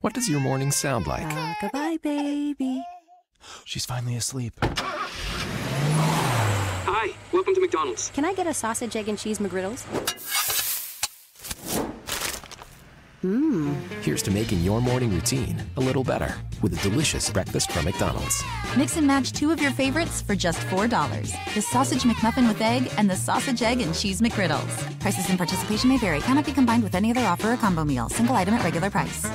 What does your morning sound like? Goodbye, baby. She's finally asleep. Hi, welcome to McDonald's. Can I get a sausage, egg, and cheese McGriddles? Here's to making your morning routine a little better with a delicious breakfast from McDonald's. Mix and match 2 of your favorites for just $4. The Sausage McMuffin with egg and the Sausage, egg, and cheese McGriddles. Prices and participation may vary. Cannot be combined with any other offer or combo meal. Single item at regular price.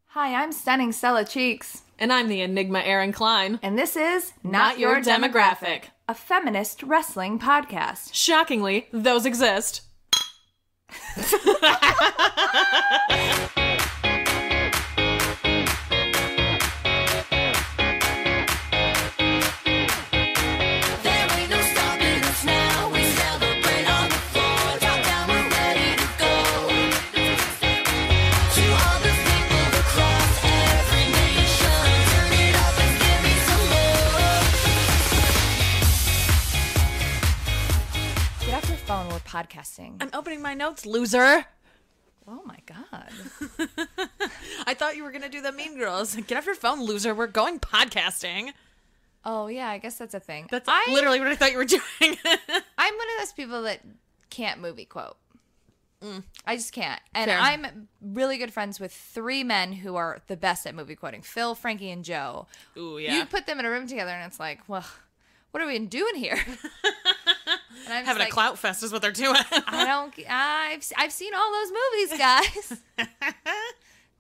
Hi, I'm Stunning Stella Cheeks. And I'm the Enigma Erin Klein. And this is Not Your Demographic, a feminist wrestling podcast. Shockingly, those exist. Phone, we're podcasting. I'm opening my notes, loser. Oh my god. I thought you were going to do the Mean Girls. Get off your phone, loser. We're going podcasting. Oh yeah, I guess that's a thing. That's literally what I thought you were doing. I'm one of those people that can't movie quote. I just can't. And Fair. I'm really good friends with 3 men who are the best at movie quoting. Phil, Frankie, and Joe. Ooh, yeah. You put them in a room together and it's like, well, what are we doing here? And I'm Having like, a clout fest is what they're doing. I've seen all those movies, guys.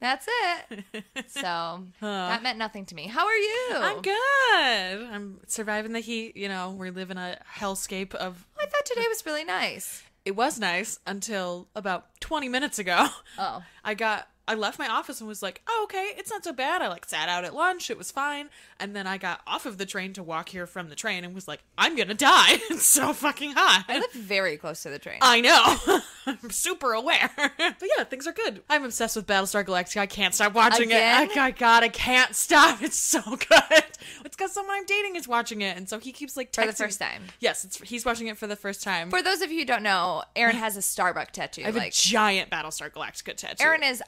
That's it. So that meant nothing to me. How are you? I'm good. I'm surviving the heat. You know, we live in a hellscape of... I thought today was really nice. It was nice until about 20 minutes ago. Oh. I left my office and was like, oh, okay, it's not so bad. I sat out at lunch. It was fine. And then I got off of the train to walk here from the train and was like, I'm going to die. It's so fucking hot. I live very close to the train. I know. I'm super aware. But yeah, things are good. I'm obsessed with Battlestar Galactica. I can't stop watching Again? it. I can't stop. It's so good. It's because someone I'm dating is watching it. And so he keeps texting. For the first time. Yes, he's watching it for the first time. For those of you who don't know, Erin has a Starbuck tattoo. I have a giant Battlestar Galactica tattoo. Erin is,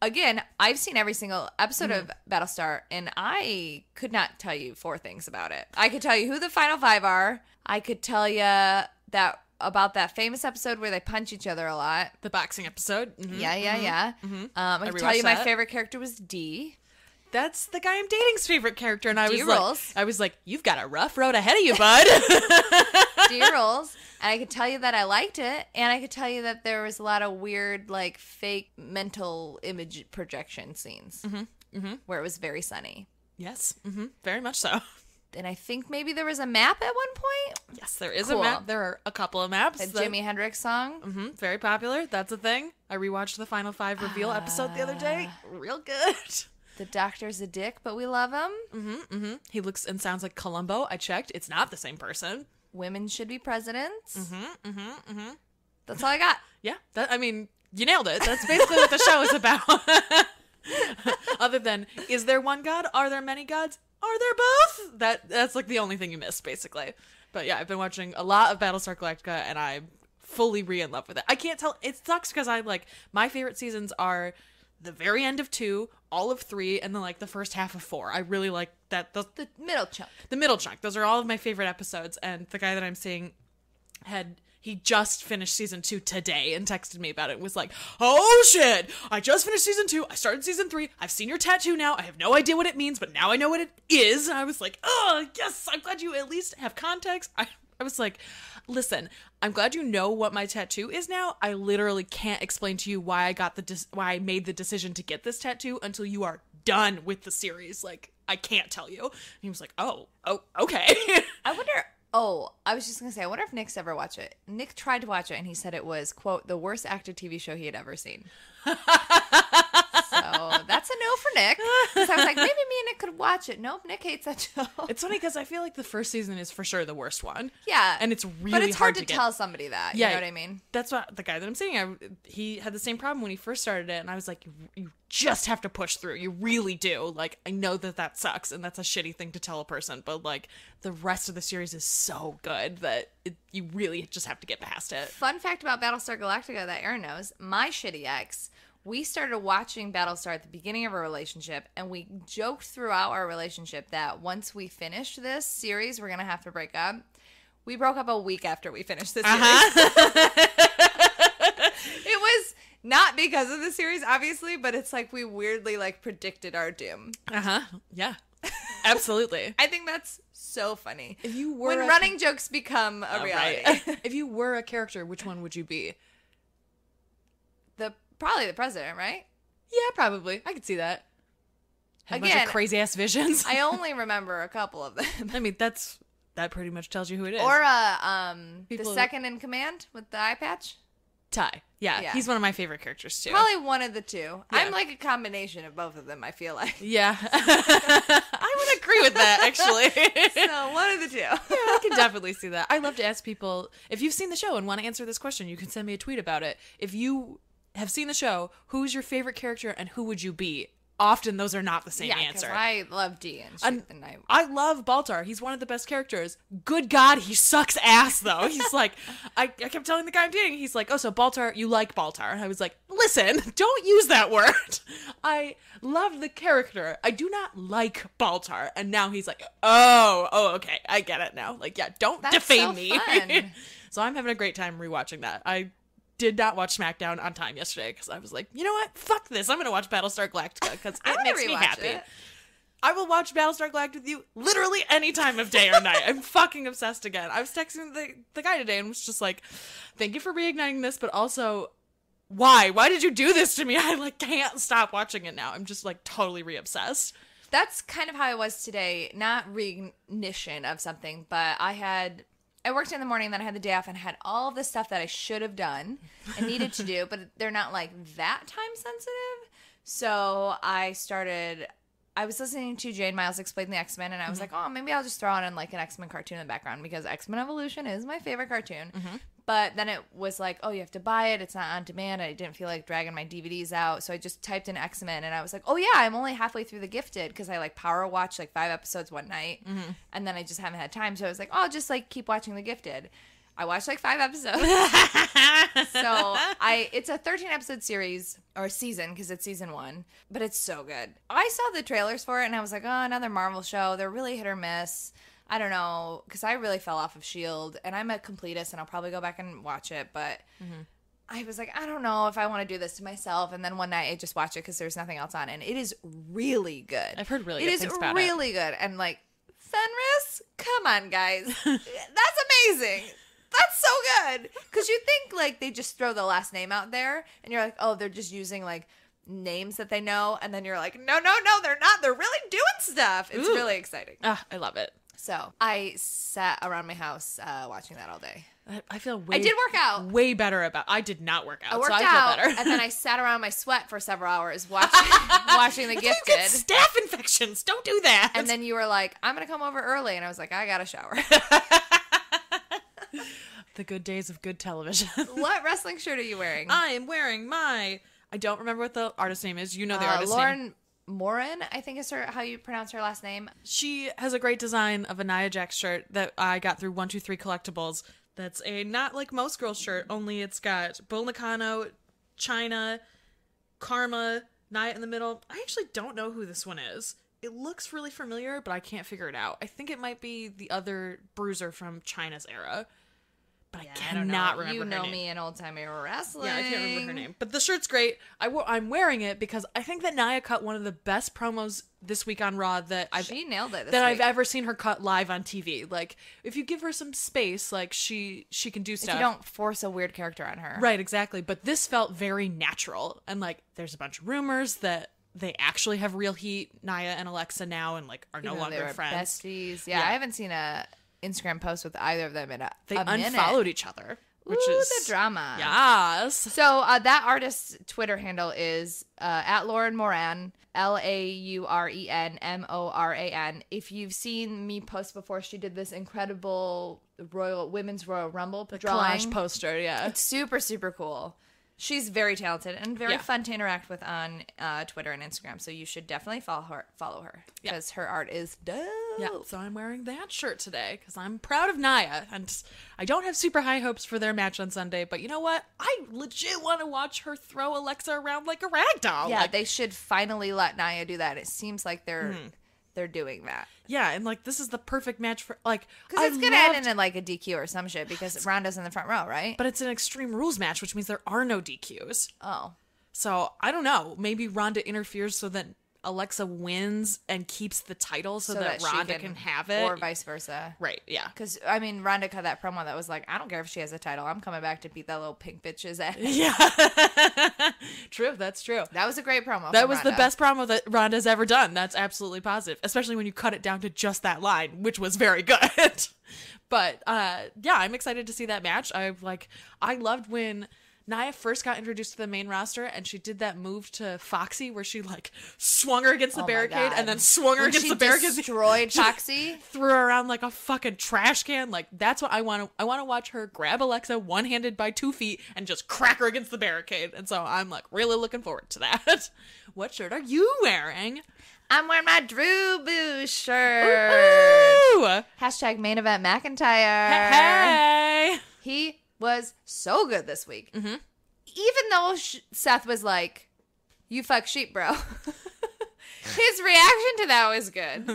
again, I've seen every single episode of Battlestar, and I could not tell you 4 things about it. I could tell you who the final 5 are. I could tell you about that famous episode where they punch each other a lot. The boxing episode. Mm-hmm. Yeah. Mm-hmm. I could tell you my favorite character was D. That's the guy I'm dating's favorite character, and I rules. was like, you've got a rough road ahead of you, bud. D rules. And I could tell you that I liked it, and I could tell you that there was a lot of weird, fake mental image projection scenes where it was very sunny. Yes, very much so. And I think maybe there was a map at one point. Yes, there is Cool. a map. There are a couple of maps. A Jimi Hendrix song. Very popular. That's a thing. I rewatched the Final 5 reveal episode the other day. Real good. The doctor's a dick, but we love him. He looks and sounds like Columbo. I checked. It's not the same person. Women should be presidents. That's all I got. Yeah. You nailed it. That's basically what the show is about. Other than, is there one god? Are there many gods? Are there both? That's the only thing you missed, basically. But yeah, I've been watching a lot of Battlestar Galactica, and I'm fully in love with it. I can't tell. It sucks because my favorite seasons are the very end of 2, all of 3, and then the first half of 4. I really like that. The middle chunk. The middle chunk. Those are all of my favorite episodes. And the guy that I'm seeing he just finished season 2 today and texted me about it. Was like, oh shit, I just finished season 2. I started season 3. I've seen your tattoo now. I have no idea what it means, but now I know what it is. And I was like, oh yes, I'm glad you at least have context. I was like, listen, I'm glad you know what my tattoo is now. I literally can't explain to you why I made the decision to get this tattoo until you are done with the series. I can't tell you. And he was like, oh, okay. I wonder. I was just going to say, I wonder if Nick's ever watched it. Nick tried to watch it, and he said it was, quote, the worst acted TV show he had ever seen. So that's a no for Nick. Because I was like, maybe me and Nick could watch it. Nope, Nick hates that show. It's funny because I feel like the first season is for sure the worst one. Yeah. And it's really But it's hard to get. tell somebody that. Yeah, You know what I mean? That's what the guy that I'm seeing, he had the same problem when he first started it. And I was like, you just have to push through. You really do. I know that sucks. And that's a shitty thing to tell a person. But the rest of the series is so good that you really just have to get past it. Fun fact about Battlestar Galactica that Erin knows, my shitty ex we started watching Battlestar at the beginning of our relationship, and we joked throughout our relationship that once we finish this series, we're going to have to break up. We broke up a week after we finished this series. It was not because of the series, obviously, but it's like we weirdly like predicted our doom. Yeah. Absolutely. I think that's so funny. If you were when running jokes become a reality. Right. If you were a character, which one would you be? Probably the president, right? Yeah, probably. I could see that. Had a bunch Again, of crazy ass visions. I only remember a couple of them. I mean, that pretty much tells you who it is. Or the second in command with the eye patch. Ty. Yeah, he's one of my favorite characters too. Probably one of the two. Yeah. I'm like a combination of both of them, I feel like. Yeah. I would agree with that, actually. So, one of the two. Yeah, I can definitely see that. I love to ask people, if you've seen the show and want to answer this question, you can send me a tweet about it. If you have seen the show, who's your favorite character and who would you be? Often those are not the same answer. I love D and I love Baltar. He's one of the best characters. Good God, he sucks ass though. He's like, I kept telling the guy I'm dating, he's like, oh, so Baltar, you like Baltar? I was like, listen, don't use that word. I love the character. I do not like Baltar. And now he's like, oh, okay, I get it now. Like, yeah, don't defame me. Fun. So I'm having a great time rewatching that. I did not watch SmackDown on time yesterday because I was like, you know what? Fuck this. I'm going to watch Battlestar Galactica because it makes me happy. It. I will watch Battlestar Galactica with you literally any time of day or night. I'm fucking obsessed again. I was texting the guy today and was just like, thank you for reigniting this, but also, why? Why did you do this to me? I like can't stop watching it now. I'm just like totally re-obsessed. That's kind of how I was today. Not reignition of something, but I worked in the morning, then I had the day off and had all of the stuff that I should have done and needed to do, but they're not like that time sensitive. So I was listening to Jane Miles explain the X-Men, and I was like, oh, maybe I'll just throw on like an X-Men cartoon in the background because X-Men Evolution is my favorite cartoon. But then it was like, oh, you have to buy it. It's not on demand. I didn't feel like dragging my DVDs out. So I just typed in X-Men, and I was like, oh, yeah, I'm only halfway through The Gifted because I like power watched like 5 episodes one night. And then I just haven't had time. So I was like, oh, I'll just like keep watching The Gifted. I watched like 5 episodes. So it's a 13-episode series or season because it's season 1, but it's so good. I saw the trailers for it, and I was like, oh, another Marvel show. They're really hit or miss. I don't know, because I really fell off of S.H.I.E.L.D., and I'm a completist, and I'll probably go back and watch it, but I was like, I don't know if I want to do this to myself, and then one night I just watched it because there's nothing else on, and it is really good. I've heard really good things about it. It is really good, and like, Fenris? Come on, guys. That's amazing. That's so good. Because you think, like, they just throw the last name out there, and you're like, oh, they're just using, like, names that they know, and then you're like, no, they're not. They're really doing stuff. It's really exciting. I love it. So I sat around my house watching that all day. I feel I did work out. Way better about. I did not work out. I worked so I out, feel better. and then I sat around my sweat for several hours watching The You Gifted. get staph infections. Don't do that. And then you were like, I'm gonna come over early, and I was like, I gotta shower. The good days of good television. What wrestling shirt are you wearing? I am wearing I don't remember what the artist name is. You know the artist Lauren name. Morin, I think is how you pronounce her last name. She has a great design of a Nia Jax shirt that I got through 123 Collectibles. That's a not like most girls shirt, only it's got Bull Nakano, China, Karma, Nia in the middle. I actually don't know who this one is. It looks really familiar, but I can't figure it out. I think it might be the other bruiser from China's era. But I cannot remember her name. You know me in old-timey wrestling. Yeah, I can't remember her name. But the shirt's great. I'm wearing it because I think that Nia cut one of the best promos this week on Raw she nailed it I've ever seen her cut live on TV. Like, if you give her some space, like, she can do stuff. If you don't force a weird character on her. Right, exactly. But this felt very natural. And, like, there's a bunch of rumors that they actually have real heat, Nia and Alexa now, and, like, are no longer friends. Besties. Yeah, I haven't seen a Instagram post with either of them in a minute. Unfollowed each other, which is the drama. Yes. So that artist's Twitter handle is at Lauren Moran, LAURENMORAN. If you've seen me post before, she did this incredible Women's Royal Rumble drawing. Collage poster. Yeah, it's super super cool. She's very talented and very Yeah. fun to interact with on Twitter and Instagram. So you should definitely follow her because her art is dope. Yeah, so I'm wearing that shirt today because I'm proud of Nia. And I don't have super high hopes for their match on Sunday, but you know what? I legit want to watch her throw Alexa around like a rag doll. Yeah, Like, they should finally let Nia do that. It seems like they're doing that. yeah, and like this is the perfect match for like Because it's going to end in like a DQ or some shit because Ronda's in the front row, right? but it's an Extreme Rules match, which means there are no DQs. Oh. So I don't know. Maybe Ronda interferes so that Alexa wins and keeps the title so that she Ronda can have it. Or vice versa. Right, yeah. Because, I mean, Ronda cut that promo that was like, I don't care if she has a title. I'm coming back to beat that little pink bitch's ass. Yeah. True, that's true. That was a great promo. That from was the Ronda. best promo that Ronda's ever done. That's absolutely positive. Especially when you cut it down to just that line, which was very good. But yeah, I'm excited to see that match. I loved when Nia first got introduced to the main roster and she did that move to Foxy where she like swung her against the Oh my barricade God. and then swung her When against she the barricade. destroyed Foxy. Threw her around like a fucking trash can. Like that's what I want to watch her grab Alexa one-handed by 2 feet and just crack her against the barricade. And so I'm like really looking forward to that. What shirt are you wearing? I'm wearing my Drew Boo shirt. Ooh. Hashtag main event McIntyre. Hey. He was so good this week. Even though Seth was like, you fuck sheep, bro. His reaction to that was good.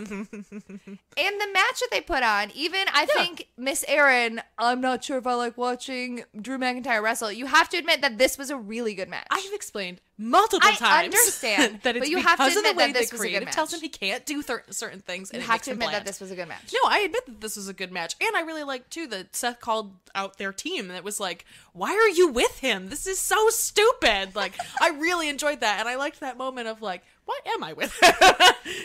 And the match that they put on, even I think Miss Erin, I'm not sure if I like watching Drew McIntyre wrestle. You have to admit that this was a really good match. I have explained multiple times. I understand, that it's but you have to because of the admit way that this the was a good creative tells match. him he can't do certain things. You And it have makes to him admit that bland. this was a good match. No, I admit that this was a good match. And I really like, too, that Seth called out their team. That was like, why are you with him? This is so stupid. Like, I really enjoyed that. And I liked that moment of like, why am I with him?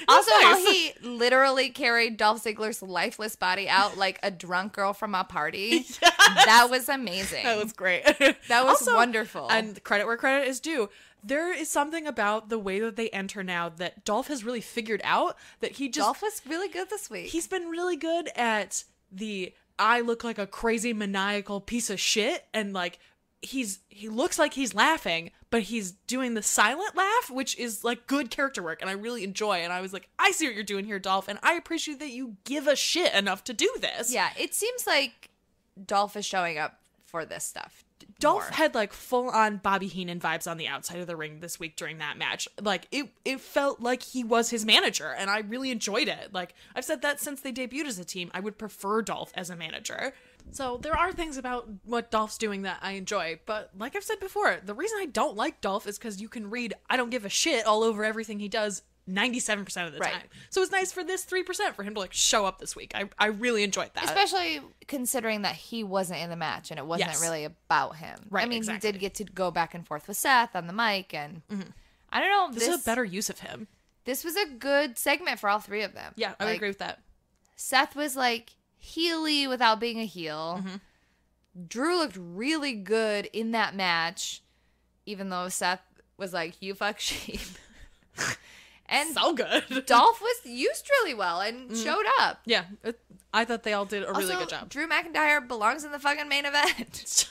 Also, how nice. he literally carried Dolph Ziggler's lifeless body out like a drunk girl from a party. That was amazing. That was great. That was wonderful. And credit where credit is due. There is something about the way that they enter now that Dolph has really figured out that he just... Dolph was really good this week. He's been really good at the I look like a crazy maniacal piece of shit, and like he looks like he's laughing, but he's doing the silent laugh, which is like good character work, and I really enjoy. And I was like, I see what you're doing here, Dolph, and I appreciate that you give a shit enough to do this. Yeah, it seems like Dolph is showing up for this stuff. Dolph more. had like full on Bobby Heenan vibes on the outside of the ring this week during that match. Like it felt like he was his manager, and I really enjoyed it. Like I've said that since they debuted as a team, I would prefer Dolph as a manager. So there are things about what Dolph's doing that I enjoy, but like I've said before, the reason I don't like Dolph is because you can read I don't give a shit all over everything he does 97% of the Right. time. So it's nice for this 3% for him to like show up this week. I really enjoyed that. Especially considering that he wasn't in the match and it wasn't Yes. really about him. Right, I mean, exactly. he did get to go back and forth with Seth on the mic, and I don't know. This is a better use of him. This was a good segment for all three of them. Yeah, I would Like, agree with that. Seth was like heely without being a heel. Drew looked really good in that match, even though Seth was like, you fuck sheep. And So good. Dolph was used really well and showed up. Yeah, I thought they all did a really Also, good job. Drew McIntyre belongs in the fucking main event.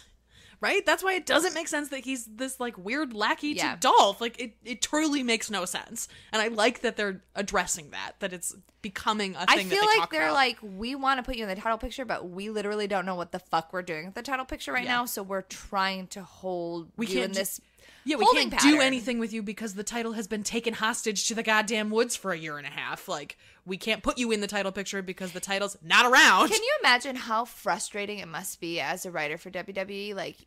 Right? That's why it doesn't make sense that he's this like weird lackey Yeah. to Dolph. Like it truly makes no sense. And I like that they're addressing that it's becoming a thing I feel that they like talk they're about. like, we want to put you in the title picture, but we literally don't know what the fuck we're doing with the title picture right Yeah. now, so we're trying to hold We you can't in ju- this Yeah, we holding can't do pattern. anything with you because the title has been taken hostage to the goddamn woods for a year and a half. Like, we can't put you in the title picture because the title's not around. Can you imagine how frustrating it must be as a writer for WWE? Like,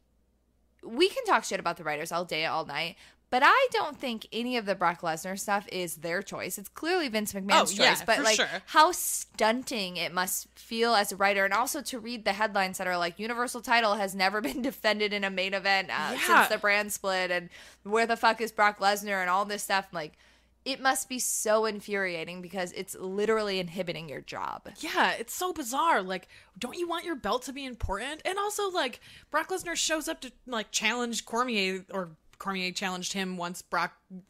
we can talk shit about the writers all day, all night, but I don't think any of the Brock Lesnar stuff is their choice. It's clearly Vince McMahon's Oh, yeah, choice, but for like sure. how stunting it must feel as a writer, and also to read the headlines that are like, Universal title has never been defended in a main event since the brand split, and where the fuck is Brock Lesnar and all this stuff. Like, it must be so infuriating because it's literally inhibiting your job. Yeah, it's so bizarre. Like, don't you want your belt to be important? And also, like, Brock Lesnar shows up to, like, challenge Cormier or Cormier challenged him once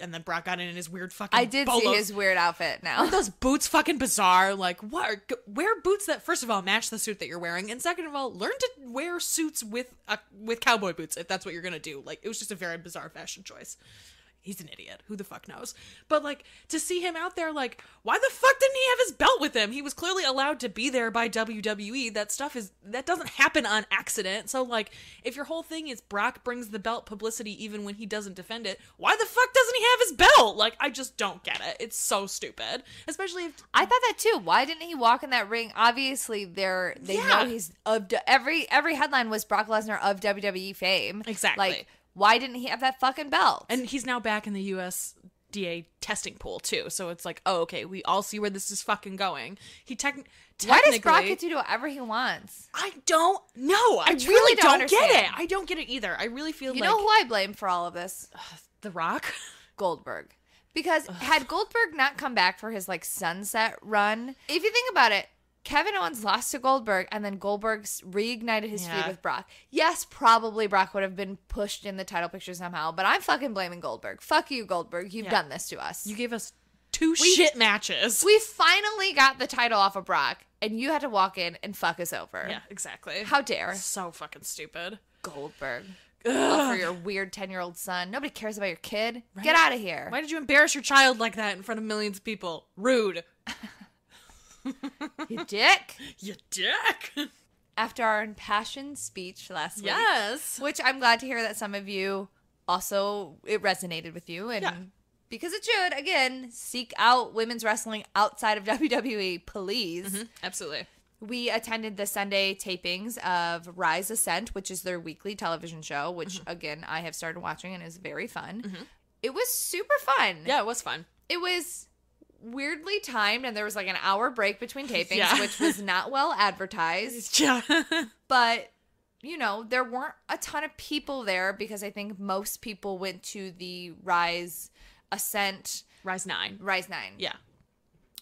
and then Brock got in his weird fucking I did see his weird outfit now. Aren't those boots fucking bizarre? Like, what? Wear boots that, first of all, match the suit that you're wearing, and second of all, learn to wear suits with cowboy boots if that's what you're gonna do. Like, it was just a very bizarre fashion choice. He's an idiot. Who the fuck knows? But, like, to see him out there, like, why the fuck didn't he have his belt with him? He was clearly allowed to be there by WWE. That doesn't happen on accident. So, like, if your whole thing is Brock brings the belt publicity even when he doesn't defend it, why the fuck doesn't he have his belt? Like, I just don't get it. It's so stupid. Especially if... I thought that too. Why didn't he walk in that ring? Obviously, they know he's of... every headline was Brock Lesnar of WWE fame. Exactly. Like, why didn't he have that fucking belt? And he's now back in the USDA testing pool, too. So it's like, oh, okay, we all see where this is fucking going. Why does Brock get to do whatever he wants? I don't know. I really don't get understand. it. I don't get it either. I really feel You like... know who I blame for all of this? The Rock? Goldberg. Because had Goldberg not come back for his, like, sunset run, if you think about it, Kevin Owens lost to Goldberg, and then Goldberg reignited his feud with Brock. Yes, probably Brock would have been pushed in the title picture somehow, but I'm fucking blaming Goldberg. Fuck you, Goldberg. You've done this to us. You gave us two shit matches. We finally got the title off of Brock, and you had to walk in and fuck us over. Yeah, exactly. How dare. So fucking stupid. Goldberg. All for your weird 10-year-old son. Nobody cares about your kid. Right? Get out of here. Why did you embarrass your child like that in front of millions of people? Rude. You dick. You dick. After our impassioned speech last week. Yes. Which I'm glad to hear that some of you also, it resonated with you. And because it should, again, seek out women's wrestling outside of WWE, please. Mm-hmm. Absolutely. We attended the Sunday tapings of Rise Ascent, which is their weekly television show, which, again, I have started watching and is very fun. Mm-hmm. It was super fun. Yeah, it was fun. It was weirdly timed, and there was like an hour break between tapings, which was not well advertised. Yeah. But, you know, there weren't a ton of people there because I think most people went to the Rise Ascent. Rise 9. Yeah.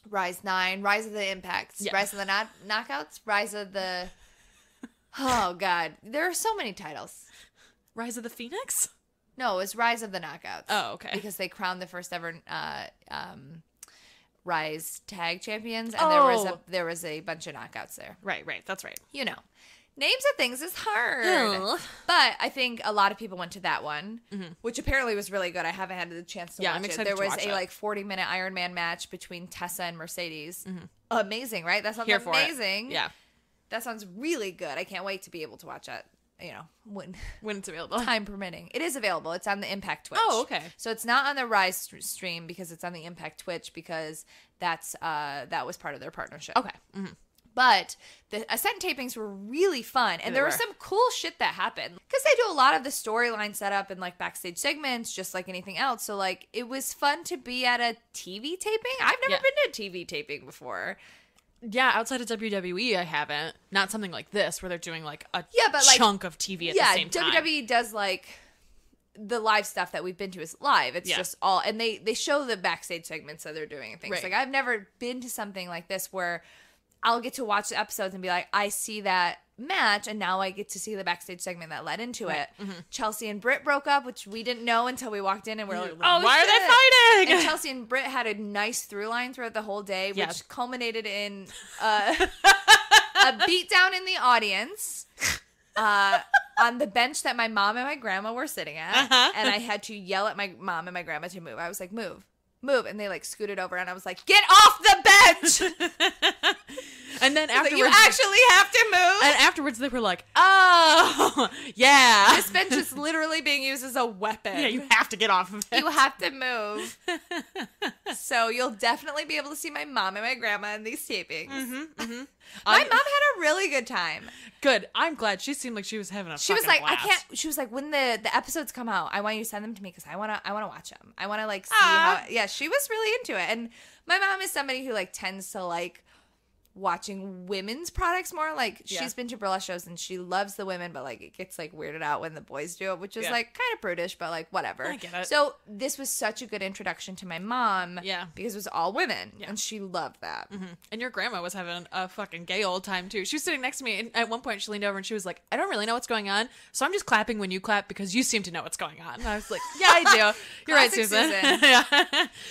Rise 9, Rise of the Impacts, Rise of the Knockouts, Rise of the... Oh, God. There are so many titles. Rise of the Phoenix? No, it was Rise of the Knockouts. Oh, okay. Because they crowned the first ever Rise tag champions, and there was a bunch of knockouts there. Right. That's right. You know, names of things is hard. Ugh. But I think a lot of people went to that one, which apparently was really good. I haven't had the chance to watch I'm excited it. There to was watch a it. like 40-minute Iron Man match between Tessa and Mercedes. Amazing, right? That sounds Here for amazing. it. Yeah. That sounds really good. I can't wait to be able to watch it. You know, when it's available, time permitting. It is available. It's on the Impact Twitch. Oh, okay. So it's not on the Rise stream because it's on the Impact Twitch because that was part of their partnership. Okay. Mm-hmm. But the Ascent tapings were really fun, and there was some cool shit that happened because they do a lot of the storyline setup and like backstage segments, just like anything else. So like it was fun to be at a TV taping. I've never been to a TV taping before. Yeah, outside of WWE, I haven't. Not something like this where they're doing like a chunk of TV at the same time. WWE does like the live stuff that we've been to is live. It's just all, and they show the backstage segments that they're doing and things. Right. Like I've never been to something like this where I'll get to watch the episodes and be like, I see that match, and now I get to see the backstage segment that led into it. Mm-hmm. Chelsea and Britt broke up, which we didn't know until we walked in, and we're like, oh, why are they fighting? And Chelsea and Britt had a nice through line throughout the whole day, which culminated in a beatdown in the audience on the bench that my mom and my grandma were sitting at, and I had to yell at my mom and my grandma to move. I was like, move, and they like scooted over, and I was like, get off the bench. And then afterwards, you actually have to move. And afterwards, they were like, "Oh, yeah, this bench is literally being used as a weapon. Yeah, you have to get off of it. You have to move." So you'll definitely be able to see my mom and my grandma in these tapings. My mom had a really good time. Good. I'm glad. She seemed like she was having a. She was like, blast. I can't. She was like, when the episodes come out, I want you to send them to me because I wanna watch them. I wanna like see how. Yeah, she was really into it, and my mom is somebody who like tends to like watching women's products more. Like, she's been to burlesque shows and she loves the women, but, like, it gets, like, weirded out when the boys do it, which is, like, kind of prudish, but, like, whatever. I get it. So this was such a good introduction to my mom. Yeah. Because it was all women. Yeah. And she loved that. Mm-hmm. And your grandma was having a fucking gay old time, too. She was sitting next to me, and at one point she leaned over and she was like, I don't really know what's going on, so I'm just clapping when you clap because you seem to know what's going on. And I was like, yeah, I do. You're right, Susan. Yeah.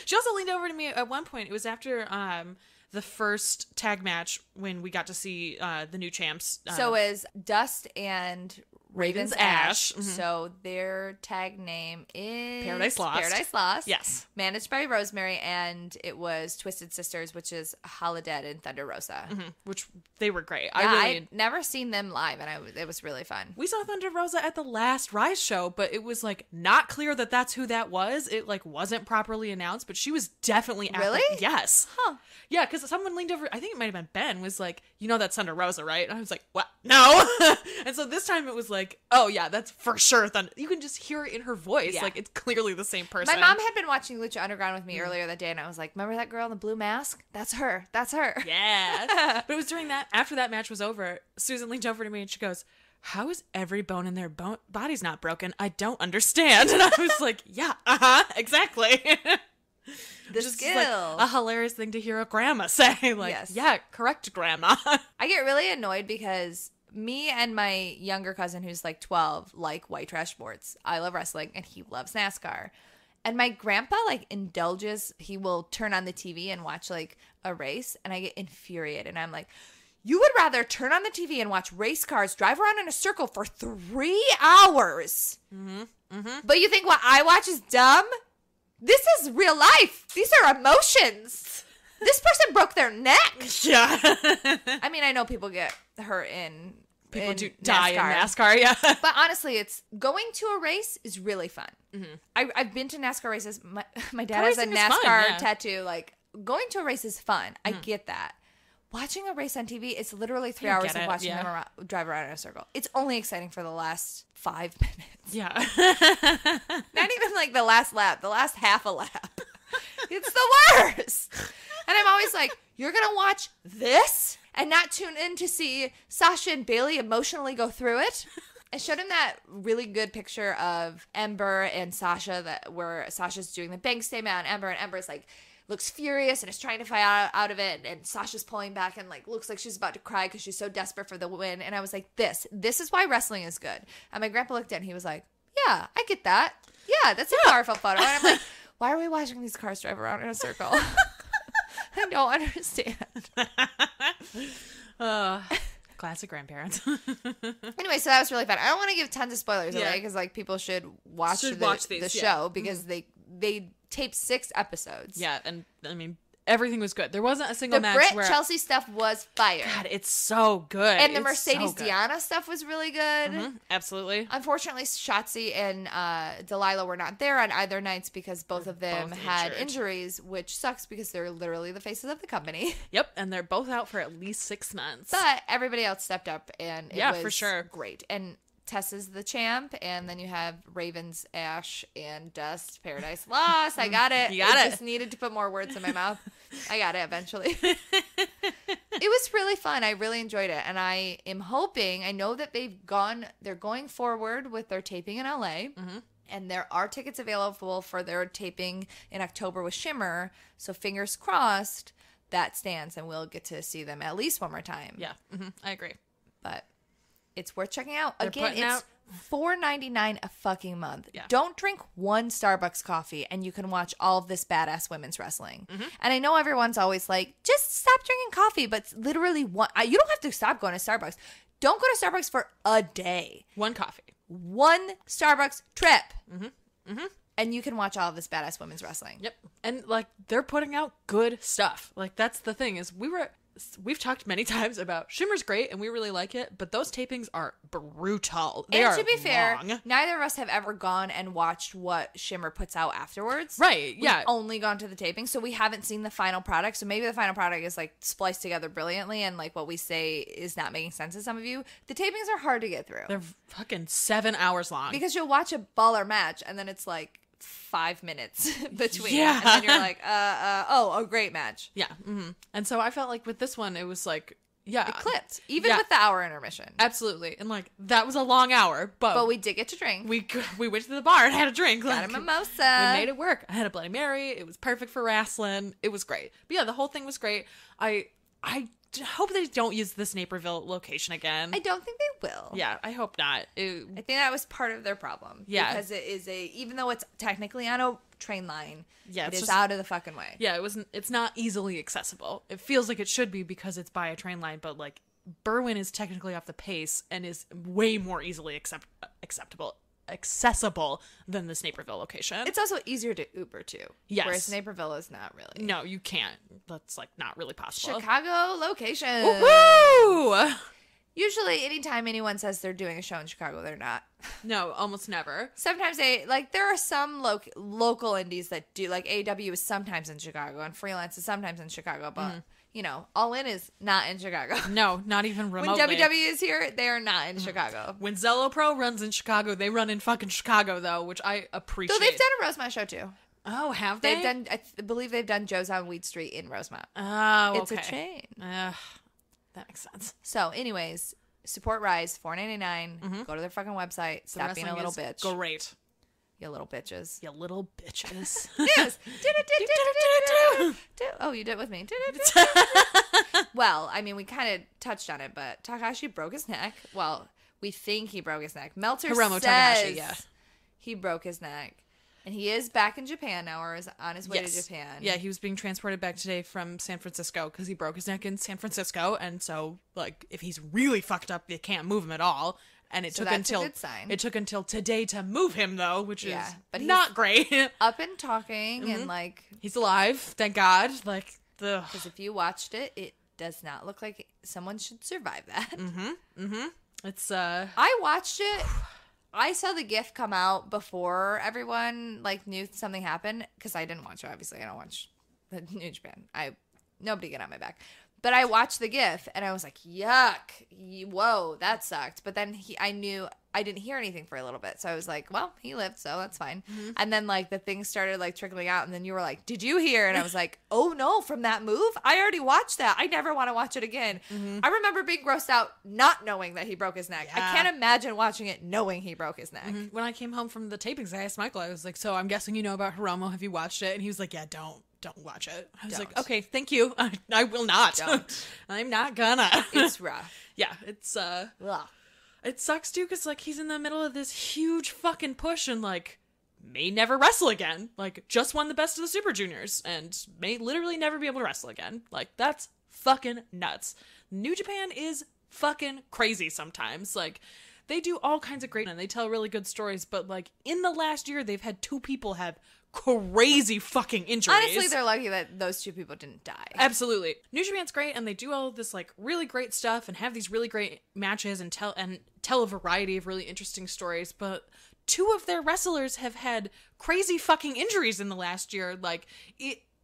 She also leaned over to me at one point. It was after the first tag match when we got to see the new champs. So is Dust and Raven's Ash. Mm-hmm. So their tag name is Paradise Lost. Paradise Lost. Yes. Managed by Rosemary, and it was Twisted Sisters, which is Holodead and Thunder Rosa. Mm-hmm. Which they were great. Yeah, I'd never seen them live, and it was really fun. We saw Thunder Rosa at the last Rise show, but it was like not clear that that's who that was. It like wasn't properly announced, but she was definitely at Really? Yes. Huh. Yeah, because someone leaned over, I think it might have been Ben, was like, you know that's Thunder Rosa, right? And I was like, what? No. And so this time it was like, oh yeah, that's for sure Thunder. You can just hear it in her voice. Yeah. Like, it's clearly the same person. My mom had been watching Lucha Underground with me earlier that day, and I was like, remember that girl in the blue mask? That's her. That's her. Yeah. But it was during that, after that match was over, Susan leaned over to me and she goes, how is every bone in their body's not broken? I don't understand. And I was like, yeah, exactly. The Just skill. like a hilarious thing to hear a grandma say. Like, Yes. yeah, correct, grandma. I get really annoyed because me and my younger cousin, who's like 12, like white trash sports. I love wrestling, and he loves NASCAR. And my grandpa like indulges. He will turn on the TV and watch like a race, and I get infuriated. And I'm like, you would rather turn on the TV and watch race cars drive around in a circle for 3 hours. Mm-hmm. Mm-hmm. But you think what I watch is dumb? This is real life. These are emotions. This person broke their neck. Yeah. I mean, I know people get hurt in People do die in NASCAR, yeah. But honestly, it's going to a race is really fun. Mm-hmm. I've been to NASCAR races. My dad has a NASCAR tattoo. Like, going to a race is fun. I get that. Watching a race on TV, it's literally 3 hours of watching them drive around in a circle. It's only exciting for the last 5 minutes. Yeah. Not even like the last lap, the last half a lap. It's the worst. And I'm always like, you're going to watch this and not tune in to see Sasha and Bailey emotionally go through it? I showed him that really good picture of Ember and Sasha where Sasha's doing the bank statement on Ember, and Ember's like, looks furious and is trying to fight out of it, and Sasha's pulling back and like looks like she's about to cry because she's so desperate for the win. And I was like, this is why wrestling is good. And my grandpa looked at it and he was like, yeah, I get that. Yeah, that's a powerful photo. And I'm like, why are we watching these cars drive around in a circle? I don't understand. Classic grandparents. Anyway, so that was really fun. I don't want to give tons of spoilers away because like people should watch the show because they taped 6 episodes. Yeah, and I mean everything was good. There wasn't a single match Britt where Chelsea stuff was fire. God, it's so good. And the Mercedes Diana stuff was really good. Mm-hmm, absolutely. Unfortunately, Shotzi and Delilah were not there on either nights because both of them had injuries, which sucks because they're literally the faces of the company. Yep, and they're both out for at least 6 months. But everybody else stepped up, and it was for sure great. And Tessa's the champ, and then you have Ravens, Ash, and Dust, Paradise Lost. I got it. You got it. Just needed to put more words in my mouth. I got it eventually. It was really fun. I really enjoyed it, and I am hoping. I know that they're going forward with their taping in LA, and there are tickets available for their taping in October with Shimmer. So fingers crossed that stands, and we'll get to see them at least one more time. Yeah, I agree. But it's worth checking out. They're Again, it's $4.99 a fucking month. Yeah. Don't drink one Starbucks coffee and you can watch all of this badass women's wrestling. And I know everyone's always like, just stop drinking coffee, but it's literally one. You don't have to stop going to Starbucks. Don't go to Starbucks for a day. One coffee. One Starbucks trip. And you can watch all of this badass women's wrestling. Yep. And like they're putting out good stuff. Like that's the thing is we've talked many times about Shimmer's great and we really like it, but those tapings are brutal. They and are to be fair, long. neither of us have ever gone and watched what Shimmer puts out afterwards. Right, yeah. We've only gone to the taping, so we haven't seen the final product. So maybe the final product is like spliced together brilliantly and like what we say is not making sense to some of you. The tapings are hard to get through. They're fucking 7 hours long. Because you'll watch a baller match and then it's like 5 minutes between. Yeah. And then you're like, a great match. Yeah. And so I felt like with this one, it was like, yeah. It clipped, even with the hour intermission. Absolutely. And like, that was a long hour, but we did get to drink. We went to the bar and had a drink. Got a mimosa. We made it work. I had a Bloody Mary. It was perfect for wrestling. It was great. But yeah, the whole thing was great. I hope they don't use this Naperville location again. I don't think they will. Yeah, I hope not. I think that was part of their problem. Yeah. Because it is even though it's technically on a train line, it is just out of the fucking way. Yeah, it's not easily accessible. It feels like it should be because it's by a train line, but like Berwyn is technically off the pace and is way more easily accessible than this Naperville location. It's also easier to Uber to. Yes. Whereas Naperville is not really. No, you can't. That's like not really possible. Chicago location. Woohoo! Usually, anytime anyone says they're doing a show in Chicago, they're not. No, almost never. Sometimes there are some local indies that do, like AEW is sometimes in Chicago and Freelance is sometimes in Chicago, but All In is not in Chicago. No, not even remotely. When WWE is here, they are not in Chicago. When Zello Pro runs in Chicago, they run in fucking Chicago though, which I appreciate. So they've done a Rosemont show too. Oh, have they? They've done. I believe they've done Joe's on Weed Street in Rosemont. Oh, it's a chain. That makes sense. So, anyways, support Rise, $4.99. Go to their fucking website. Stop being a little bitch. Great. You little bitches. You little bitches. Yes. Oh, you did it with me. Well, I mean, we kind of touched on it, but Takahashi broke his neck. Well, we think he broke his neck. Meltzer Hiromu says Takahashi, yeah. He broke his neck. And he is back in Japan now, or is on his way to Japan. Yeah, he was being transported back today from San Francisco because he broke his neck in San Francisco. And so, like, if he's really fucked up, they can't move him at all. And it took until a good sign. It took until today to move him, though, which is but not great. Up and talking, and like he's alive, thank God. Like because if you watched it, it does not look like someone should survive that. It's I watched it. I saw the GIF come out before everyone like knew something happened because I didn't watch it. Obviously, I don't watch the New Japan. Nobody get on my back. But I watched the GIF and I was like, yuck, whoa, that sucked. But then I knew I didn't hear anything for a little bit. So I was like, well, he lived, so that's fine. And then like the things started like trickling out. And then you were like, did you hear? And I was like, oh no, from that move? I already watched that. I never want to watch it again. I remember being grossed out not knowing that he broke his neck. Yeah. I can't imagine watching it knowing he broke his neck. When I came home from the tapings, I asked Michael, I was like, so I'm guessing you know about Hiromu. Have you watched it? And he was like, yeah, don't watch it. I was like, okay, thank you. I will not. Don't. I'm not gonna. It's rough. Yeah, it's Ugh. it sucks too because like he's in the middle of this huge fucking push and like may never wrestle again. Like just won the best of the Super Juniors and may literally never be able to wrestle again. Like that's fucking nuts. New Japan is fucking crazy sometimes. Like they do all kinds of great and they tell really good stories, but like in the last year they've had 2 people have crazy fucking injuries. Honestly, they're lucky that those 2 people didn't die. Absolutely. New Japan's great and they do all of this like really great stuff and have these really great matches and tell a variety of really interesting stories, but 2 of their wrestlers have had crazy fucking injuries in the last year. Like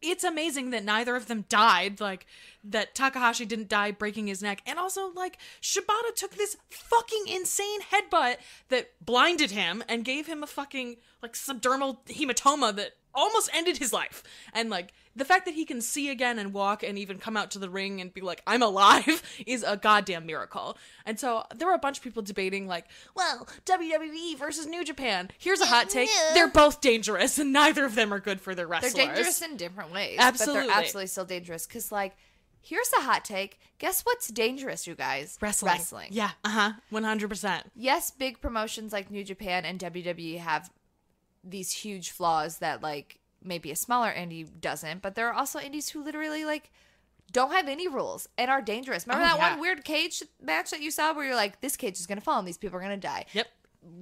it's amazing that neither of them died, like that Takahashi didn't die breaking his neck, and also like Shibata took this fucking insane headbutt that blinded him and gave him a fucking like subdermal hematoma that almost ended his life. And like the fact that he can see again and walk and even come out to the ring and be like, I'm alive is a goddamn miracle. And so there were a bunch of people debating like, well, WWE versus New Japan. Here's a hot take. They're both dangerous and neither of them are good for their wrestlers. They're dangerous in different ways. Absolutely. But they're absolutely still dangerous. Because like, here's a hot take. Guess what's dangerous, you guys? Wrestling. Yeah. 100%. Yes, big promotions like New Japan and WWE have these huge flaws that like maybe a smaller indie doesn't, but there are also indies who literally like don't have any rules and are dangerous. Remember that one weird cage match that you saw where you're like, this cage is gonna fall and these people are gonna die? Yep.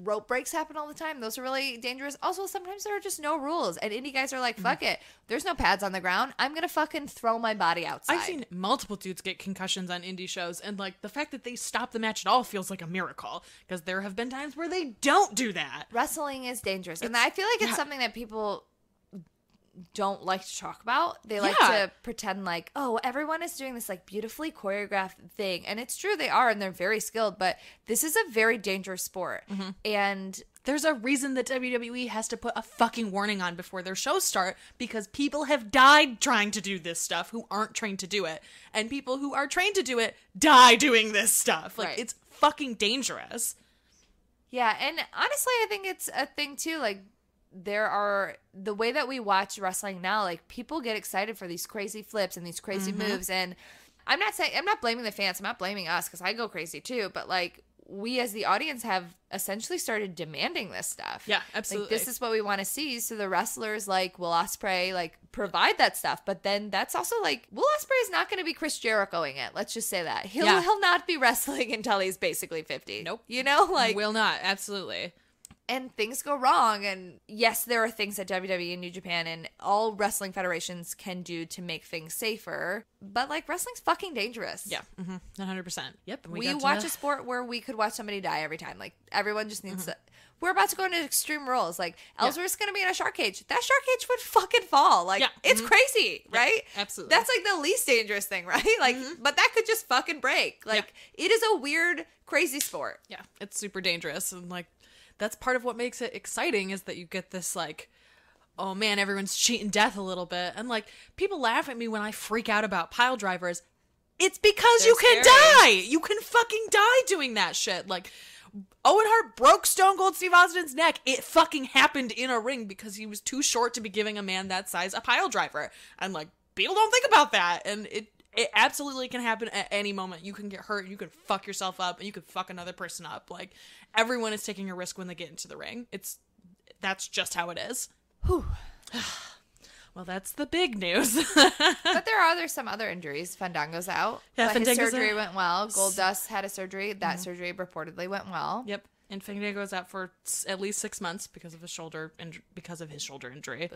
Rope breaks happen all the time. Those are really dangerous. Also, sometimes there are just no rules and indie guys are like, fuck it, there's no pads on the ground, I'm gonna fucking throw my body outside. I've seen multiple dudes get concussions on indie shows, and like the fact that they stop the match at all feels like a miracle, because there have been times where they don't do that. Wrestling is dangerous, and I feel like it's something that people don't like to talk about. They like to pretend like, oh, everyone is doing this like beautifully choreographed thing, and it's true, they are, and they're very skilled, but this is a very dangerous sport. And There's a reason that WWE has to put a fucking warning on before their shows start, because people have died trying to do this stuff who aren't trained to do it. And people who are trained to do it die doing this stuff. Like, Right. it's fucking dangerous. Yeah, and honestly, I think it's a thing too. Like, the way that we watch wrestling now, like, people get excited for these crazy flips and these crazy moves. And I'm not blaming the fans. I'm not blaming us, because I go crazy too. But like, we as the audience have essentially started demanding this stuff. Yeah, absolutely. Like, this is what we want to see. So the wrestlers like Will Ospreay like provide that stuff. But then that's also like, Will Ospreay is not going to be Chris Jerichoing it. Let's just say that. He'll not be wrestling until he's basically 50. Nope. You know, like, Will not. Absolutely. and things go wrong. And yes, there are things that WWE and New Japan and all wrestling federations can do to make things safer. But like, wrestling's fucking dangerous. Yeah. 100%. Yep. We watch a sport where we could watch somebody die every time. Like, everyone just needs to. We're about to go into extreme rules. Like, Ellsworth's going to be in a shark cage. That shark cage would fucking fall. Like, it's crazy, right? Absolutely. That's like the least dangerous thing, right? Like, but that could just fucking break. Like, it is a weird, crazy sport. Yeah. It's super dangerous. And like, that's part of what makes it exciting, is that you get this like, oh man, everyone's cheating death a little bit. And like, people laugh at me when I freak out about pile drivers. It's because They're you can scary. die. You can fucking die doing that shit. Like, Owen Hart broke Stone Cold Steve Austin's neck. It fucking happened in a ring because he was too short to be giving a man that size a pile driver. And like, people don't think about that. And it absolutely can happen at any moment. You can get hurt, you can fuck yourself up, and you can fuck another person up. Like, everyone is taking a risk when they get into the ring. That's just how it is. Whew. Well, that's the big news. But there are some other injuries. Fandango's out. Yeah, but his Fandango's surgery out. went well. Goldust had a surgery. That surgery reportedly went well. Yep. And Fandango's out for at least 6 months because of his shoulder injury.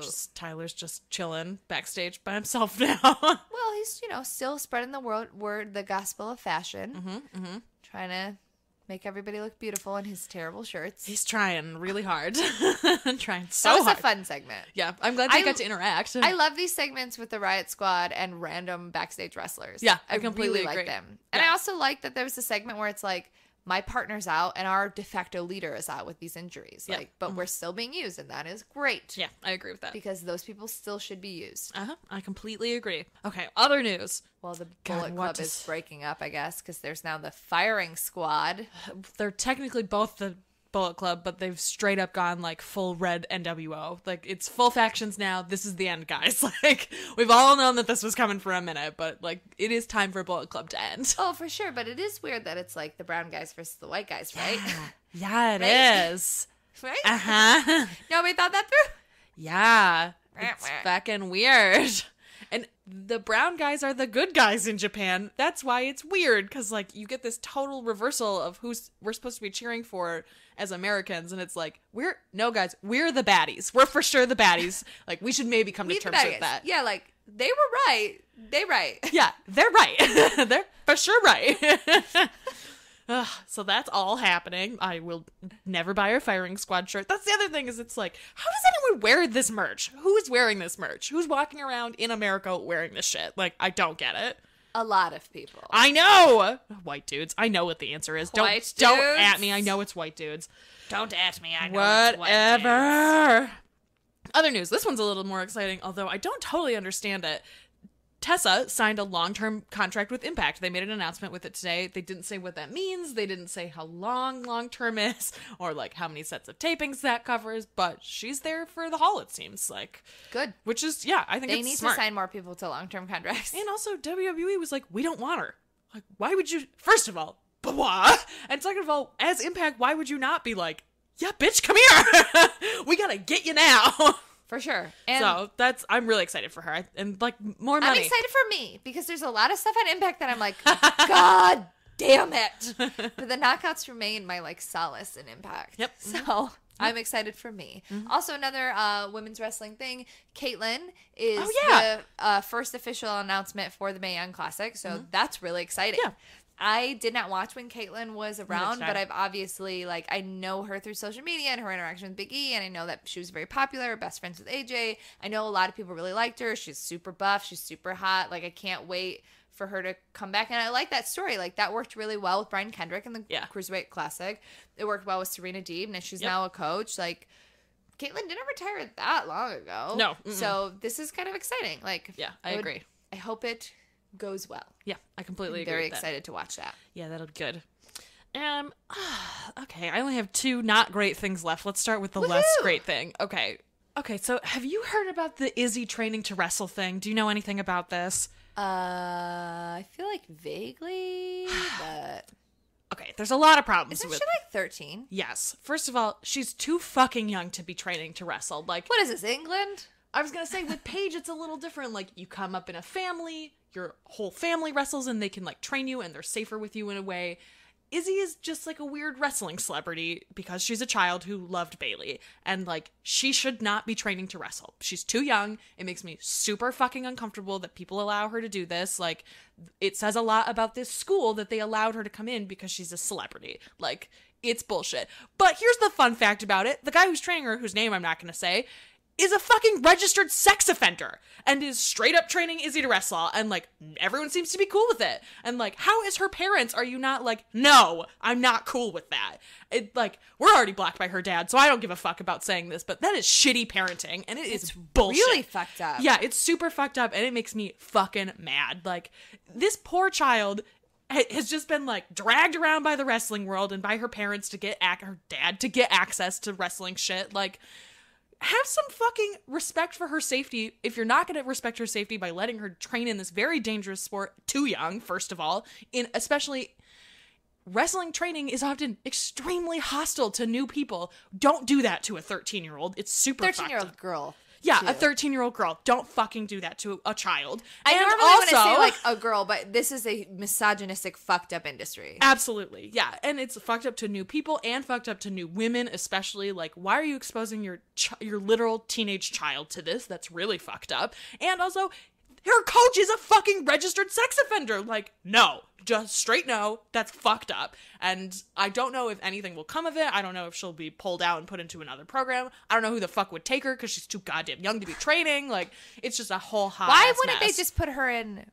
Just Tyler's just chilling backstage by himself now. Well, he's, still spreading the word, the gospel of fashion. Trying to make everybody look beautiful in his terrible shirts. He's trying really hard. Trying so That was hard. a fun segment. Yeah, I'm glad they got to interact. I love these segments with the Riot Squad and random backstage wrestlers. Yeah, I completely really like agree. them. And I also like that there was a segment where it's like, my partner's out and our de facto leader is out with these injuries. Yeah. Like, but we're still being used, and that is great. Yeah, I agree with that. Because those people still should be used. I completely agree. Okay, other news. Well, the God, Bullet what Club is does- breaking up, I guess, because there's now the Firing Squad. They're technically both the Bullet Club, but they've straight up gone like full red NWO. Like, it's full factions now. This is the end, guys. Like, we've all known that this was coming for a minute, but like, it is time for Bullet Club to end. Oh, for sure. But it is weird that it's like the brown guys versus the white guys, right? Yeah, it Right? is. Right? Uh-huh. Nobody thought that through? Yeah. It's fucking weird. And the brown guys are the good guys in Japan. That's why it's weird, because like, you get this total reversal of who we're supposed to be cheering for as Americans, and it's like, we're the baddies. We're for sure the baddies. Like, we should maybe come to terms with that. Yeah, like, they were right. They right. Yeah, they're right. They're for sure right. So that's all happening. I will never buy a Firing Squad shirt. That's the other thing, is it's like, how does anyone wear this merch? Who is wearing this merch? Who's walking around in America wearing this shit? Like, I don't get it. A lot of people. I know! White dudes. I know what the answer is. White Don't dudes? at me. I know it's white dudes. Don't at me. I know it's white dudes. Whatever. Other news. This one's a little more exciting, although I don't totally understand it. Tessa signed a long-term contract with Impact. They made an announcement with it today. They didn't say what that means. They didn't say how long-term is, or like how many sets of tapings that covers, but she's there for the haul, it seems like. Good. Which is, yeah, I think They it's need smart. to sign more people to long-term contracts. And also, WWE was like, we don't want her. Like, why would you? First of all, blah. And second of all, as Impact, why would you not be like, yeah, bitch, come here. We gotta get you now. For sure. And So I'm really excited for her. And like, more money. I'm excited for me because there's a lot of stuff on Impact that I'm like, God damn it. But the knockouts remain my like solace in Impact. Yep. So I'm excited for me. Also, another women's wrestling thing. Caitlyn is the first official announcement for the Mae Young Classic. So that's really exciting. Yeah. I did not watch when Caitlyn was around, did I. but I've obviously, like, I know her through social media and her interaction with Big E, and I know that she was very popular, best friends with AJ. I know a lot of people really liked her. She's super buff. She's super hot. Like, I can't wait for her to come back. And I like that story. Like, that worked really well with Brian Kendrick in the Cruiserweight Classic. It worked well with Serena Deeb, and she's now a coach. Like, Caitlyn didn't retire that long ago. No. So this is kind of exciting. Like, Yeah, I agree. I hope it goes well. Yeah, I completely agree. Very with that. excited to watch that. Yeah, that'll be good. Okay, I only have 2 not great things left. Let's start with the less great thing. Okay, so have you heard about the Izzy training to wrestle thing? Do you know anything about this? I feel like vaguely, but Okay, there's a lot of problems isn't with she like 13? Yes. First of all, she's too fucking young to be training to wrestle. Like, What is this, England? I was gonna say, with Paige, it's a little different. Like, you come up in a family, your whole family wrestles, and they can, like, train you, and they're safer with you in a way. Izzy is just, like, a weird wrestling celebrity because she's a child who loved Bailey. And, like, she should not be training to wrestle. She's too young. It makes me super fucking uncomfortable that people allow her to do this. Like, it says a lot about this school that they allowed her to come in because she's a celebrity. Like, it's bullshit. But here's the fun fact about it. The guy who's training her, whose name I'm not going to say, is a fucking registered sex offender and is straight up training Izzy to wrestle, and, like, everyone seems to be cool with it. And, like, how as her parents are you not like, no, I'm not cool with that? It, like, we're already blocked by her dad, so I don't give a fuck about saying this, but that is shitty parenting, and it's bullshit. Really fucked up. Yeah, it's super fucked up, and it makes me fucking mad. Like, this poor child has just been, like, dragged around by the wrestling world and by her parents to get her dad to get access to wrestling shit. Like, have some fucking respect for her safety if you're not going to respect her safety by letting her train in this very dangerous sport too young, first of all. Especially, wrestling training is often extremely hostile to new people. Don't do that to a 13-year-old. It's super fucked up. 13-year-old girl. Yeah, too. a 13-year-old girl. Don't fucking do that to a child. I And normally also, want to say, like, a girl, but this is a misogynistic, fucked up industry. Absolutely, yeah. And it's fucked up to new people and fucked up to new women, especially. Like, why are you exposing your literal teenage child to this? That's really fucked up. And also, her coach is a fucking registered sex offender. Like, no. Just straight no. That's fucked up. And I don't know if anything will come of it. I don't know if she'll be pulled out and put into another program. I don't know who the fuck would take her because she's too goddamn young to be training. Like, it's just a whole hot Why wouldn't mess. they just put her in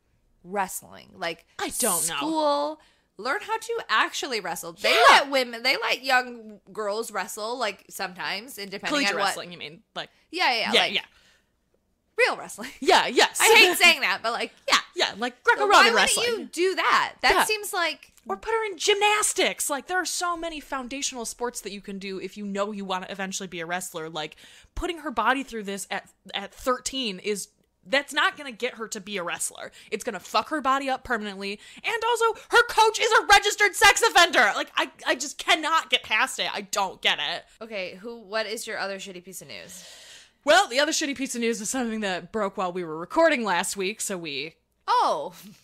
wrestling? Like, I don't know. School, learn how to actually wrestle. They let young girls wrestle, like, sometimes, and depending Collegiate on what. wrestling, you mean? Like, Yeah, yeah, like, yeah. Real wrestling. Yeah, yes. I hate saying that, but, like, yeah. Yeah, like Why Greco-Roman wouldn't wrestling. you do that? That Yeah. seems like... Or put her in gymnastics. Like, there are so many foundational sports that you can do if you know you want to eventually be a wrestler. Like, putting her body through this at 13 that's not going to get her to be a wrestler. It's going to fuck her body up permanently. And also, her coach is a registered sex offender. Like, I just cannot get past it. I don't get it. Okay, what is your other shitty piece of news? Well, the other shitty piece of news is something that broke while we were recording last week, so we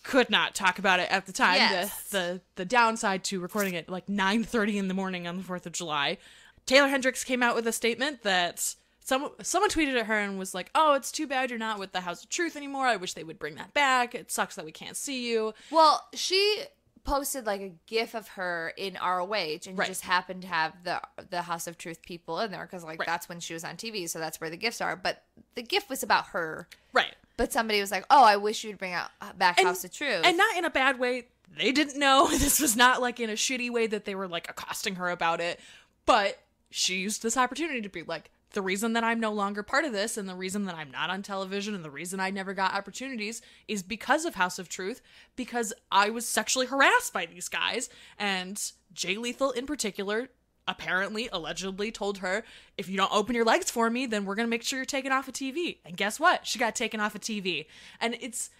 could not talk about it at the time. Yes. The downside to recording it like 9:30 in the morning on the 4th of July. Taylor Hendricks came out with a statement that someone tweeted at her and was like, "Oh, it's too bad you're not with the House of Truth anymore. I wish they would bring that back. It sucks that we can't see you." Well, she posted like a gif of her in ROH and just happened to have the House of Truth people in there because that's when she was on TV, so that's where the gifs are. But the gif was about her, right? But somebody was like, "Oh, I wish you'd bring back House of Truth," and not in a bad way. They didn't know. This was not like in a shitty way that they were like accosting her about it, but she used this opportunity to be like, the reason that I'm no longer part of this and the reason that I'm not on television and the reason I never got opportunities is because of House of Truth, because I was sexually harassed by these guys. And Jay Lethal in particular apparently, allegedly told her, if you don't open your legs for me, then we're going to make sure you're taken off of TV. And guess what? She got taken off of TV. And it's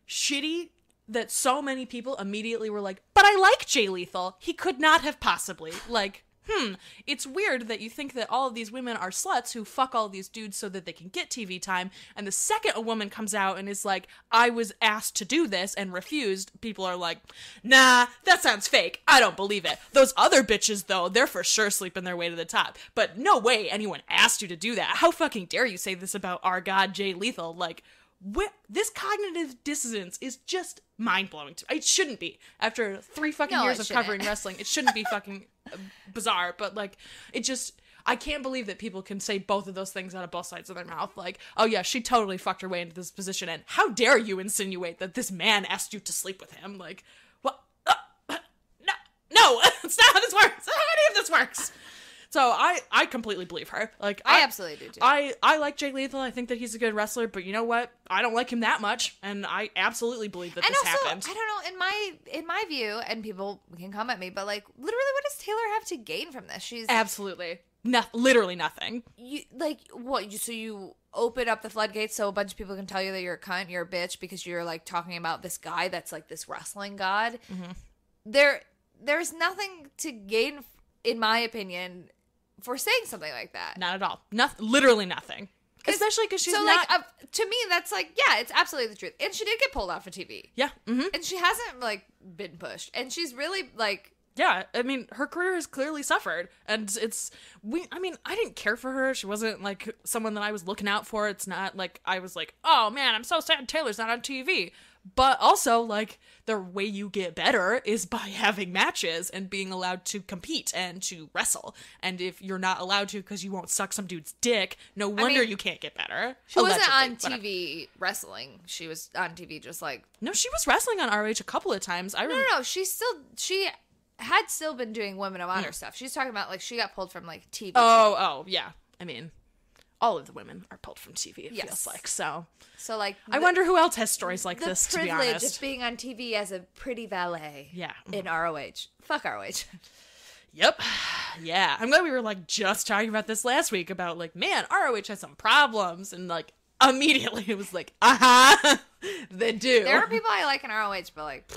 shitty that so many people immediately were like, but I like Jay Lethal. He could not have possibly. Like, it's weird that you think that all of these women are sluts who fuck all these dudes so that they can get TV time, and the second a woman comes out and is like, I was asked to do this and refused, people are like, nah, that sounds fake. I don't believe it. Those other bitches, though, they're for sure sleeping their way to the top. But no way anyone asked you to do that. How fucking dare you say this about our god, Jay Lethal? Like, this cognitive dissonance is just mind-blowing to me. It shouldn't be. After 3 fucking years of covering wrestling, it shouldn't be fucking bizarre, but like, it just, I can't believe that people can say both of those things out of both sides of their mouth. Like, oh yeah, she totally fucked her way into this position, and how dare you insinuate that this man asked you to sleep with him? Like, what? No, it's not how this works. It's not how any of this works. So I completely believe her. Like, I absolutely do too. I like Jay Lethal. I think that he's a good wrestler, but you know what? I don't like him that much, and I absolutely believe that this happened. I don't know, in my view, and people can come at me, but like, literally, what does Taylor have to gain from this? She's absolutely literally nothing. You like what? So you open up the floodgates so a bunch of people can tell you that you're a cunt, you're a bitch because you're like talking about this guy that's like this wrestling god. Mm-hmm. There's nothing to gain, in my opinion, for saying something like that. Not at all. Literally nothing. Especially because she's not... like, to me, that's like, yeah, it's absolutely the truth. And she did get pulled off of TV. Yeah. Mm-hmm. And she hasn't, like, been pushed. And she's really, like... Yeah, I mean, her career has clearly suffered. And I didn't care for her. She wasn't, like, someone that I was looking out for. It's not like I was like, oh, man, I'm so sad Taylor's not on TV. But also, like, the way you get better is by having matches and being allowed to compete and to wrestle. And if you're not allowed to because you won't suck some dude's dick, no wonder you can't get better. She wasn't on TV wrestling. She was on TV just like... No, she was wrestling on ROH a couple of times. No. She had still been doing Women of Honor stuff. She's talking about, like, she got pulled from, like, TV. Oh, yeah. I mean... all of the women are pulled from TV, it feels like. So like... I wonder who else has stories like this, to be honest. The privilege of being on TV as a pretty valet. Yeah. In ROH. Fuck ROH. Yep. Yeah. I'm glad we were, like, just talking about this last week about, like, man, ROH has some problems. And, like, immediately it was like, they do. There are people I like in ROH, but, like...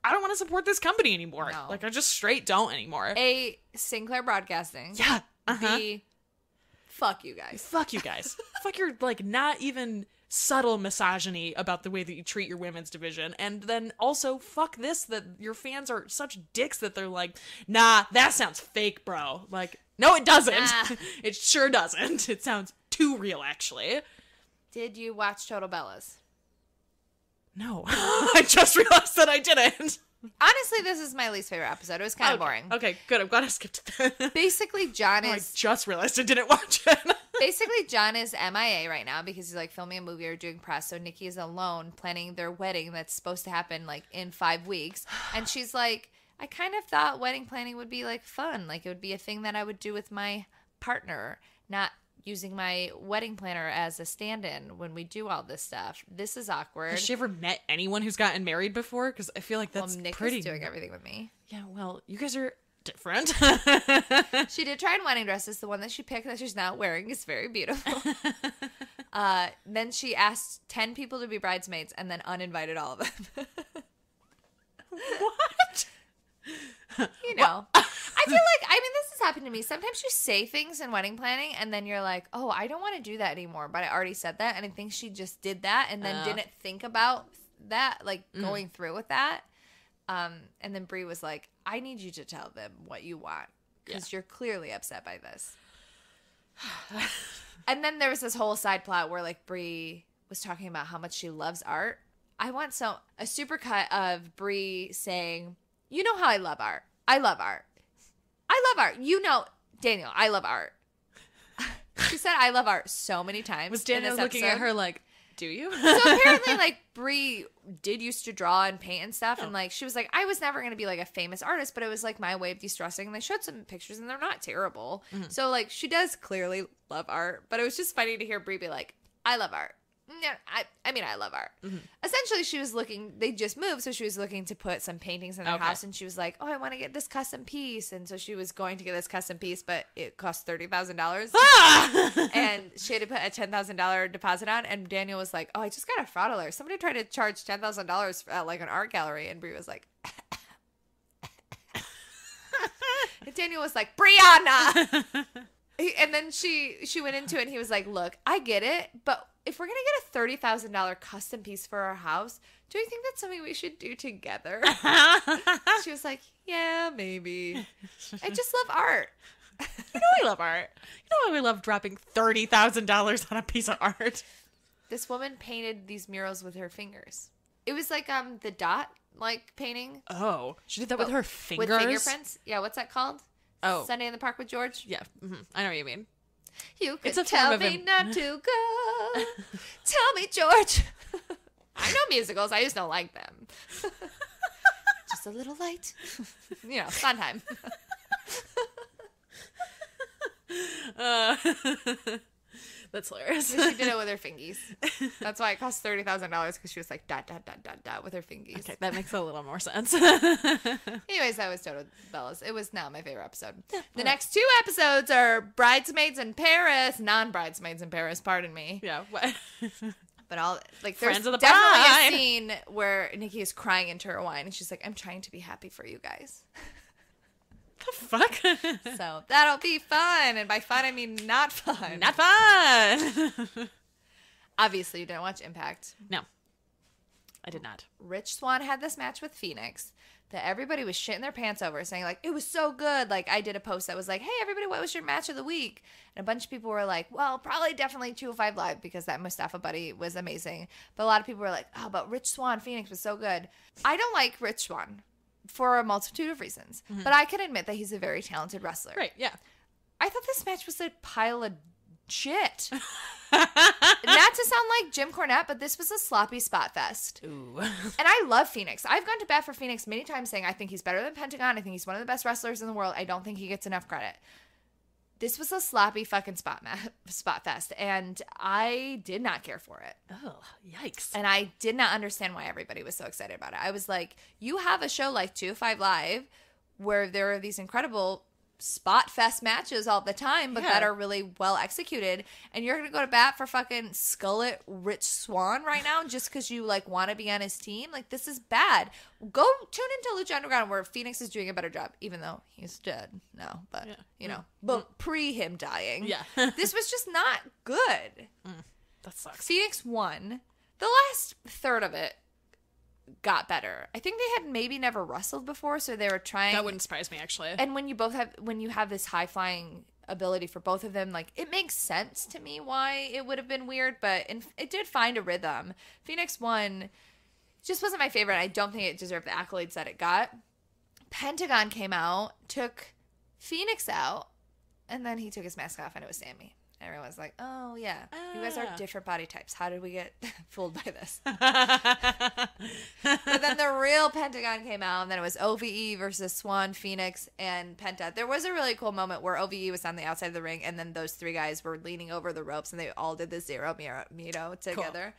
I don't want to support this company anymore. No. Like, I just straight don't anymore. A, Sinclair Broadcasting. Yeah. B... fuck you guys. Fuck you guys. Fuck your, like, not even subtle misogyny about the way that you treat your women's division. And then also, fuck this, that your fans are such dicks that they're like, nah, that sounds fake, bro. Like, no, it doesn't. Nah. It sure doesn't. It sounds too real, actually. Did you watch Total Bellas? No. I just realized that I didn't. Honestly, this is my least favorite episode. It was kind of boring. Okay, good. I'm glad I skipped that. Basically, John is... I just realized I didn't watch it. Basically, John is MIA right now because he's, like, filming a movie or doing press. So Nikki is alone planning their wedding that's supposed to happen, like, in 5 weeks. And she's like, I kind of thought wedding planning would be, like, fun. Like, it would be a thing that I would do with my partner, not using my wedding planner as a stand-in when we do all this stuff. This is awkward. Has she ever met anyone who's gotten married before? Because I feel like that's Nick pretty... is doing everything with me. Yeah, well, you guys are different. She did try on wedding dresses. The one that she picked that she's not wearing is very beautiful. Then she asked 10 people to be bridesmaids and then uninvited all of them. What? You know. I feel like, I mean, this has happened to me. Sometimes you say things in wedding planning and then you're like, oh, I don't want to do that anymore, but I already said that. And I think she just did that and then didn't think about that, like going through with that. And then Brie was like, I need you to tell them what you want because you're clearly upset by this. And then there was this whole side plot where, like, Brie was talking about how much she loves art. I want a supercut of Brie saying, you know how I love art. I love art. I love art. You know, Daniel, I love art. She said I love art so many times. Was Daniel looking at her like, do you? So apparently, like, Brie did used to draw and paint and stuff. And, like, she was like, I was never going to be, like, a famous artist, but it was, like, my way of de-stressing. And they showed some pictures, and they're not terrible. Mm-hmm. So, like, she does clearly love art. But it was just funny to hear Brie be like, I love art. Yeah, I mean, I love art. Mm-hmm. Essentially, she was looking, they just moved, so she was looking to put some paintings in their house, and she was like, oh, I want to get this custom piece. And so she was going to get this custom piece, but it cost $30,000. And she had to put a $10,000 deposit on, and Daniel was like, oh, I just got a fraud alert. Somebody tried to charge $10,000 at, like, an art gallery, and Brie was like, and Daniel was like, Brianna! And then she went into it, and he was like, look, I get it, but if we're going to get a $30,000 custom piece for our house, do you think that's something we should do together? She was like, yeah, maybe. I just love art. You know I love art. You know I love dropping $30,000 on a piece of art. This woman painted these murals with her fingers. It was like the dot like painting. Oh, she did that with her fingers? With fingerprints. Yeah, what's that called? Oh. Sunday in the Park with George? Yeah. I know what you mean. You could It's a tell form of me not to go. Tell me, George. I know musicals. I just don't like them. Just a little light. Sondheim. That's hilarious. She did it with her fingies. That's why it cost $30,000 because she was like dot dot dot dot dot with her fingies. Okay, that makes a little more sense. Anyways, that was Total Bellas. It was not my favorite episode. The next 2 episodes are Bridesmaids in Paris, non-Bridesmaids in Paris. Pardon me. Yeah. What? But there's Friends of the definitely bride. a scene where Nikki is crying into her wine, and she's like, "I'm trying to be happy for you guys." The fuck? So that'll be fun, and by fun I mean not fun. Not fun. Obviously, you didn't watch Impact. No, I did not. Rich Swann had this match with Phoenix that everybody was shitting their pants over, saying like, it was so good. Like, I did a post that was like, hey everybody, what was your match of the week? And a bunch of people were like, well, probably definitely 205 Live because that Mustafa buddy was amazing. But a lot of people were like, oh, but Rich Swann Phoenix was so good. I don't like Rich Swann for a multitude of reasons, but I can admit that he's a very talented wrestler. Right, yeah. I thought this match was a pile of shit. Not to sound like Jim Cornette, but this was a sloppy spot fest. Ooh. And I love Phoenix. I've gone to bat for Phoenix many times saying I think he's better than Pentagon. I think he's one of the best wrestlers in the world. I don't think he gets enough credit. This was a sloppy fucking spot fest, and I did not care for it. Oh, yikes. And I did not understand why everybody was so excited about it. I was like, you have a show like 205 Live where there are these incredible spot fest matches all the time, but that are really well executed, and you're gonna go to bat for fucking Skullet Rich Swann right now just because you like want to be on his team? Like, this is bad. Go tune into Lucha Underground where Phoenix is doing a better job, even though he's dead now, but but pre him dying, this was just not good. That sucks. Phoenix won. The last third of it got better. I think they had maybe never wrestled before, so they were trying. That wouldn't surprise me, actually. And when you have this high flying ability for both of them, like, it makes sense to me why it would have been weird, but it did find a rhythm. Phoenix won. Just wasn't my favorite. I don't think it deserved the accolades that it got. Pentagon came out, took Phoenix out, and then he took his mask off, and it was Sammy. Everyone was like, oh, yeah, you guys are different body types. How did we get fooled by this? But then the real Pentagon came out, and then it was OVE versus Swan, Phoenix, and Penta. There was a really cool moment where OVE was on the outside of the ring, and then those 3 guys were leaning over the ropes, and they all did the Zero Miedo together.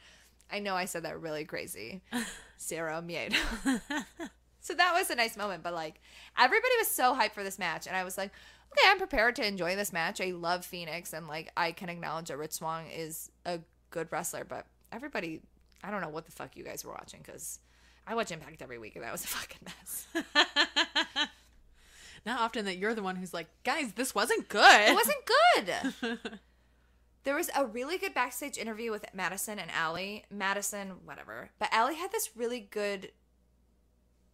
Cool. I know I said that really crazy. Zero Miedo. So that was a nice moment, but, like, everybody was so hyped for this match, and I was like, okay, I'm prepared to enjoy this match. I love Phoenix, and like I can acknowledge that Rich Swann is a good wrestler, but everybody, I don't know what the fuck you guys were watching, because I watch Impact every week, and that was a fucking mess. Not often that you're the one who's like, guys, this wasn't good. It wasn't good. There was a really good backstage interview with Madison and Allie. Madison, whatever. But Allie had this really good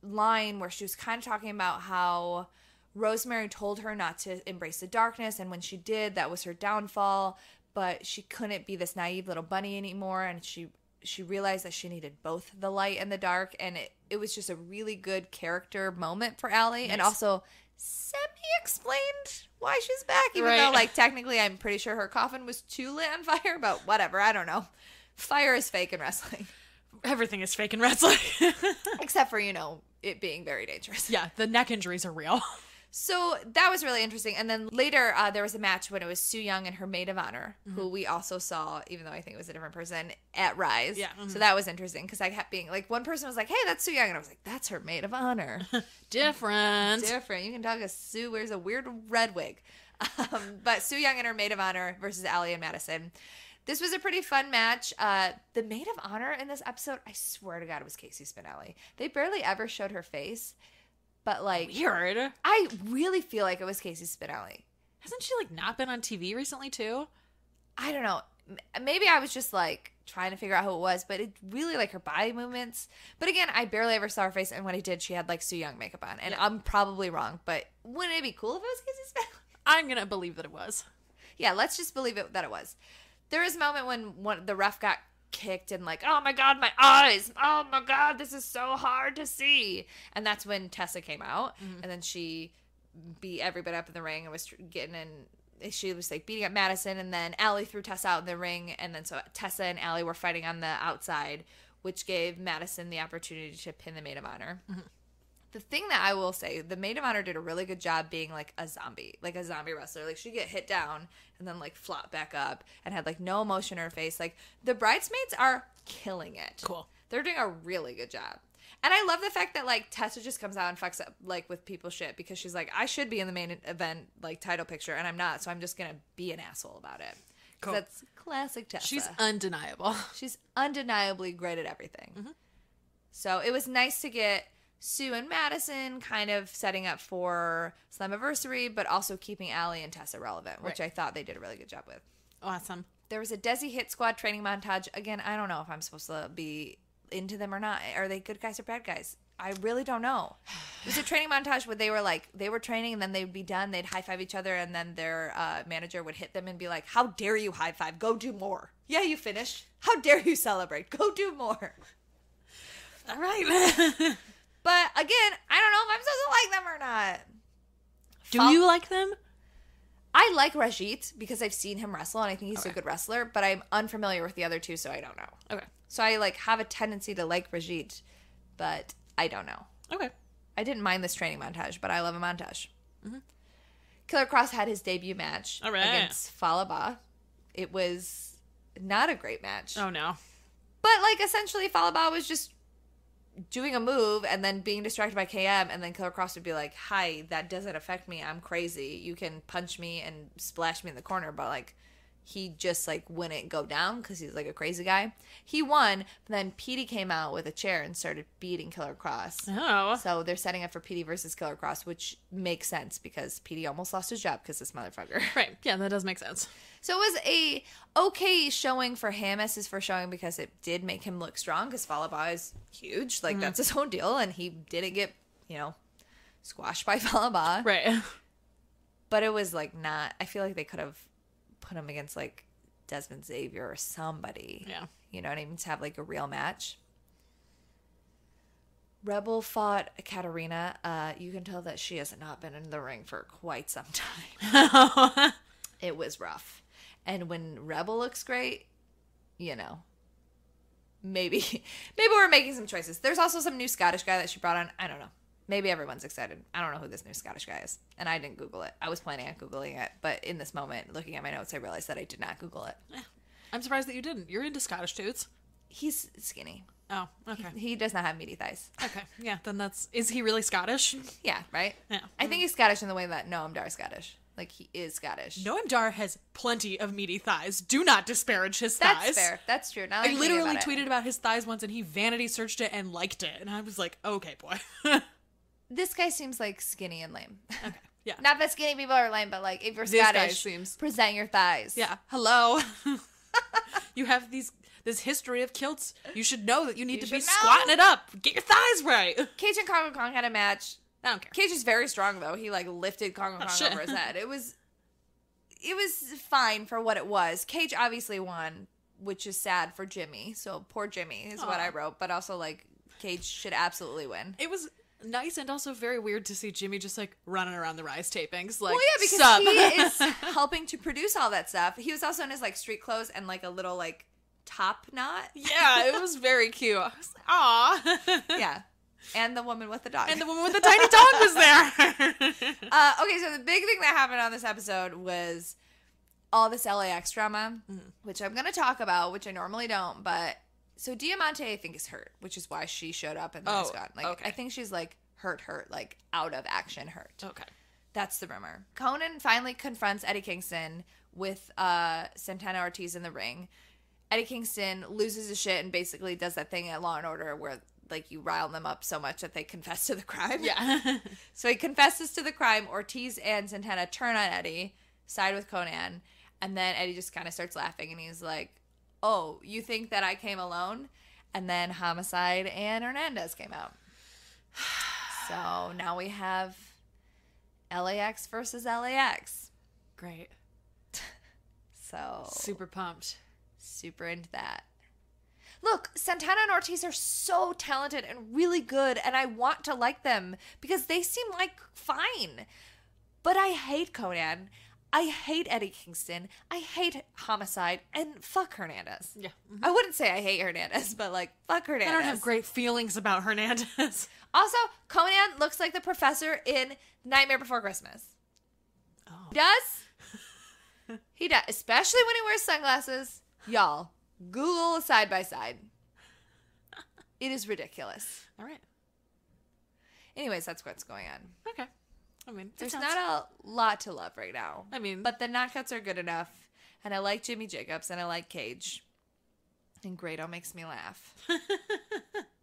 line where she was kind of talking about how Rosemary told her not to embrace the darkness, and when she did, that was her downfall, but she couldn't be this naive little bunny anymore, and she realized that she needed both the light and the dark, and it was just a really good character moment for Allie. Nice. And also semi-explained why she's back, even though, like, technically I'm pretty sure her coffin was too lit on fire, but whatever, I don't know. Fire is fake in wrestling. Everything is fake in wrestling. Except for, it being very dangerous. Yeah, the neck injuries are real. So that was really interesting. And then later, there was a match when it was Su Yung and her maid of honor, who we also saw, even though I think it was a different person, at Rise. Yeah. So that was interesting, because I kept being like, one person was like, hey, that's Su Yung. And I was like, that's her maid of honor. Different. You can talk to Sue wears a weird red wig. But Su Yung and her maid of honor versus Allie and Madison. This was a pretty fun match. The maid of honor in this episode, I swear to God, it was Casey Spinelli. They barely ever showed her face. But, like, weird. I really feel like it was Casey Spinelli. Hasn't she, like, not been on TV recently, too? I don't know. Maybe I was just, like, trying to figure out who it was, but it really, like, her body movements. But again, I barely ever saw her face, and when I did, she had, like, Su Yung makeup on. And I'm probably wrong, but wouldn't it be cool if it was Casey Spinelli? I'm going to believe that it was. Yeah, let's just believe that it was. There was a moment when the ref got kicked and like, oh my God, my eyes. Oh my God, this is so hard to see. And that's when Tessa came out. And then she beat everybody up in the ring and was getting in. She was like beating up Madison, and then Allie threw Tessa out in the ring. And then so Tessa and Allie were fighting on the outside, which gave Madison the opportunity to pin the Maid of Honor. The thing that I will say, the Maid of Honor did a really good job being like a zombie wrestler. Like she'd get hit down and then like flop back up and had like no emotion in her face. Like the bridesmaids are killing it. Cool. They're doing a really good job. And I love the fact that like Tessa just comes out and fucks up like with people's shit because she's like, I should be in the main event like title picture and I'm not, so I'm just gonna be an asshole about it. Cool. That's classic Tessa. She's undeniable. She's undeniably great at everything. So it was nice to get Sue and Madison kind of setting up for Slammiversary, but also keeping Allie and Tessa relevant, which I thought they did a really good job with. Awesome. There was a Desi Hit Squad training montage. Again, I don't know if I'm supposed to be into them or not. Are they good guys or bad guys? I really don't know. It was a training montage where they were training and then they would be done. They'd high five each other and then their manager would hit them and be like, how dare you high five? Go do more. Yeah, you finished. How dare you celebrate? Go do more. All right. But again, I don't know if I'm supposed to like them or not. Do you like them? I like Rajit because I've seen him wrestle and I think he's a good wrestler, but I'm unfamiliar with the other two, so I don't know. Okay. So I like have a tendency to like Rajit, but I don't know. Okay. I didn't mind this training montage, but I love a montage. Killer Cross had his debut match against Falaba. It was not a great match. Oh, no. But like essentially Falaba was just doing a move and then being distracted by KM, and then Killer Cross would be like, hi, that doesn't affect me, I'm crazy, you can punch me and splash me in the corner, but like he just like wouldn't go down because he's like a crazy guy. He won, but then Petey came out with a chair and started beating Killer Cross. Oh. So they're setting up for Petey versus Killer Cross, which makes sense because Petey almost lost his job because this motherfucker. Right. Yeah, that does make sense. So it was a okay showing for him as his first showing because it did make him look strong because Falaba is huge. Like, that's his own deal, and he didn't get, squashed by Falaba. Right. But it was, like, not... I feel like they could have put him against, like, Desmond Xavier or somebody. Yeah. You know what I mean? To have, like, a real match. Rebel fought Katarina. You can tell that she has not been in the ring for quite some time. It was rough. And when Rebel looks great, maybe we're making some choices. There's also some new Scottish guy that she brought on. I don't know. Maybe everyone's excited. I don't know who this new Scottish guy is. And I didn't Google it. I was planning on Googling it. But in this moment, looking at my notes, I realized that I did not Google it. I'm surprised that you didn't. You're into Scottish dudes. He's skinny. Oh, okay. He does not have meaty thighs. Okay. Yeah, then is he really Scottish? Yeah, right? Yeah. I think he's Scottish in the way that Noam Dar is Scottish. Like, he is Scottish. Noam Dar has plenty of meaty thighs. Do not disparage his thighs. That's fair. That's true. Now I literally tweeted about his thighs once, and he vanity searched it and liked it. And I was like, okay, boy. This guy seems like skinny and lame. Okay. Yeah. Not that skinny people are lame, but like if you're This guy Scottish, seems... present your thighs. Yeah. Hello. You have this history of kilts. You should know that you need to be squatting it up. Get your thighs right. Cage and Congo Kong had a match. I don't care. Cage is very strong though. He like lifted Congo Kong over his head. It was fine for what it was. Cage obviously won, which is sad for Jimmy. So poor Jimmy is what I wrote. But also like Cage should absolutely win. It was nice and also very weird to see Jimmy just like running around the Rise tapings. Like, well, yeah, because he is helping to produce all that stuff. He was also in his like street clothes and like a little like top knot. Yeah, it was very cute. I was like, aw. Yeah. And the woman with the dog. And the woman with the tiny dog was there. Okay, so the big thing that happened on this episode was all this LAX drama, which I'm going to talk about, which I normally don't, but... So Diamante, I think, is hurt, which is why she showed up and then is gone. Like, okay. I think she's, like, hurt, like, out of action hurt. Okay. That's the rumor. Conan finally confronts Eddie Kingston with Santana Ortiz in the ring. Eddie Kingston loses his shit and basically does that thing at Law & Order where... like, you rile them up so much that they confess to the crime. Yeah. So he confesses to the crime. Ortiz and Santana turn on Eddie, side with Conan, and then Eddie just kind of starts laughing, and he's like, oh, you think that I came alone? And then Homicide and Hernandez came out. So now we have LAX versus LAX. Great. So. Super pumped. Super into that. look, Santana and Ortiz are so talented and really good, and I want to like them because they seem like fine. But I hate Conan. I hate Eddie Kingston. I hate Homicide. And fuck Hernandez. Yeah. Mm-hmm. I wouldn't say I hate Hernandez, but like, fuck Hernandez. I don't have great feelings about Hernandez. Also, Conan looks like the professor in Nightmare Before Christmas. Oh. He does? He does. Especially when he wears sunglasses. Y'all, Google a side by side. It is ridiculous. All right. Anyways, that's what's going on. Okay. I mean, there's not a lot to love right now. I mean, but the knockouts are good enough. And I like Jimmy Jacobs and I like Paige. And Grado makes me laugh.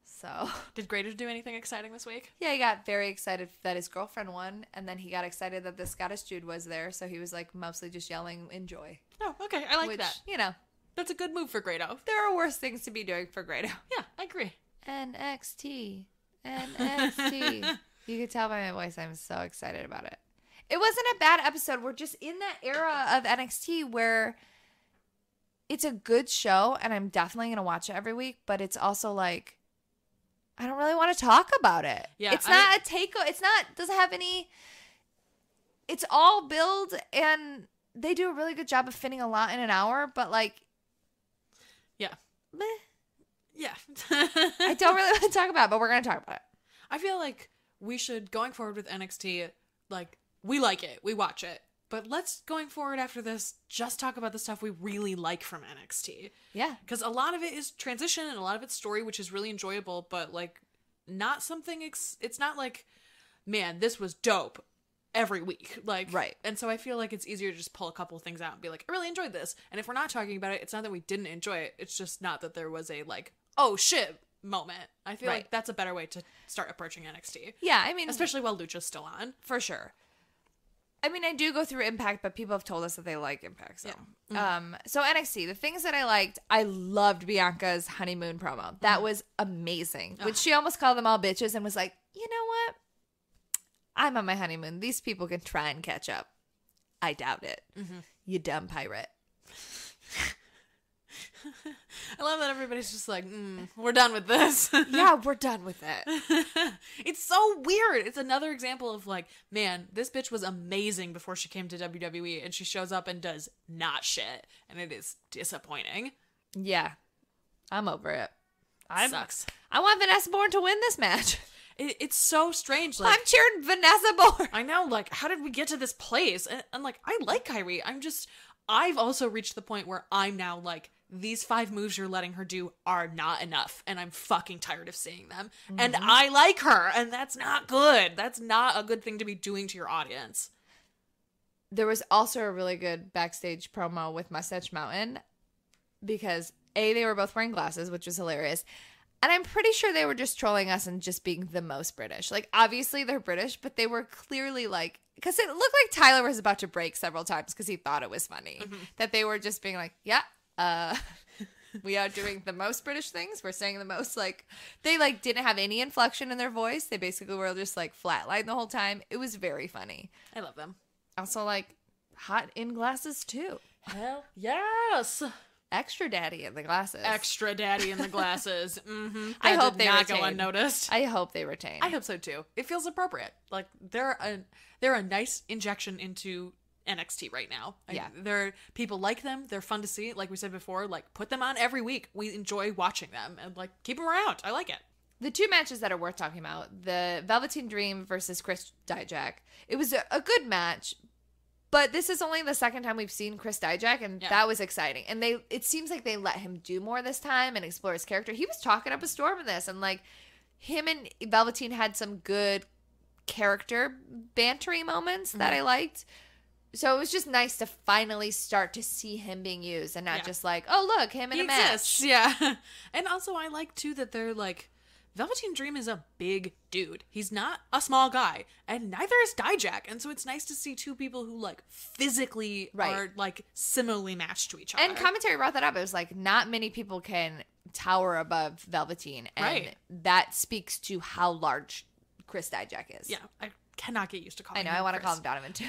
So. Did Grado do anything exciting this week? Yeah, he got very excited that his girlfriend won. And then he got excited that the Scottish dude was there. So he was like mostly just yelling, enjoy. Oh, okay. I like that. You know. That's a good move for Grado. There are worse things to be doing for Grado. Yeah, I agree. NXT. You can tell by my voice I'm so excited about it. It wasn't a bad episode. We're just in that era of NXT where it's a good show and I'm definitely going to watch it every week, but it's also like I don't really want to talk about it. Yeah, it's not a takeover. Doesn't have any. It's all build and they do a really good job of fitting a lot in an hour, but like. Yeah. Meh. Yeah. I don't really want to talk about it, but we're going to talk about it. I feel like we should, going forward with NXT, like, we like it. We watch it. But let's, going forward after this, just talk about the stuff we really like from NXT. Yeah. Because a lot of it is transition and a lot of it's story, which is really enjoyable, but, like, not something, it's not like, man, this was dope every week. Like, right. And so I feel like it's easier to just pull a couple of things out and be like, I really enjoyed this. And if we're not talking about it, it's not that we didn't enjoy it. It's just not that there was a, like, oh, shit moment. I feel like that's a better way to start approaching NXT. Yeah, I mean... Especially while Lucha's still on. For sure. I mean, I do go through Impact, but people have told us that they like Impact, so... Yeah. So NXT, the things that I liked, I loved Bianca's honeymoon promo. That was amazing. Which she almost called them all bitches and was like, you know what? I'm on my honeymoon. These people can try and catch up. I doubt it. Mm-hmm. You dumb pirate. I love that everybody's just like, we're done with this. Yeah, we're done with it. It's so weird. It's another example of like, man, this bitch was amazing before she came to WWE and she shows up and does not shit. And it is disappointing. Yeah. I'm over it. Sucks. I want Vanessa Bourne to win this match. It's so strange. Like, I'm cheering Vanessa Bourne. I know, like, how did we get to this place? And like, I like Kyrie. I've also reached the point where I'm now like, these 5 moves you're letting her do are not enough, and I'm fucking tired of seeing them. Mm-hmm. And I like her, and that's not good. That's not a good thing to be doing to your audience. There was also a really good backstage promo with Mustache Mountain, because they were both wearing glasses, which was hilarious. And I'm pretty sure they were just trolling us and just being the most British. Like, obviously they're British, but they were clearly like, because it looked like Tyler was about to break several times because he thought it was funny. Mm-hmm. That they were just being like, yeah. We are doing the most British things. We're saying the most, like, they like didn't have any inflection in their voice. They basically were just like flatline the whole time. It was very funny. I love them. Also, like, hot in glasses too. Hell yes. Extra daddy in the glasses. Extra daddy in the glasses. Mm-hmm. I hope they not retain. Go unnoticed. I hope they retain. I hope so too. It feels appropriate. Like they're a nice injection into NXT right now. They're people like them. They're fun to see. Like we said before, like put them on every week. We enjoy watching them and like keep them around. I like it. The 2 matches that are worth talking about, the Velveteen Dream versus Chris Dijak. It was a good match, but this is only the second time we've seen Chris Dijak, and that was exciting. And it seems like they let him do more this time and explore his character. He was talking up a storm in this, and like him and Velveteen had some good character bantery moments that I liked. So it was just nice to finally start to see him being used and not just like, oh, look, him in a match. Yeah. And also I like, too, that they're like, Velveteen Dream is a big dude. He's not a small guy. And neither is Dijak. And so it's nice to see 2 people who, like, physically are, like, similarly matched to each other. And commentary brought that up. It was like, not many people can tower above Velveteen. And that speaks to how large Chris Dijak is. Yeah. I cannot get used to calling him I know. I want to Chris. call him Donovan, too.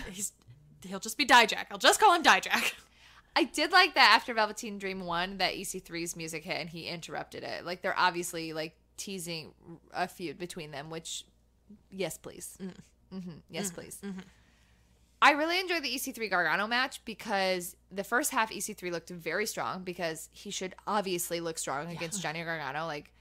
He'll just be Dijak. I'll just call him Dijak. I did like that after Velveteen Dream won, that EC3's music hit and he interrupted it. Like, they're obviously, like, teasing a feud between them, which, yes, please. Yes, please. I really enjoyed the EC3 Gargano match because the first half EC3 looked very strong because he should obviously look strong against Johnny Gargano. Like,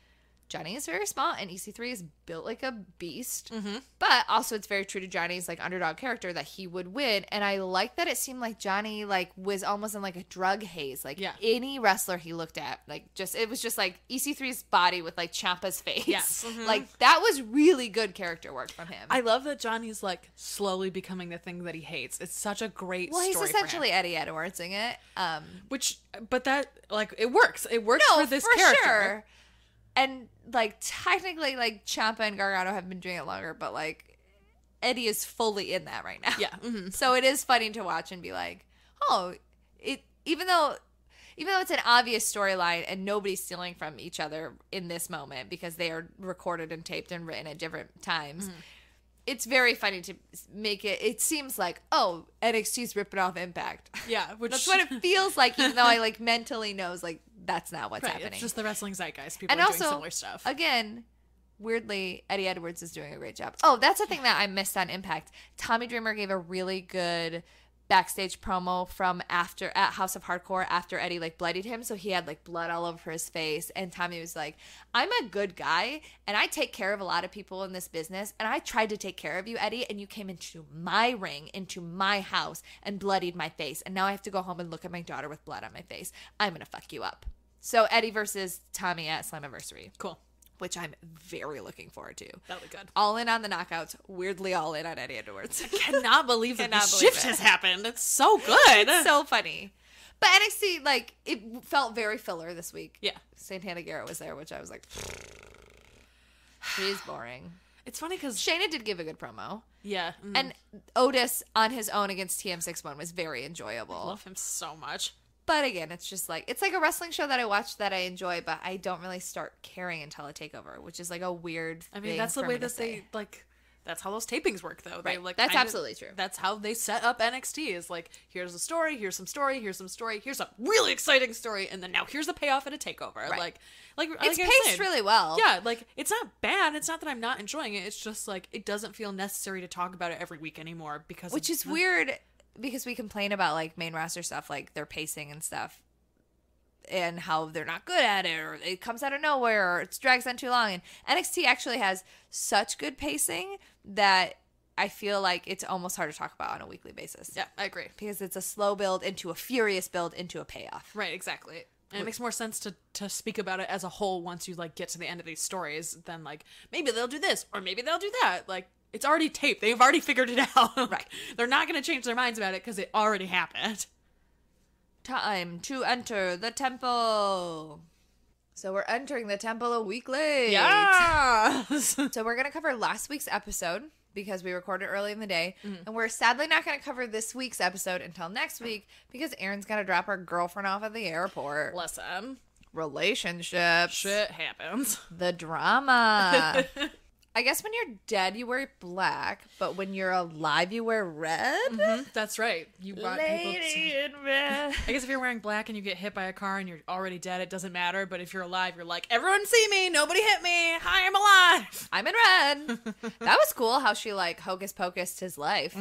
Johnny is very small and EC3 is built like a beast. But also it's very true to Johnny's like underdog character that he would win. And I like that it seemed like Johnny like was almost in like a drug haze. Like any wrestler he looked at, like just it was just like EC3's body with like Ciampa's face. Yes. Like that was really good character work from him. I love that Johnny's like slowly becoming the thing that he hates. It's such a great story. He's essentially Eddie Edwardsing it. But that like it works. It works for this character. Sure. And, like, technically, like, Ciampa and Gargano have been doing it longer, but, like, Eddie is fully in that right now. Yeah. So it is funny to watch and be like, oh, even though it's an obvious storyline and nobody's stealing from each other in this moment because they are recorded and taped and written at different times, it's very funny to make it seems like, oh, NXT's ripping off Impact. Yeah. That's what it feels like, even though I, like, mentally knows, like, that's not what's happening. It's just the wrestling zeitgeist. People and are also, doing similar stuff. Again, weirdly, Eddie Edwards is doing a great job. Oh, that's the thing that I missed on Impact. Tommy Dreamer gave a really good backstage promo from at House of Hardcore after Eddie like bloodied him, so he had like blood all over his face, and Tommy was like, I'm a good guy and I take care of a lot of people in this business, and I tried to take care of you, Eddie, and you came into my ring, into my house, and bloodied my face, and now I have to go home and look at my daughter with blood on my face. I'm gonna fuck you up. So Eddie versus Tommy at Slammiversary. Cool. Which I'm very looking forward to. That'll be good. All in on the knockouts. Weirdly all in on Eddie Edwards. I cannot believe that the shift has happened. It's so good. It's so funny. But NXT, like, it felt very filler this week. Yeah. Santana Garrett was there, which I was like, she's boring. It's funny because Shayna did give a good promo. Yeah. And Otis on his own against TM61 was very enjoyable. I love him so much. But again, it's just like, it's like a wrestling show that I watch that I enjoy, but I don't really start caring until a takeover, which is like a weird thing. I mean, that's the way that they, like, that's how those tapings work, though. They, right. like, That's absolutely true. That's how they set up NXT is like, here's a story, here's some story, here's some story, here's a really exciting story, and then now here's the payoff at a takeover. Right. Like it's like paced really well. Yeah, like, it's not bad. It's not that I'm not enjoying it. It's just, like, it doesn't feel necessary to talk about it every week anymore because... Which is weird because we complain about, like, main roster stuff, like their pacing and stuff, and how they're not good at it, or it comes out of nowhere, or it drags on too long. And NXT actually has such good pacing that I feel like it's almost hard to talk about on a weekly basis. Yeah, I agree. Because it's a slow build into a furious build into a payoff. Right, exactly. And it makes more sense to speak about it as a whole once you, like, get to the end of these stories than, like, maybe they'll do this, or maybe they'll do that. Like, it's already taped. They've already figured it out. Right. They're not going to change their minds about it because it already happened. Time to enter the temple. So we're entering the temple a week late. Yes! So we're going to cover last week's episode because we recorded early in the day. And we're sadly not going to cover this week's episode until next week because Erin's got to drop her girlfriend off at the airport. Listen. Relationships. Shit happens. The drama. I guess when you're dead, you wear black, but when you're alive, you wear red? That's right. You want Lady people in red. I guess if you're wearing black and you get hit by a car and you're already dead, it doesn't matter. But if you're alive, you're like, everyone see me. Nobody hit me. Hi, I'm alive. I'm in red. That was cool how she, like, hocus pocused his life.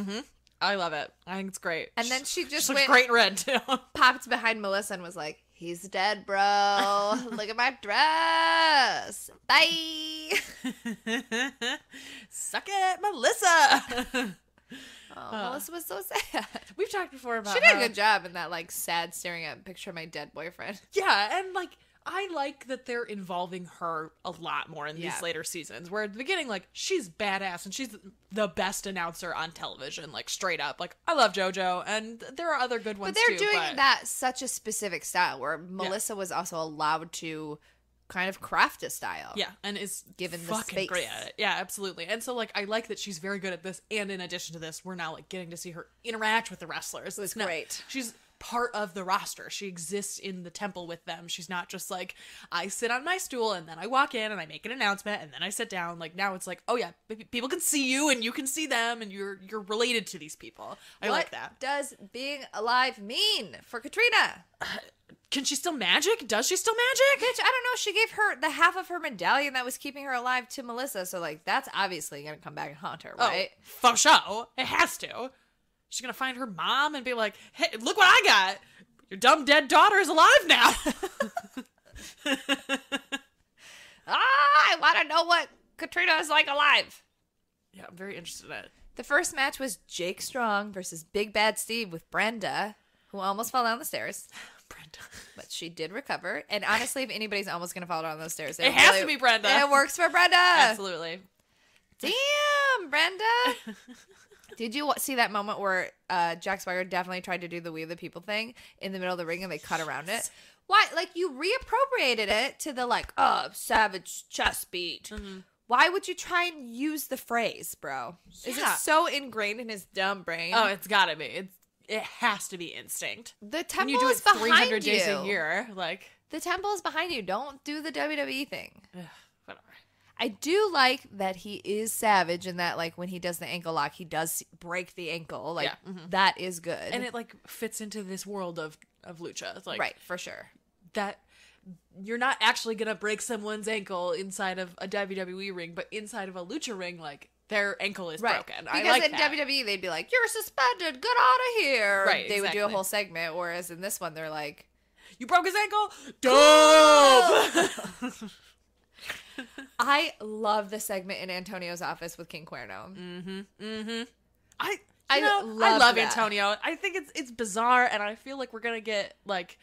I love it. I think it's great. And then she just She looks went, great in red, too. popped behind Melissa and was like, he's dead, bro. Look at my dress. Bye. Suck it, Melissa. Melissa was so sad. We've talked before about She did a how- good job in that, like, sad staring at picture of my dead boyfriend. Yeah, and, like, I like that they're involving her a lot more in these Yeah. later seasons. Where at the beginning, like, she's badass and she's the best announcer on television, like, straight up. Like, I love JoJo, and there are other good ones But they're too. doing that such a specific style where Melissa was also allowed to kind of craft a style. Yeah, and is Given the fucking space. great at it. Yeah, absolutely. And so, like, I like that she's very good at this, and in addition to this, we're now, like, getting to see her interact with the wrestlers. It was great. She's part of the roster. She exists in the temple with them. She's not just like, I sit on my stool and then I walk in and I make an announcement and then I sit down. Like, now it's like, oh yeah, people can see you and you can see them and you're related to these people. I like that. What does being alive mean for Katrina? Can she still magic? Does she still magic? Bitch, I don't know. She gave her the half of her medallion that was keeping her alive to Melissa. So, like, that's obviously going to come back and haunt her, right? Oh, for sure. It has to. She's going to find her mom and be like, hey, look what I got. Your dumb dead daughter is alive now. I want to know what Katrina is like alive. Yeah, I'm very interested in it. The first match was Jake Strong versus Big Bad Steve with Brenda, who almost fell down the stairs. Brenda. But she did recover. And honestly, if anybody's almost going to fall down those stairs, it has to be Brenda. It works for Brenda. Absolutely. Damn, Brenda. Did you see that moment where Jack Swagger definitely tried to do the We the People thing in the middle of the ring and they cut around it? Why? Like, you reappropriated it to the, like, savage chest beat. Mm-hmm. Why would you try and use the phrase, bro? Yeah. Is it so ingrained in his dumb brain? Oh, it's gotta be. It has to be instinct. The temple you do is it behind 300 you. days a year, like, the temple is behind you. Don't do the WWE thing. Whatever. I do like that he is savage and that, like, when he does the ankle lock, he does break the ankle. Like, that is good. And it, like, fits into this world of lucha. It's like, right, for sure. That you're not actually gonna break someone's ankle inside of a WWE ring, but inside of a lucha ring, like, their ankle is broken. Because I like in that. WWE, they'd be like, you're suspended, get out of here. Right, They would do a exactly. whole segment, whereas in this one, they're like, you broke his ankle? Dope! I love the segment in Antonio's office with King Cuerno. I loved love that. Antonio. I think it's bizarre, and I feel like we're gonna get, like,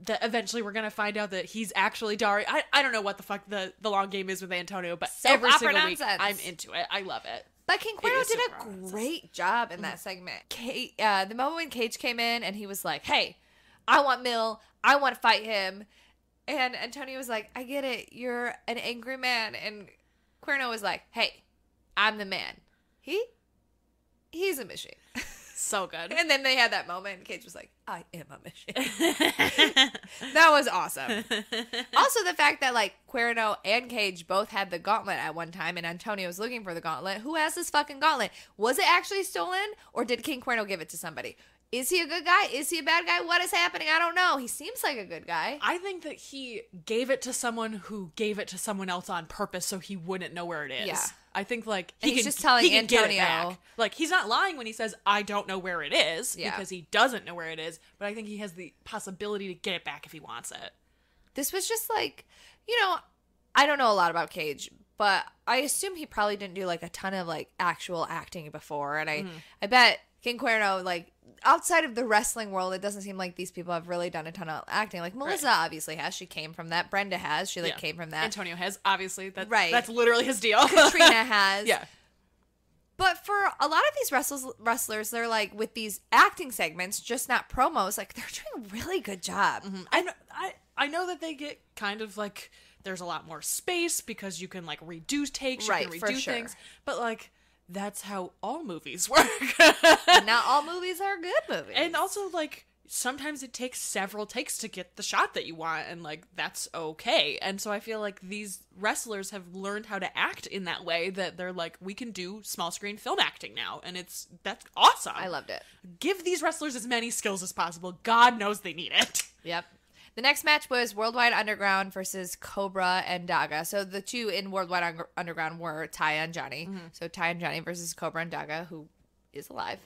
that eventually we're gonna find out that he's actually Dari. I don't know what the fuck the long game is with Antonio, but Soap every opera single week nonsense. I'm into it. I love it. But King It Cuerno is did soap a opera nonsense. great job in that segment. The moment when Cage came in and he was like, hey, I want Mill. I want to fight him. And Antonio was like, I get it. You're an angry man. And Cuerno was like, hey, I'm the man. He's a machine. So good. And then they had that moment and Cage was like, I am a machine. That was awesome. Also, the fact that, like, Cuerno and Cage both had the gauntlet at one time and Antonio was looking for the gauntlet. Who has this fucking gauntlet? Was it actually stolen or did King Cuerno give it to somebody? Is he a good guy? Is he a bad guy? What is happening? I don't know. He seems like a good guy. I think that he gave it to someone who gave it to someone else on purpose so he wouldn't know where it is. Yeah. I think, like, And he's just telling he can get it Antonio. back. Like, he's not lying when he says, I don't know where it is, Yeah. because he doesn't know where it is, but I think he has the possibility to get it back if he wants it. This was just like, I don't know a lot about Cage, but I assume he probably didn't do, like, a ton of, like, actual acting before. And I bet King Cuerno, like, outside of the wrestling world, it doesn't seem like these people have really done a ton of acting. Like, Melissa obviously has. She came from that. Brenda has. She, like, came from that. Antonio has, obviously. Right. That's literally his deal. Katrina has. Yeah. But for a lot of these wrestlers, they're, like, with these acting segments, just not promos, like, they're doing a really good job. I know that they get kind of, like, there's a lot more space because you can, like, redo takes, you Right, can for redo sure. things, but, like, that's how all movies work. Not all movies are good movies. And also, like, sometimes it takes several takes to get the shot that you want, and, like, that's okay. And so I feel like these wrestlers have learned how to act in that way, that they're like, we can do small screen film acting now, and that's awesome. I loved it. Give these wrestlers as many skills as possible. God knows they need it. Yep. The next match was Worldwide Underground versus Cobra and Daga. So the two in Worldwide Underground were Taya and Johnny. So Taya and Johnny versus Cobra and Daga, who is alive.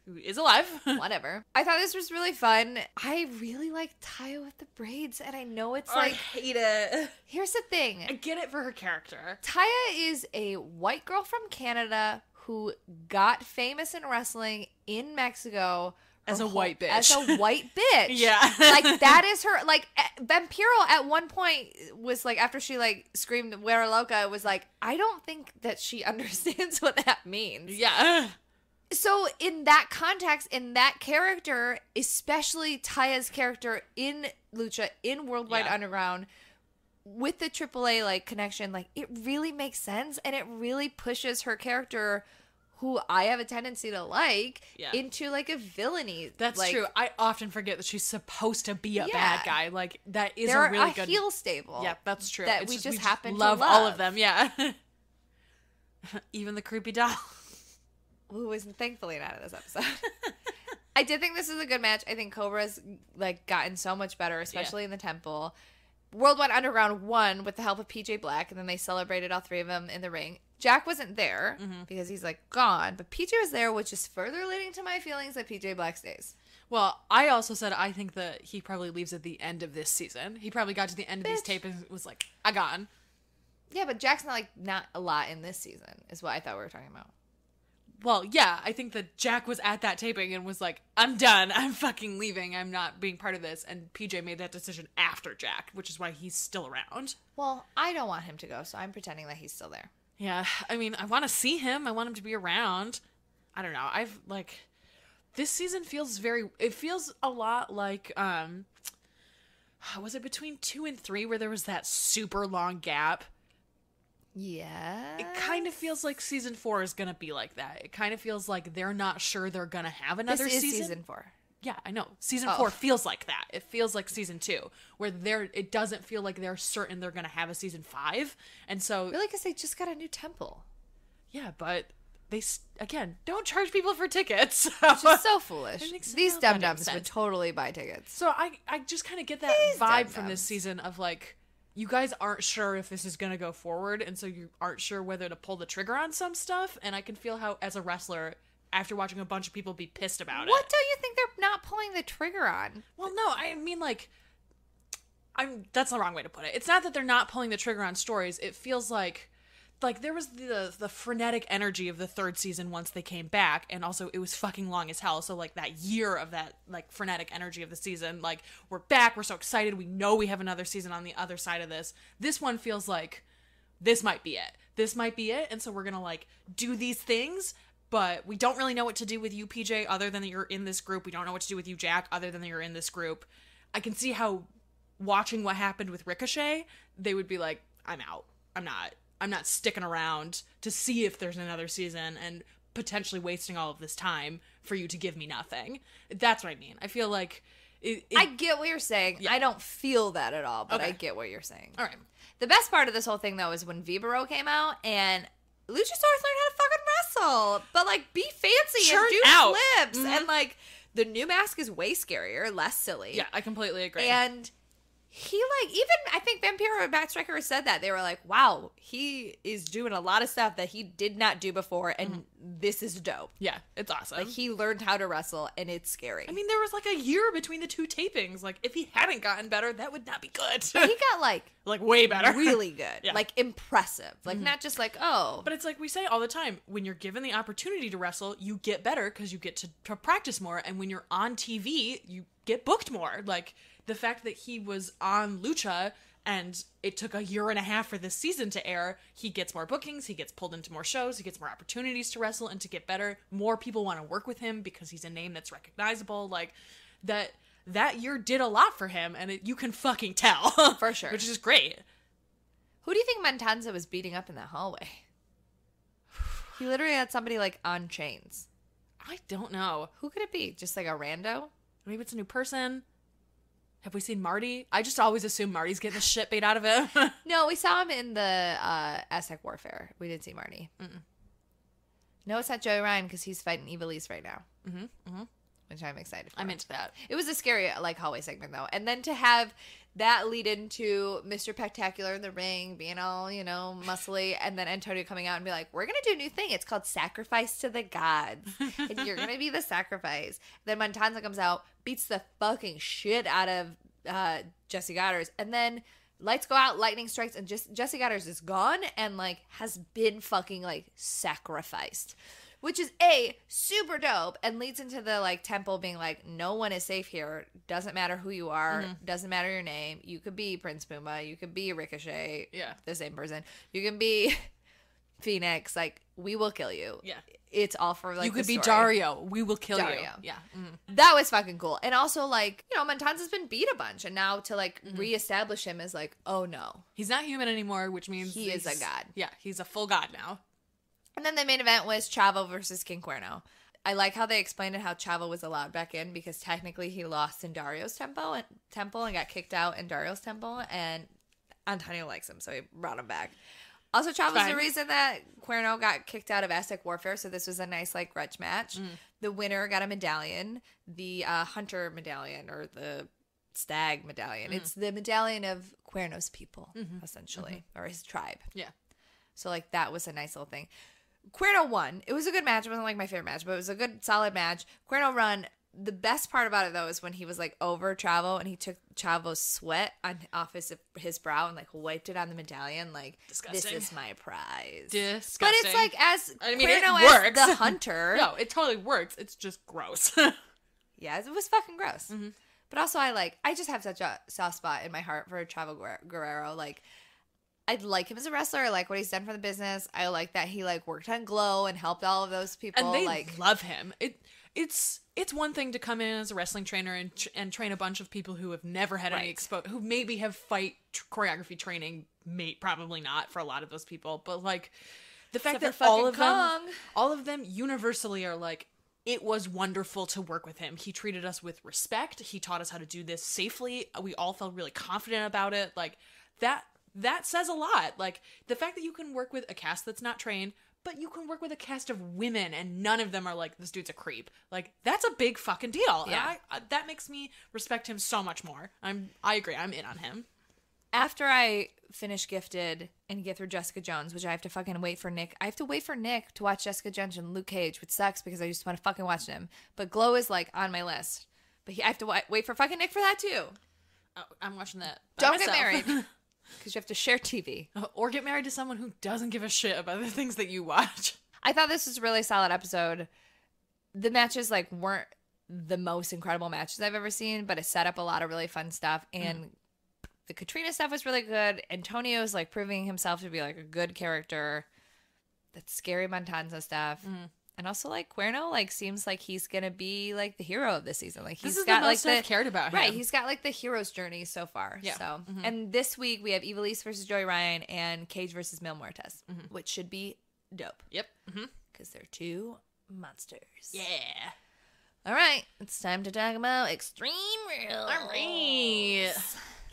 Who is alive. Whatever. I thought this was really fun. I really like Taya with the braids, and I know it's I like... hate it. Here's the thing. I get it for her character. Taya is a white girl from Canada who got famous in wrestling in Mexico... As a white bitch. As a white bitch. Yeah. Like, that is her. Like, Vampiro at one point was like, after she, like, screamed, "Wera Loca," was like, I don't think that she understands what that means. Yeah. So, in that context, in that character, especially Taya's character in Lucha, in Worldwide Underground, with the AAA, like, connection, like, it really makes sense, and it really pushes her character, who I have a tendency to like Yeah. into like a villainy. That's like, true. I often forget that she's supposed to be a bad guy. Like, that is they're a really good heel stable. Yeah, that's true. That It's we just we happen to love all of love. them. Yeah. Even the creepy doll. Who was thankfully not in this episode. I did think this is a good match. I think Cobra's like gotten so much better, especially in the temple. Worldwide Underground won with the help of PJ Black, and then they celebrated all three of them in the ring. Jack wasn't there because he's like gone, but PJ was there, which is further leading to my feelings that PJ Black stays. Well, I also said I think that he probably leaves at the end of this season. He probably got to the end of these tapes and was like, I gone. Yeah, but Jack's not a lot in this season, is what I thought we were talking about. Well, yeah, I think that Jack was at that taping and was like, I'm done. I'm fucking leaving. I'm not being part of this. And PJ made that decision after Jack, which is why he's still around. Well, I don't want him to go, so I'm pretending that he's still there. Yeah, I mean, I want to see him. I want him to be around. I don't know. I've, like, this season feels it feels a lot like, was it between 2 and 3 where there was that super long gap? Yeah. It kind of feels like season 4 is going to be like that. It kind of feels like they're not sure they're going to have another This is season. season 4. Yeah, I know. Season 4 feels like that. It feels like season 2, where it doesn't feel like they're certain they're going to have a season 5. And so, Really? Because they just got a new temple. yeah, but they, again, don't charge people for tickets. Which is so foolish. It makes These no goddamn dum-dums sense. would totally buy tickets. So I just kind of get that These vibe from dum-dums. this season of like, you guys aren't sure if this is going to go forward, and so you aren't sure whether to pull the trigger on some stuff, and I can feel how, as a wrestler, after watching a bunch of people be pissed about What it. don't you think they're not pulling the trigger on? Well, no, I mean, like, that's the wrong way to put it. It's not that they're not pulling the trigger on stories. It feels like there was the frenetic energy of the third season once they came back, and also it was fucking long as hell. So like that year of that like frenetic energy of the season, like we're back, we're so excited, we know we have another season on the other side of this. This one feels like this might be it. This might be it, and so we're gonna like do these things. But we don't really know what to do with you, PJ, other than that you're in this group. We don't know what to do with you, Jack, other than that you're in this group. I can see how watching what happened with Ricochet, they would be like, I'm out. I'm not sticking around to see if there's another season and potentially wasting all of this time for you to give me nothing. That's what I mean. I feel like I get what you're saying. Yeah. I don't feel that at all, but Okay. I get what you're saying. All right. The best part of this whole thing, though, is when Vibro came out and Luchasaurus learned how to fucking wrestle, but like be fancy Churn and do out. flips, and like the new mask is way scarier, less silly. Yeah, I completely agree. And he like even I think Vampiro and Matt Striker said that they were like, wow, he is doing a lot of stuff that he did not do before, and this is dope. yeah, it's awesome. Like he learned how to wrestle, and it's scary. I mean, there was like a year between the two tapings. Like, if he hadn't gotten better, that would not be good. he got like like, way better. really good, Yeah. like impressive, like not just like But it's like we say all the time, when you're given the opportunity to wrestle, you get better because you get to practice more. And when you're on TV, you get booked more. Like, the fact that he was on Lucha and it took a year and a half for this season to air, he gets more bookings, he gets pulled into more shows, he gets more opportunities to wrestle and to get better. More people want to work with him because he's a name that's recognizable. Like, that year did a lot for him, and you can fucking tell. For sure. Which is great. who do you think Montanza was beating up in that hallway? He literally had somebody like on chains. I don't know. Who could it be? Just like a rando? Maybe it's a new person. Have we seen Marty? I just always assume Marty's getting the shit beat out of him. No, we saw him in the Aztec Warfare. We did see Marty. No, it's not Joey Ryan because he's fighting Evilise right now. Which I'm excited for. I'm into that. It was a scary like hallway segment though, and then to have that lead into Mr. Spectacular in the ring being all muscly, and then Antonio coming out and be like, "We're gonna do a new thing. It's called Sacrifice to the Gods, and you're gonna be the sacrifice." Then Montanza comes out, beats the fucking shit out of Jesse Goddard, and then lights go out, lightning strikes, and just Jesse Goddard is gone and like has been fucking like sacrificed. Which is super dope and leads into the like temple being like, no one is safe here. Doesn't matter who you are. Doesn't matter your name. You could be Prince Puma. You could be Ricochet. Yeah. The same person. You can be Phoenix. Like, we will kill you. Yeah. It's all for like You could the be story. Dario. We will kill you. Dario. Yeah. That was fucking cool. And also like, Montanza's been beat a bunch, and now to like reestablish him as like, oh no. He's not human anymore, which means He is a god. Yeah, he's a full god now. And then the main event was Chavo versus King Cuerno. I like how they explained it, how Chavo was allowed back in because technically he lost in Dario's temple and got kicked out in Dario's temple, and Antonio likes him, so he brought him back. Also, Chavo's the reason that Cuerno got kicked out of Aztec Warfare, so this was a nice, like, grudge match. The winner got a medallion, the Hunter medallion, or the Stag medallion. It's the medallion of Cuerno's people, essentially, or his tribe. Yeah. So, like, that was a nice little thing. Cuerno won. It was a good match. It wasn't, like, my favorite match, but it was a good, solid match. Cuerno run. The best part about it, though, is when he was, like, over Chavo and he took Chavo's sweat off his brow and, like, wiped it on the medallion. Like, Disgusting. This is my prize. Disgusting. But it's, like, Cuerno it works. as the hunter. No, it totally works. It's just gross. Yeah, it was fucking gross. But also, I just have such a soft spot in my heart for Chavo Guerrero. Like, I like him as a wrestler. I like what he's done for the business. I like that he, like, worked on Glow and helped all of those people. And they like, love him. It's one thing to come in as a wrestling trainer and train a bunch of people who have never had any exposure, who maybe have fight choreography training, probably not for a lot of those people, but like the fact that all of them universally are like, it was wonderful to work with him. He treated us with respect. He taught us how to do this safely. We all felt really confident about it. Like that says a lot. Like the fact that you can work with a cast that's not trained, but you can work with a cast of women and none of them are like, this dude's a creep. Like, that's a big fucking deal. Yeah. And that makes me respect him so much more. I agree. I'm in on him. After I finish Gifted and get through Jessica Jones, which I have to fucking wait for Nick. I have to wait for Nick to watch Jessica Jones and Luke Cage, which sucks because I just want to fucking watch them. But Glow is, like, on my list. But I have to wait for fucking Nick for that, too. Oh, I'm watching that by Don't myself. get married. Because you have to share TV. Or get married to someone who doesn't give a shit about the things that you watch. I thought this was a really solid episode. The matches, like, weren't the most incredible matches I've ever seen, but it set up a lot of really fun stuff. And the Katrina stuff was really good. Antonio's, like, proving himself to be, like, a good character. That scary Montanza stuff. And also, like, Cuerno, like, seems like he's gonna be, like, the hero of this season. Like, This he's is got, the most like, I've cared about him. Right, he's got, like, the hero's journey so far. Yeah. So, and this week we have Ivelisse versus Joey Ryan and Cage versus Mil Muertes, which should be dope. Yep. Because they're two monsters. Yeah. All right, it's time to talk about Extreme Rules. All right.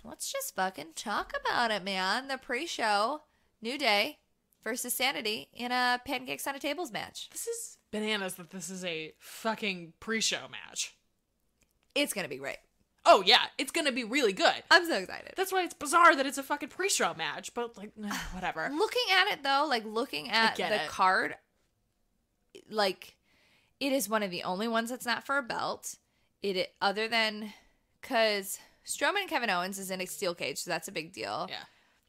Let's just fucking talk about it, man. The pre-show, New Day versus Sanity in a Pancakes on a Tables match. This is bananas that this is a fucking pre-show match. It's gonna be great. Oh, yeah. It's gonna be really good. I'm so excited. That's why it's bizarre that it's a fucking pre-show match, but, like, whatever. Looking at it, though, like, looking at the card, like, it is one of the only ones that's not for a belt. Other than, because Strowman and Kevin Owens is in a steel cage, so that's a big deal. Yeah.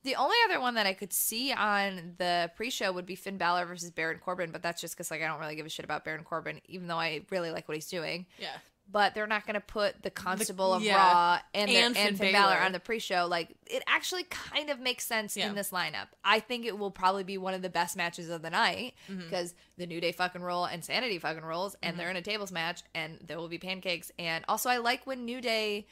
The only other one that I could see on the pre-show would be Finn Balor versus Baron Corbin, but that's just because, like, I don't really give a shit about Baron Corbin, even though I really like what he's doing. Yeah. But they're not going to put the Constable of Raw and Finn Balor Balor on the pre-show. Like, it actually kind of makes sense in this lineup. I think it will probably be one of the best matches of the night because the New Day fucking roll and Sanity fucking rolls, and they're in a tables match, and there will be pancakes. And also, I like when New Day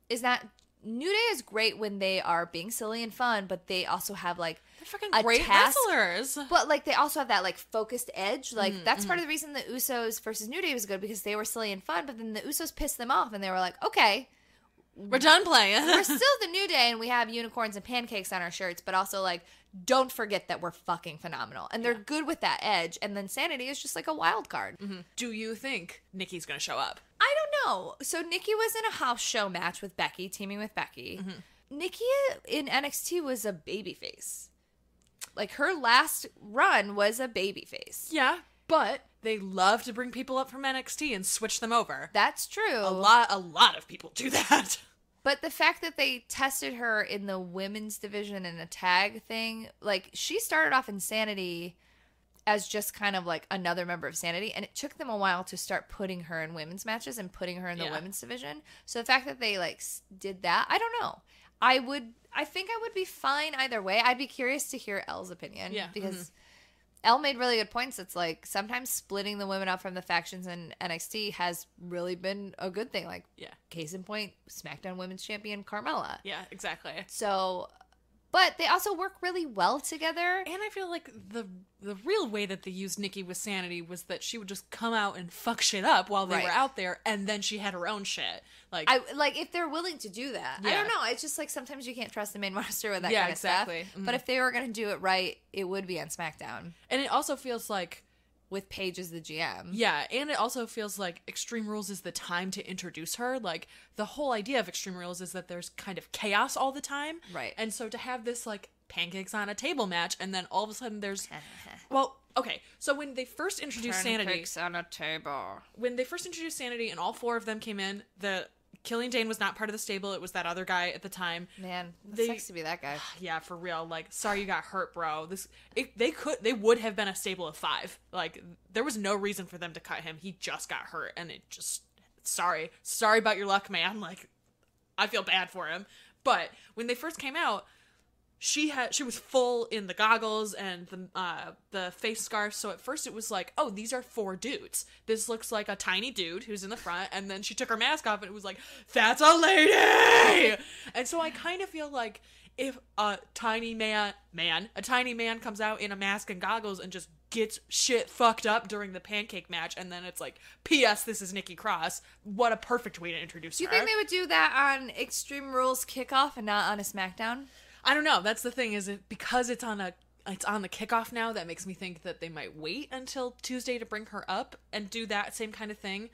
is not... New Day is great when they are being silly and fun, but they also have, like, They're fucking a great task, wrestlers. But, like, they also have that, like, focused edge. Like, that's part of the reason the Usos versus New Day was good, because they were silly and fun, but then the Usos pissed them off, and they were like, okay, we're done playing. we're still the New Day, and we have unicorns and pancakes on our shirts, but also, like, don't forget that we're fucking phenomenal. And they're good with that edge, and then Sanity is just, like, a wild card. Do you think Nikki's gonna show up? I don't know. So Nikki was in a house show match with Becky, teaming with Becky. Nikki in NXT was a babyface. Like, her last run was a babyface. Yeah, but they love to bring people up from NXT and switch them over. That's true. A lot of people do that. But the fact that they tested her in the women's division in a tag thing, like, she started off in Sanity as just kind of like another member of Sanity, and it took them a while to start putting her in women's matches and putting her in the women's division. So the fact that they, like, did that, I don't know. I think I would be fine either way. I'd be curious to hear Elle's opinion. Yeah. Because Elle made really good points. It's like sometimes splitting the women up from the factions in NXT has really been a good thing. Like, case in point, SmackDown Women's Champion Carmella. Yeah, exactly. So But they also work really well together. And I feel like the real way that they used Nikki with Sanity was that she would just come out and fuck shit up while they were out there, and then she had her own shit. Like, if they're willing to do that. I Yeah. don't know. It's just like sometimes you can't trust the main roster with that Yeah, kind of exactly. stuff. But if they were going to do it right, it would be on SmackDown and it also feels like, with Paige as the GM. yeah, and it also feels like Extreme Rules is the time to introduce her. Like, the whole idea of Extreme Rules is that there's kind of chaos all the time. Right. And so to have this, like, pancakes on a table match, and then all of a sudden there's... well, okay, so when they first introduced Sanity... Pancakes on a table. When they first introduced Sanity and all 4 of them came in, Killian Dane was not part of the stable. It was that other guy at the time. Man, it sucks to be that guy. Yeah, for real. Like, sorry you got hurt, bro. They would have been a stable of 5. Like, there was no reason for them to cut him. He just got hurt, and it just... Sorry about your luck, man. Like, I feel bad for him. But when they first came out, she was full in the goggles and the face scarf. So at first it was like, oh, these are 4 dudes. This looks like a tiny dude who's in the front. And then she took her mask off and it was like, that's a lady. And so I kind of feel like if a tiny man comes out in a mask and goggles and just gets shit fucked up during the pancake match, and then it's like, P.S. this is Nikki Cross. What a perfect way to introduce her. Do you think they would do that on Extreme Rules Kickoff and not on a SmackDown? I don't know. That's the thing, is it because it's on the kickoff now, that makes me think that they might wait until Tuesday to bring her up and do that same kind of thing.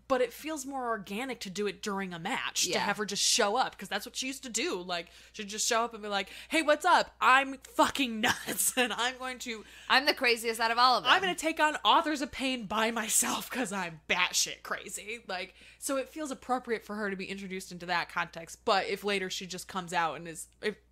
But it feels more organic to do it during a match, to have her just show up, because that's what she used to do. Like, she'd just show up and be like, hey, what's up? I'm fucking nuts, and I'm the craziest out of all of them. I'm going to take on Authors of Pain by myself because I'm batshit crazy. Like, so it feels appropriate for her to be introduced into that context. But if later she just comes out and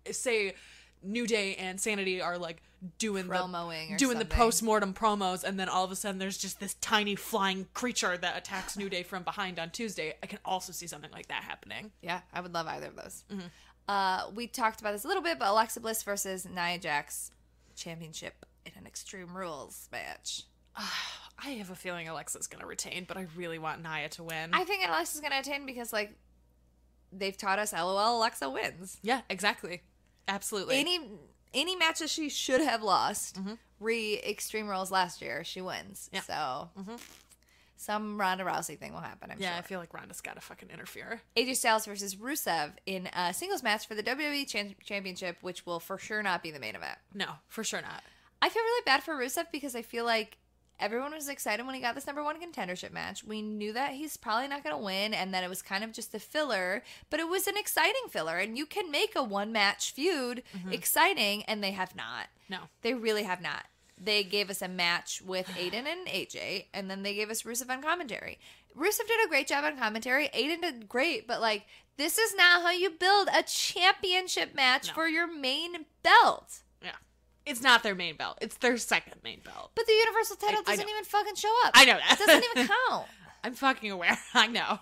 say New Day and Sanity are like doing the post-mortem promos, and then all of a sudden there's just this tiny flying creature that attacks New Day from behind on Tuesday, I can also see something like that happening. Yeah, I would love either of those. Mm-hmm. We talked about this a little bit, but Alexa Bliss versus Nia Jax championship in an Extreme Rules match. I have a feeling Alexa's going to retain, but I really want Nia to win. I think Alexa's going to retain because, like, they've taught us LOL Alexa wins. Yeah, exactly. Absolutely. Any matches she should have lost, Extreme Rules last year, she wins. Yeah. So some Ronda Rousey thing will happen, I'm sure. Yeah, I feel like Ronda's got to fucking interfere. AJ Styles versus Rusev in a singles match for the WWE Championship, which will for sure not be the main event. No, for sure not. I feel really bad for Rusev because I feel like everyone was excited when he got this #1 contendership match. We knew that he's probably not going to win and that it was kind of just a filler, but it was an exciting filler, and you can make a one-match feud exciting, and they have not. No. They really have not. They gave us a match with Aiden and AJ, and then they gave us Rusev on commentary. Rusev did a great job on commentary. Aiden did great, but, like, this is not how you build a championship match for your main belt. Yeah. It's not their main belt. It's their second main belt. But the Universal title doesn't even fucking show up. I know that. It doesn't even count. I'm fucking aware. I know.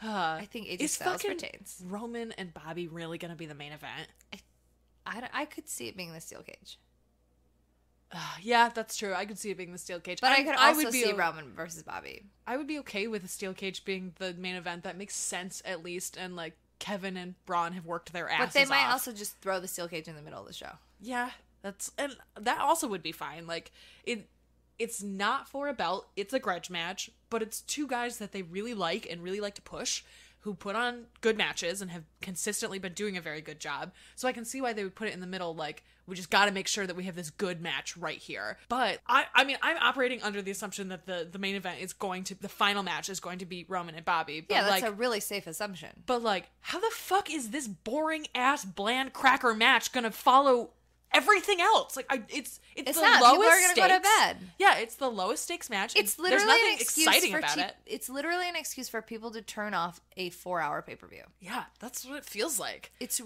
I think AJ Styles retains. Roman and Bobby really going to be the main event? I could see it being the steel cage. Yeah, that's true. I could see it being the steel cage. But I could also see Roman versus Bobby. I would be okay with a steel cage being the main event. That makes sense, at least. And, like, Kevin and Braun have worked their asses off. But they might also just throw the steel cage in the middle of the show. Yeah, and that also would be fine. Like, it's not for a belt, it's a grudge match, but it's 2 guys that they really like and really like to push, who put on good matches and have consistently been doing a very good job. So I can see why they would put it in the middle, like, we just got to make sure that we have this good match right here. But I mean, I'm operating under the assumption that the main event is the final match is going to be Roman and Bobby. But yeah, that's a really safe assumption. But, like, how the fuck is this boring ass bland cracker match gonna follow everything else? Like, it's the not. lowest People are gonna stakes. Go to bed. Yeah, it's the lowest stakes match. It's literally there's nothing an excuse exciting for about it. It's literally an excuse for people to turn off a 4-hour pay-per-view. Yeah, that's what it feels like. It's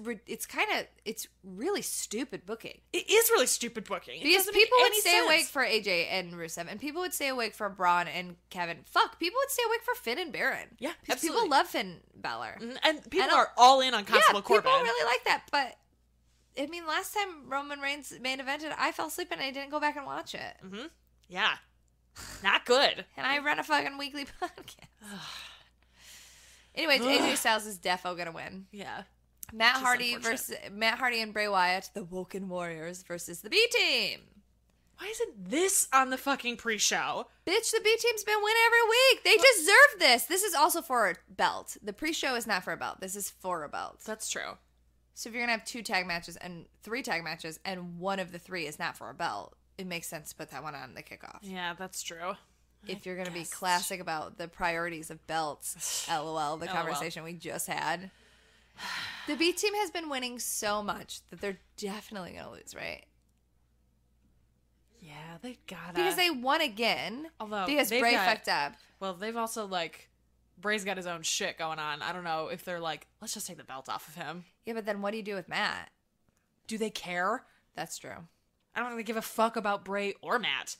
really stupid booking. It is really stupid booking. Because people would stay awake for AJ and Rusev, and people would stay awake for Braun and Kevin. Fuck, people would stay awake for Finn and Baron. Yeah, because people love Finn Balor. And people are all in on Constable Corbin. People really like that, but I mean, last time Roman Reigns main evented, I fell asleep and I didn't go back and watch it. Mm-hmm. Yeah. Not good. And I run a fucking weekly podcast. Anyways, AJ Styles is defo gonna win. Yeah. Matt Hardy and Bray Wyatt, the Woken Warriors versus the B Team. Why isn't this on the fucking pre-show? Bitch, the B Team's been winning every week. They deserve this. This is also for a belt. The pre-show is not for a belt. This is for a belt. That's true. So if you're going to have 2 tag matches and 3 tag matches and one of the 3 is not for a belt, it makes sense to put that one on the kickoff. Yeah, that's true. If you're going to be classic about the priorities of belts, LOL, the conversation we just had. The B Team has been winning so much that they're definitely going to lose, right? Yeah, they gotta. Because they won again. Although because Bray fucked up. Well, they've also, like, Bray's got his own shit going on. I don't know if they're like, let's just take the belt off of him. Yeah, but then what do you do with Matt? Do they care? That's true. I don't really give a fuck about Bray or Matt.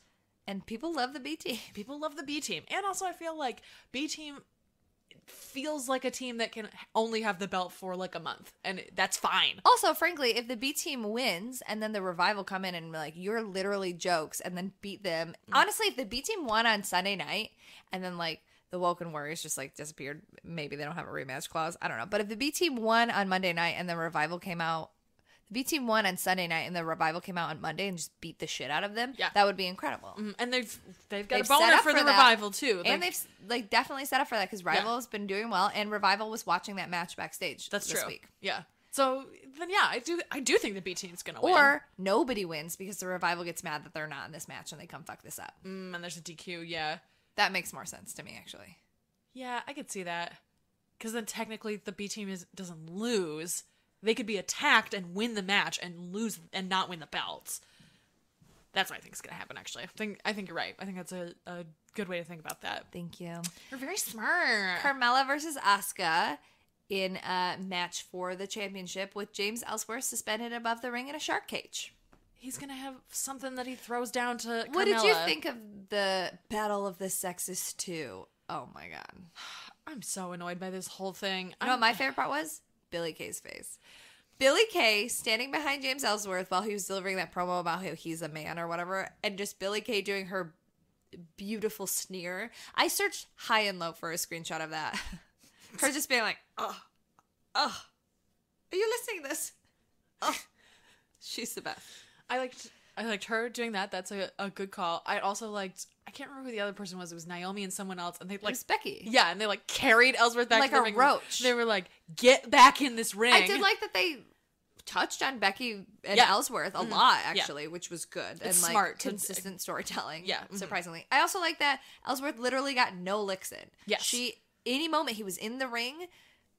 And people love the B Team. People love the B Team. And also I feel like B Team feels like a team that can only have the belt for like a month. And that's fine. Also, frankly, if the B Team wins and then the Revival come in and like, you're literally jokes and then beat them. Honestly, if the B Team won on Sunday night and then like the Woken Warriors just like disappeared, maybe they don't have a rematch clause. I don't know. But if the B Team won on Monday night and the Revival came out, the B Team won on Sunday night and the Revival came out on Monday and just beat the shit out of them, that would be incredible. And they've got a boner for the Revival too. And they've like definitely set up for that because Rival has been doing well and Revival was watching that match backstage this week. Yeah. So then I do think the B Team's gonna win. Or nobody wins because the Revival gets mad that they're not in this match and they come fuck this up. And there's a DQ, yeah. That makes more sense to me, actually. Yeah, I could see that. Because then technically the B Team doesn't lose. They could be attacked and win the match and lose and not win the belts. That's what I think is going to happen, actually. I think you're right. I think that's a good way to think about that. Thank you. You're very smart. Carmella versus Asuka in a match for the championship with James Ellsworth suspended above the ring in a shark cage. He's going to have something that he throws down to Carmella. What did you think of the Battle of the Sexes 2? Oh, my God. I'm so annoyed by this whole thing. You know what my favorite part was? Billy Kay's face. Billy Kay standing behind James Ellsworth while he was delivering that promo about how he's a man or whatever, and just Billy Kay doing her beautiful sneer. I searched high and low for a screenshot of that. Her just being like, are you listening to this? Oh, she's the best. I liked her doing that. That's a good call. I also liked, I can't remember who the other person was. It was Naomi and someone else. And they like, it was Becky. Yeah, and they like carried Ellsworth back like to the a ring. roach. They were like, get back in this ring. I did like that they touched on Becky and Ellsworth a lot, actually, which was good. It's and like smart. consistent storytelling. Yeah. Surprisingly. I also like that Ellsworth literally got no licks in. Yes. Any moment he was in the ring,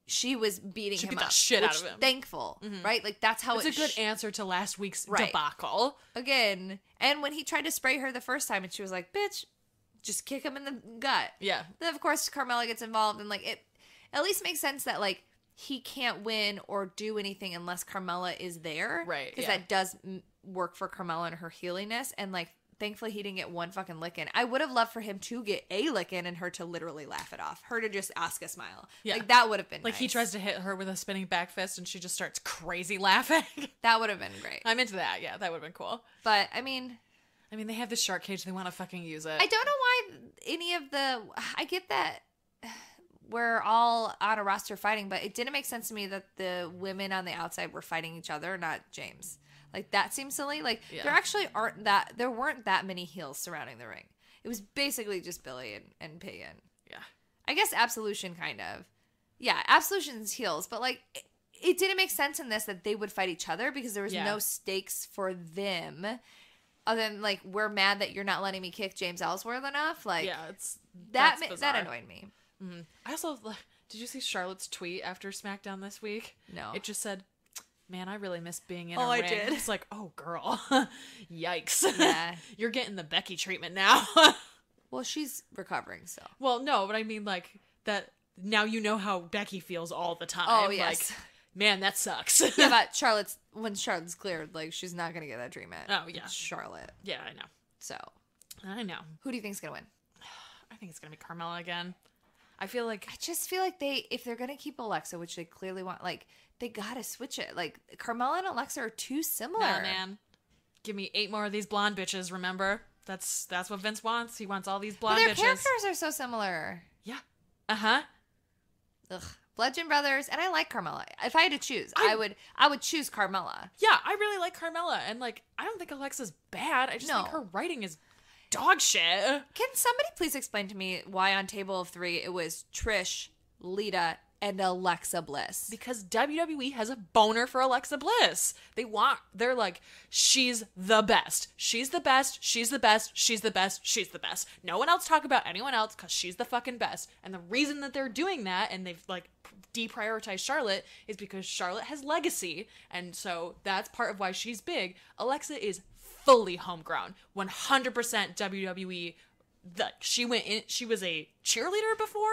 she was beating him beat up. the shit out of him. Thankful, right? Like that's how it's a good answer to last week's debacle. Again, and when he tried to spray her the first time, and she was like, "Bitch, just kick him in the gut." Yeah. Then of course Carmella gets involved, and like it at least makes sense that like he can't win or do anything unless Carmella is there, right? Because that does work for Carmella and her healiness, and like. Thankfully, he didn't get one fucking lick in. I would have loved for him to get a lick in and her to literally laugh it off. Her to just ask a smile. Yeah. Like, that would have been like nice. He tries to hit her with a spinning back fist and she just starts crazy laughing. That would have been great. I'm into that. Yeah, that would have been cool. But, I mean, they have this shark cage. They want to fucking use it. I don't know why any of the... I get that we're all on a roster fighting, but it didn't make sense to me that the women on the outside were fighting each other, not James. Like, that seems silly. Like, there weren't that many heels surrounding the ring. It was basically just Billy and Pagan. Yeah. I guess Absolution, kind of. Yeah, Absolution's heels, but, like, it didn't make sense in this that they would fight each other because there was no stakes for them. Other than, like, we're mad that you're not letting me kick James Ellsworth enough. Like, that annoyed me. Mm-hmm. I also, did you see Charlotte's tweet after SmackDown this week? No. It just said... Man, I really miss being in a ring. I did. It's like, oh, girl. Yikes. Yeah. You're getting the Becky treatment now. Well, she's recovering, so. Well, no, but I mean, like, that now you know how Becky feels all the time. Oh, yes. Like, man, that sucks. Yeah, but when Charlotte's cleared, like, she's not going to get that treatment. Oh, yeah. It's Charlotte. Yeah, I know. So. I know. Who do you think's going to win? I think it's going to be Carmella again. I just feel like if they're going to keep Alexa, which they clearly want, like, they gotta switch it. Like, Carmella and Alexa are too similar. Nah, man. Give me 8 more of these blonde bitches, remember? That's what Vince wants. He wants all these blonde bitches. But their characters are so similar. Yeah. Uh-huh. Ugh. Bludgeon Brothers, and I like Carmella. If I had to choose, I would choose Carmella. Yeah, I really like Carmella, and like I don't think Alexa's bad. I just think her writing is dog shit. Can somebody please explain to me why on Table of 3 it was Trish, Lita, and Alexa Bliss? Because WWE has a boner for Alexa Bliss. They're like, she's the best. She's the best. She's the best. She's the best. She's the best. No one else talk about anyone else because she's the fucking best. And the reason that they're doing that and they've like deprioritized Charlotte is because Charlotte has legacy. And so that's part of why she's big. Alexa is fully homegrown. 100% WWE. She went in, she was a cheerleader before,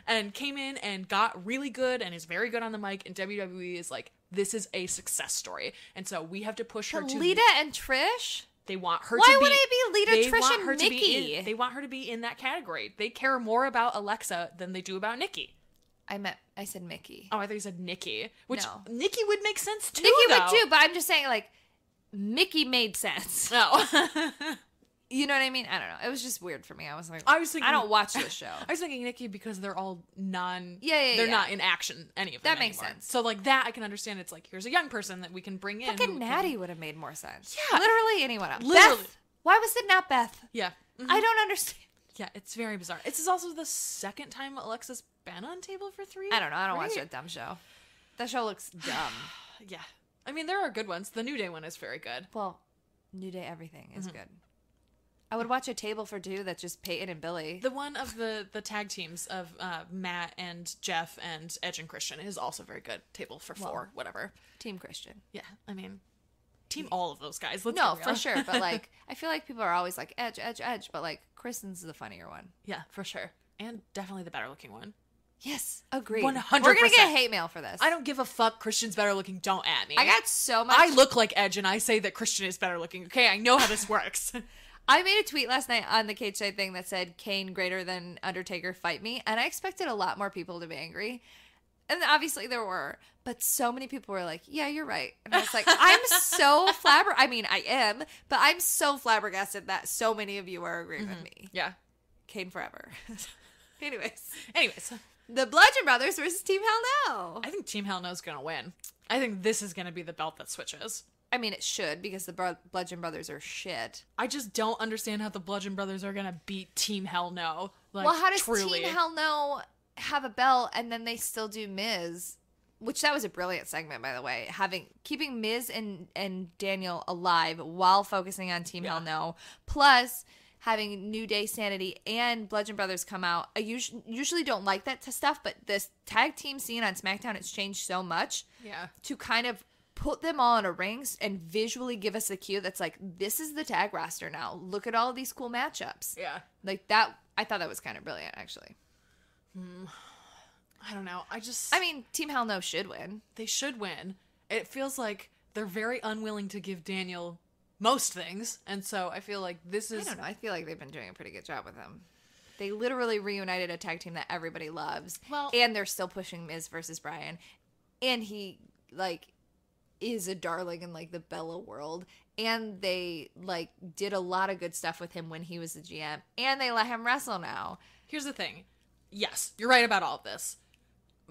and came in and got really good and is very good on the mic, and WWE is like, this is a success story, and so we have to push her to Lita and Trish. They want her Why to be. would it be Lita, Trish, and Nikki? They want her to be in that category. They care more about Alexa than they do about Nikki. I said Mickey. Oh, I thought you said Nikki, which No. Nikki would make sense too. Nikki though. would too, but I'm just saying like Mickey made sense. Oh. You know what I mean? I don't know. It was just weird for me. I was like, I was thinking, I don't watch this show. I was thinking Nikki because they're all They're not in action, any of them That makes anymore. sense. So like that I can understand. It's like, here's a young person that we can bring in. Fucking Natty would have made more sense. Yeah. Literally anyone else. Literally. Beth. Why was it not Beth? Yeah. Mm-hmm. I don't understand. Yeah, it's very bizarre. This is also the second time Alexa's been on Table for 3. I don't know. I don't watch right? that dumb show. That show looks dumb. Yeah. I mean, there are good ones. The New Day one is very good. Well, New Day everything is good. I would watch a Table for 2 that's just Peyton and Billy. The one of the tag teams of Matt and Jeff and Edge and Christian is also very good. Table for 4, whatever. Team Christian. Yeah, I mean, team all of those guys. Let's No, be for real. sure. But like, I feel like people are always like Edge, Edge, Edge. But like, Kristen's the funnier one. Yeah, for sure. And definitely the better looking one. Yes, agreed. 100%. We're gonna get hate mail for this. I don't give a fuck. Christian's better looking. Don't at me. I got so much. I look like Edge and I say that Christian is better looking. Okay, I know how this works. I made a tweet last night on the Cage Side thing that said Kane greater than Undertaker fight me, and I expected a lot more people to be angry. And obviously there were, but so many people were like, yeah, you're right. And I was like, I'm so flabbergasted. I mean, I am, but I'm so flabbergasted that so many of you are agreeing with me. Yeah. Kane forever. Anyways. The Bludgeon Brothers versus Team Hell No. I think Team Hell No's gonna win. I think this is gonna be the belt that switches. I mean, it should, because the Bludgeon Brothers are shit. I just don't understand how the Bludgeon Brothers are gonna beat Team Hell No. Like, Well, how does truly. Team Hell No have a belt and then they still do Miz? Which that was a brilliant segment, by the way. Keeping Miz and Daniel alive while focusing on Team Hell No, plus having New Day, Sanity, and Bludgeon Brothers come out. I usually don't like that stuff, but this tag team scene on SmackDown has changed so much. Yeah. To kind of put them all in a ring and visually give us a cue that's like, this is the tag roster now. Look at all these cool matchups. Yeah. Like that, I thought that was kind of brilliant, actually. I don't know. I mean, Team Hell No should win. They should win. It feels like they're very unwilling to give Daniel most things, and so I feel like this is... I don't know. I feel like they've been doing a pretty good job with him. They literally reunited a tag team that everybody loves. Well, and they're still pushing Miz versus Bryan. And he, like, is a darling in, like, the Bella world. And they, like, did a lot of good stuff with him when he was the GM. And they let him wrestle now. Here's the thing. Yes, you're right about all of this.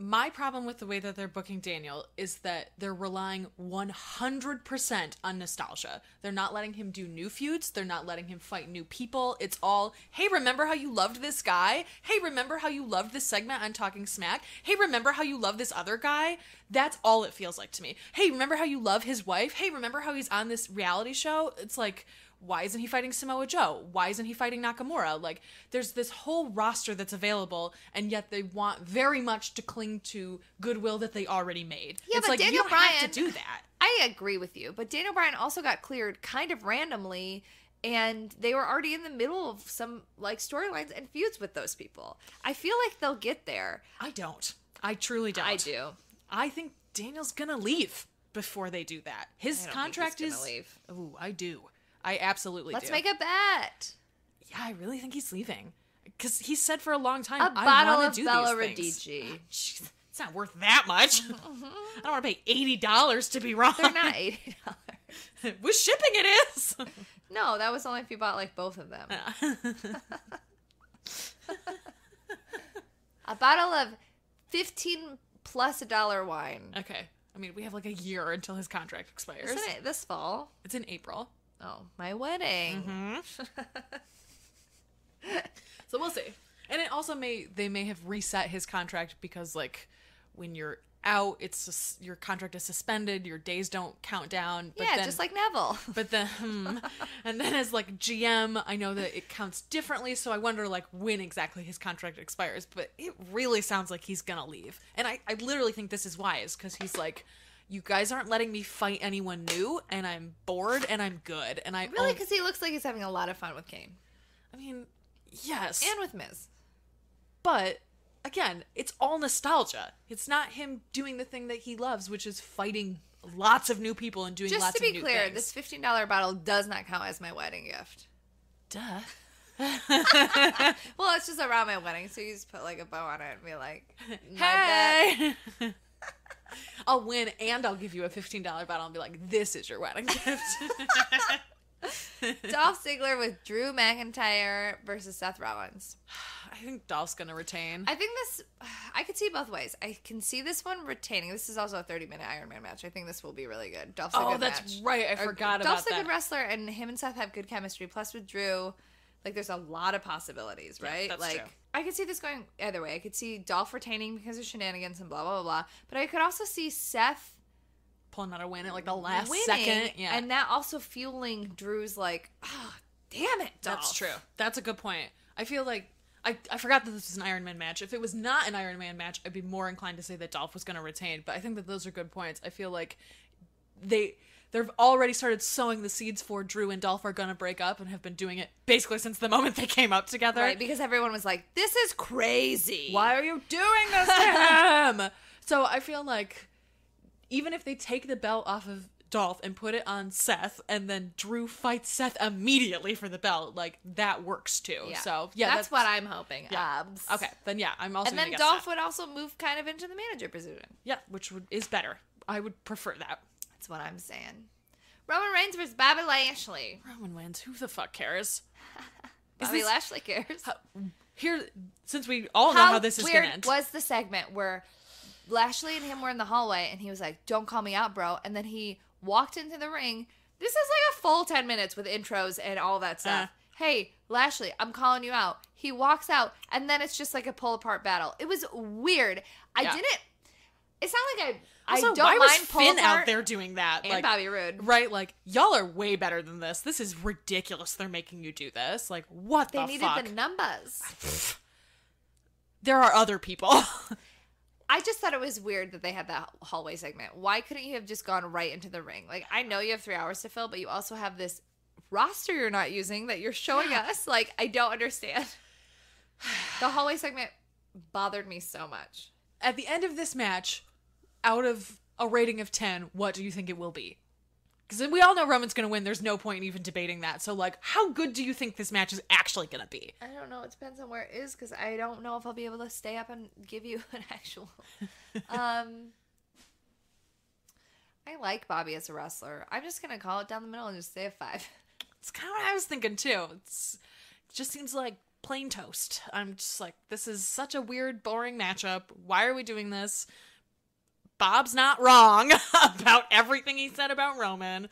My problem with the way that they're booking Daniel is that they're relying 100% on nostalgia. They're not letting him do new feuds. They're not letting him fight new people. It's all, hey, remember how you loved this guy? Hey, remember how you loved this segment on Talking Smack? Hey, remember how you love this other guy? That's all it feels like to me. Hey, remember how you love his wife? Hey, remember how he's on this reality show? It's like, why isn't he fighting Samoa Joe? Why isn't he fighting Nakamura? Like, there's this whole roster that's available, and yet they want very much to cling to goodwill that they already made. Yeah, it's but like, Daniel you don't Bryan, have to do that. I agree with you, but Daniel Bryan also got cleared kind of randomly, and they were already in the middle of some, like, storylines and feuds with those people. I feel like they'll get there. I don't. I truly don't. I do. I think Daniel's gonna leave before they do that. His contract think he's is... gonna leave. Ooh, I do. I absolutely Let's do. make a bet. Yeah, I really think he's leaving. Because he said for a long time, A I bottle want of to do Bella these things. Radici. Jeez, it's not worth that much. I don't want to pay $80 to be wrong. They're not $80. With shipping it is. No, that was only if you bought, like, both of them. A bottle of 15 plus $1 wine. Okay. I mean, we have like a year until his contract expires. Isn't it this fall? It's in April. Oh, my wedding. So we'll see. And it also they may have reset his contract because like when you're out, it's just, your contract is suspended, your days don't count down. But then, just like Neville. But then, and then as like GM, I know that it counts differently, so I wonder like when exactly his contract expires. But it really sounds like he's gonna leave, and I literally think this is wise because he's like, you guys aren't letting me fight anyone new, and I'm bored, and I'm good, and I Really, because he looks like he's having a lot of fun with Kane. I mean, yes, And with Miz. but again, it's all nostalgia. It's not him doing the thing that he loves, which is fighting lots of new people and doing Just lots to be of new clear, things. this $15 bottle does not count as my wedding gift. Duh. Well, it's just around my wedding, so you just put like a bow on it and be like, Hey! I'll win and I'll give you a $15 bottle and be like, this is your wedding gift. Dolph Ziggler with Drew McIntyre versus Seth Rollins. I think Dolph's gonna retain. I think I could see both ways. I can see this one retaining. This is also a 30-minute Iron Man match. I think this will be really good. Dolph's a good that's match. right. I forgot about Dolph's that. a good wrestler, and him and Seth have good chemistry. Plus with Drew, like there's a lot of possibilities, right? that's like true. I could see this going either way. I could see Dolph retaining because of shenanigans and blah blah blah blah. But I could also see Seth Pulling out a win at like the last winning, second. Yeah. and that also fueling Drew's like, oh, damn it, Dolph. That's true. That's a good point. I feel like I forgot that this was an Iron Man match. If it was not an Iron Man match, I'd be more inclined to say that Dolph was going to retain. But I think that those are good points. I feel like they've already started sowing the seeds for Drew and Dolph are going to break up and have been doing it basically since the moment they came up together. Right, because everyone was like, this is crazy. Why are you doing this to him? So I feel like even if they take the belt off of Dolph and put it on Seth, and then Drew fights Seth immediately for the belt, like that works too. Yeah. So yeah, that's what I'm hoping. Yeah. Abs. Okay, then yeah, I'm also And gonna then guess Dolph that. would also move kind of into the manager position. Yeah, which is better. I would prefer that. That's what I'm saying. Roman Reigns versus Bobby Lashley. Roman wins. Who the fuck cares? Bobby Lashley cares. Here, since we all know how this is weird gonna end. was the segment where Lashley and him were in the hallway, and he was like, "Don't call me out, bro," and then he walked into the ring. This is like a full 10 minutes with intros and all that stuff. Hey, Lashley, I'm calling you out. He walks out, and then it's just like a pull apart battle. It was weird. It's not like I Also, don't why was mind pull Finn apart. out there doing that? And Bobby Roode. Right, like, y'all are way better than this. This is ridiculous they're making you do this. Like, what They the needed fuck? the numbers. There are other people. I just thought it was weird that they had that hallway segment. Why couldn't you have just gone right into the ring? Like, I know you have 3 hours to fill, but you also have this roster you're not using that you're showing us. Like, I don't understand. The hallway segment bothered me so much. At the end of this match, out of a rating of 10, what do you think it will be? Because we all know Roman's going to win. There's no point in even debating that. So, like, how good do you think this match is actually going to be? I don't know. It depends on where it is, because I don't know if I'll be able to stay up and give you an actual... I like Bobby as a wrestler. I'm just going to call it down the middle and just say a 5. It's kind of what I was thinking, too. It just seems like plain toast. I'm just like, this is such a weird, boring matchup. Why are we doing this? Bob's not wrong about everything he said about Roman.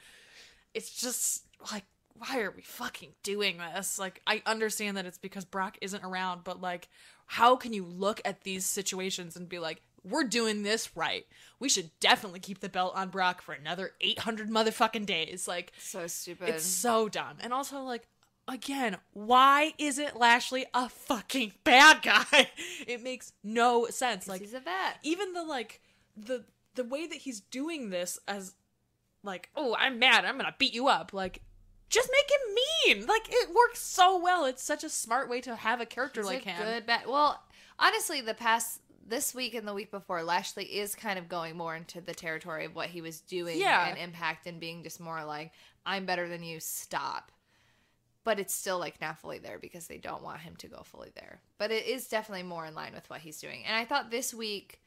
It's just like, why are we fucking doing this? Like, I understand that it's because Brock isn't around, but like, how can you look at these situations and be like, we're doing this right. We should definitely keep the belt on Brock for another 800 motherfucking days. Like, So stupid. it's so dumb. And also, like, again, why isn't Lashley a fucking bad guy? It makes no sense. Like, he's a vet. even the, like, the way that he's doing this as, like, oh, I'm mad, I'm gonna beat you up. Like, just make him mean. Like, it works so well. It's such a smart way to have a character He's like a him. good bet. Well, honestly, this week and the week before, Lashley is kind of going more into the territory of what he was doing Yeah. and Impact, and being just more like, I'm better than you, stop. But it's still like not fully there because they don't want him to go fully there. But it is definitely more in line with what he's doing. And I thought this week,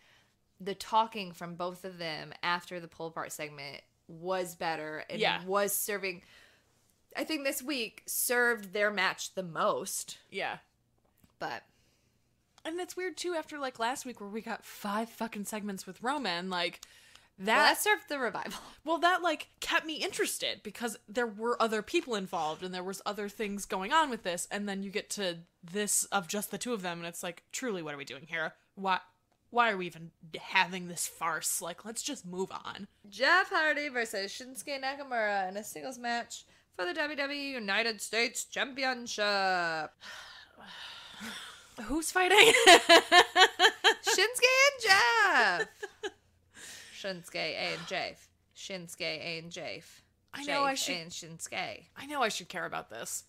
the talking from both of them after the pull apart segment was better and was serving. I think this week served their match the most. Yeah. But And it's weird, too, after, like, last week where we got 5 fucking segments with Roman, like, That served the revival. Well, that, like, kept me interested because there were other people involved and there was other things going on with this. And then you get to this of just the two of them and it's like, truly, what are we doing here? Why are we even having this farce? Like, let's just move on. Jeff Hardy versus Shinsuke Nakamura in a singles match for the WWE United States Championship. Who's fighting? Shinsuke and Jeff. Shinsuke and Jeff. Shinsuke and Jeff. I know I should. And Shinsuke. I know I should care about this.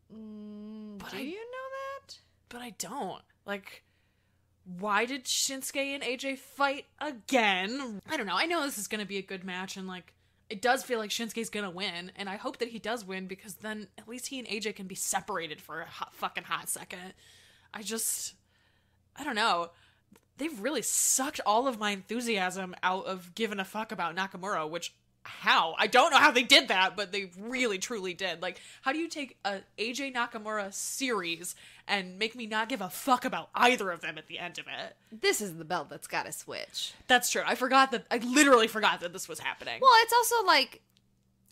Do you know that? But I don't. Like, why did Shinsuke and AJ fight again? I don't know. I know this is going to be a good match, and, like, it does feel like Shinsuke's going to win, and I hope that he does win, because then at least he and AJ can be separated for a fucking hot second. I don't know. They've really sucked all of my enthusiasm out of giving a fuck about Nakamura, which, how? I don't know how they did that, but they really, truly did. Like, how do you take a AJ Nakamura series and make me not give a fuck about either of them at the end of it? This is the belt that's got to switch. That's true. I literally forgot that this was happening. Well, it's also like,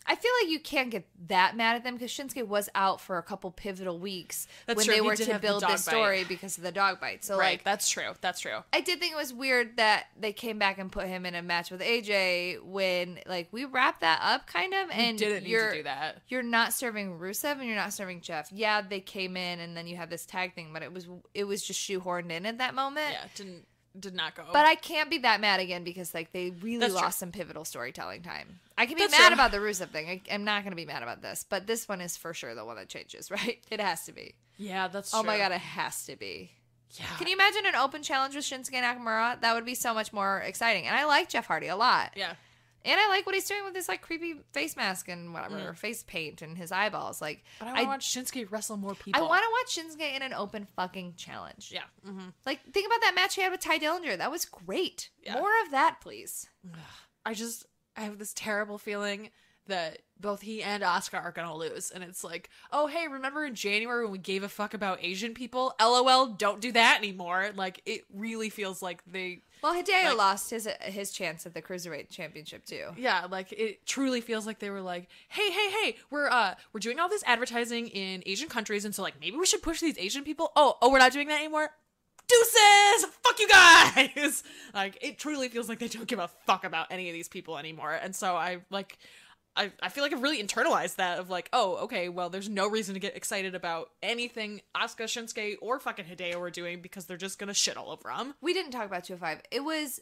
I feel like you can't get that mad at them because Shinsuke was out for a couple pivotal weeks when they were to build this story because of the dog bite. So, right, like, that's true. That's true. I did think it was weird that they came back and put him in a match with AJ when, like, we wrapped that up kind of, and didn't need to do that. You're not serving Rusev and you're not serving Jeff. Yeah, they came in and then you have this tag thing, but it was just shoehorned in at that moment. Yeah, did not go. But I can't be that mad again because, like, they really lost some pivotal storytelling time. I can be mad about the Rusev thing. I'm not going to be mad about this. But this one is for sure the one that changes, right? It has to be. Yeah, that's true. Oh my God, it has to be. Yeah. Can you imagine an open challenge with Shinsuke Nakamura? That would be so much more exciting. And I like Jeff Hardy a lot. Yeah. And I like what he's doing with his, like, creepy face mask and whatever, face paint and his eyeballs. Like, but I want to watch Shinsuke wrestle more people. I want to watch Shinsuke in an open fucking challenge. Yeah. Mm-hmm. Like, think about that match he had with Ty Dillinger. That was great. Yeah. More of that, please. I have this terrible feeling that both he and Asuka are gonna lose, and it's like, oh hey, remember in January when we gave a fuck about Asian people? LOL, don't do that anymore. Like, it really feels like they. Well, Hideo lost his chance at the Cruiserweight Championship too. Yeah, like, it truly feels like they were like, hey, we're doing all this advertising in Asian countries, and so, like, maybe we should push these Asian people. Oh, we're not doing that anymore. Deuces! Fuck you guys! Like, it truly feels like they don't give a fuck about any of these people anymore, and so I feel like I've really internalized that of, like, oh, okay, well, there's no reason to get excited about anything Asuka, Shinsuke, or fucking Hideo are doing because they're just gonna shit all over them. We didn't talk about 205. It was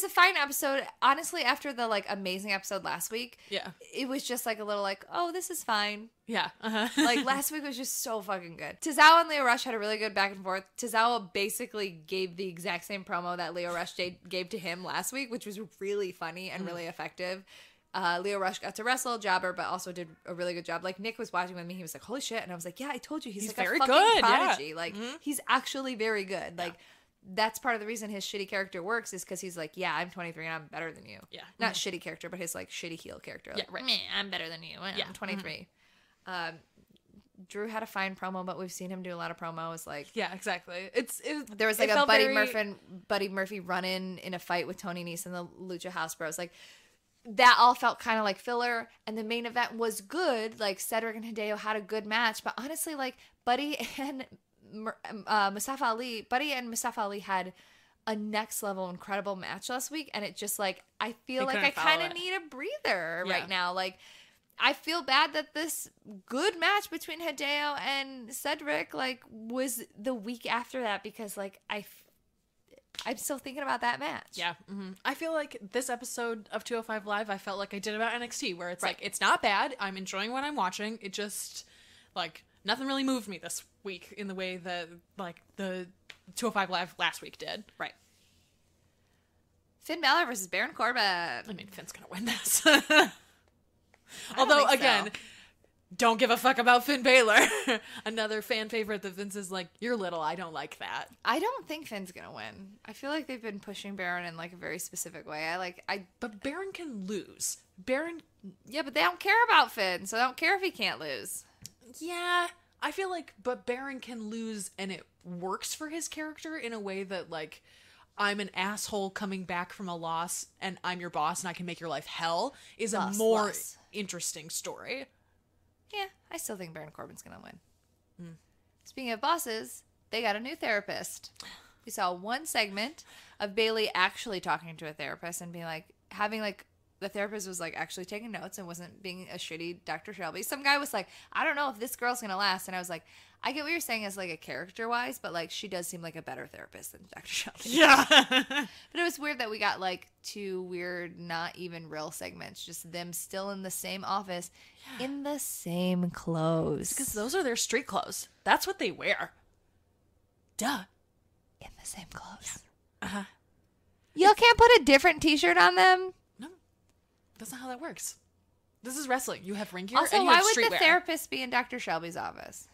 a fine episode. Honestly, after the, like, amazing episode last week, yeah, it was just, like, a little, like, oh, this is fine. Yeah. Uh-huh. Like, last week was just so fucking good. Tozawa and Leo Rush had a really good back and forth. Tozawa basically gave the exact same promo that Leo Rush gave to him last week, which was really funny and really effective. Leo Rush got to wrestle Jobber, but also did a really good job. Like, Nick was watching with me. He was like, holy shit. And I was like, yeah, I told you. He's like very a fucking good, prodigy. yeah. Like, he's actually very good. Like, that's part of the reason his shitty character works is because he's like, yeah, I'm 23 and I'm better than you. Yeah. Not shitty character, but his, like, shitty heel character. Like, yeah, right. Meh, I'm better than you. I'm 23. Drew had a fine promo, but we've seen him do a lot of promos. Like, yeah, exactly. There was, like, a Buddy Murphy run-in in a fight with Tony Nese and the Lucha House Bros. Like, that all felt kind of like filler, and the main event was good. Like, Cedric and Hideo had a good match, but honestly, like, Buddy and Mustafa Ali had a next level incredible match last week, and it just, like, I feel like I kind of need a breather right now. Like, I feel bad that this good match between Hideo and Cedric, like, was the week after that because, like, I'm still thinking about that match. Yeah. Mm-hmm. I feel like this episode of 205 Live, I felt like I did about NXT, where it's like, it's not bad. I'm enjoying what I'm watching. It just, like, nothing really moved me this week in the way that, like, the 205 Live last week did. Right. Finn Balor versus Baron Corbin. I mean, Finn's gonna win this. Although, again, don't give a fuck about Finn Balor. Another fan favorite that Vince is like, you're little, I don't like that. I don't think Finn's gonna win. I feel like they've been pushing Baron in, like, a very specific way. But Baron can lose. Yeah, but they don't care about Finn, so I don't care if he can't lose. Yeah, I feel like, but Baron can lose and it works for his character in a way that, like, I'm an asshole coming back from a loss and I'm your boss and I can make your life hell is a more interesting story. Yeah, I still think Baron Corbin's going to win. Speaking of bosses, they got a new therapist. We saw one segment of Bailey actually talking to a therapist and being like, having like, the therapist was like actually taking notes and wasn't being a shitty Dr. Shelby. Some guy was like, I don't know if this girl's going to last. And I was like, I get what you're saying as like a character wise, but like she does seem like a better therapist than Dr. Shelby. Yeah. But it was weird that we got like two weird, not even real segments, just them still in the same office in the same clothes. Because those are their street clothes. That's what they wear. Duh. In the same clothes. Yeah. Uh-huh. Y'all can't put a different t-shirt on them? No. That's not how that works. This is wrestling. You have ring gear Also, and you why have would the streetwear. therapist be in Dr. Shelby's office?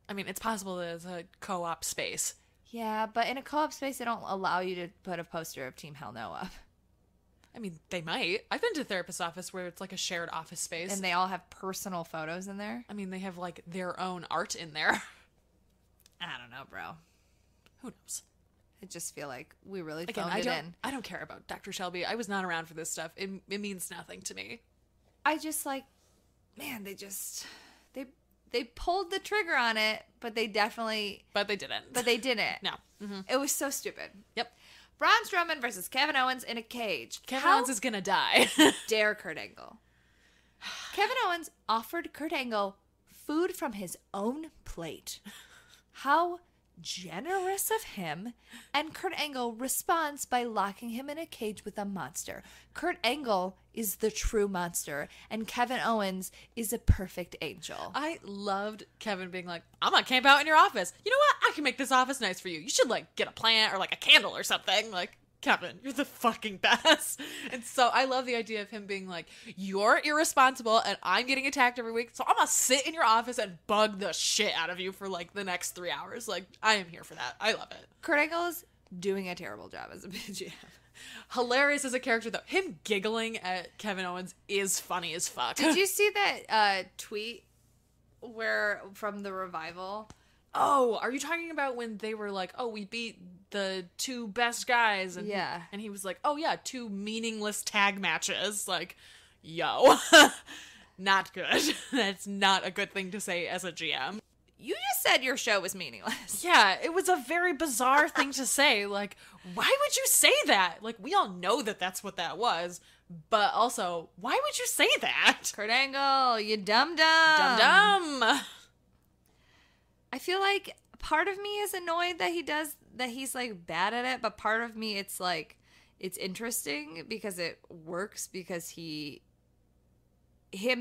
I mean, it's possible that it's a co-op space. Yeah, but in a co-op space, they don't allow you to put a poster of Team Hell No up. I mean, they might. I've been to a therapist's office where it's like a shared office space. And they all have personal photos in there? I mean, they have like their own art in there. I don't know, bro. Who knows? I just feel like we really Again, phoned it in. I don't care about Dr. Shelby. I was not around for this stuff. It means nothing to me. I just like, man, they pulled the trigger on it, but they didn't. But they didn't. No. Mm-hmm. It was so stupid. Yep. Braun Strowman versus Kevin Owens in a cage. Kevin Owens is gonna die. Dare Kurt Angle. Kevin Owens offered Kurt Angle food from his own plate. How generous of him. And Kurt Angle responds by locking him in a cage with a monster. Kurt Angle is the true monster, and Kevin Owens is a perfect angel. I loved Kevin being like, I'm gonna camp out in your office. You know what? I can make this office nice for you. You should like get a plant or like a candle or something. Like, Kevin, you're the fucking best. And so I love the idea of him being like, you're irresponsible and I'm getting attacked every week, so I'm gonna sit in your office and bug the shit out of you for like the next 3 hours. Like, I am here for that. I love it. Kurt Angle is doing a terrible job as a BGM. Hilarious as a character, though. Him giggling at Kevin Owens is funny as fuck. Did you see that tweet where from the Revival? Oh, are you talking about when they were like, oh, we beat the two best guys? And Yeah. And he was like, oh, yeah, 2 meaningless tag matches. Like, yo. Not good. That's not a good thing to say as a GM. You just said your show was meaningless. Yeah, it was a very bizarre thing to say. Like, why would you say that? Like, we all know that that's what that was. But also, why would you say that? Kurt Angle, you dumb. Dumb. I feel like part of me is annoyed that he's like bad at it, but part of me it's like it's interesting because it works because him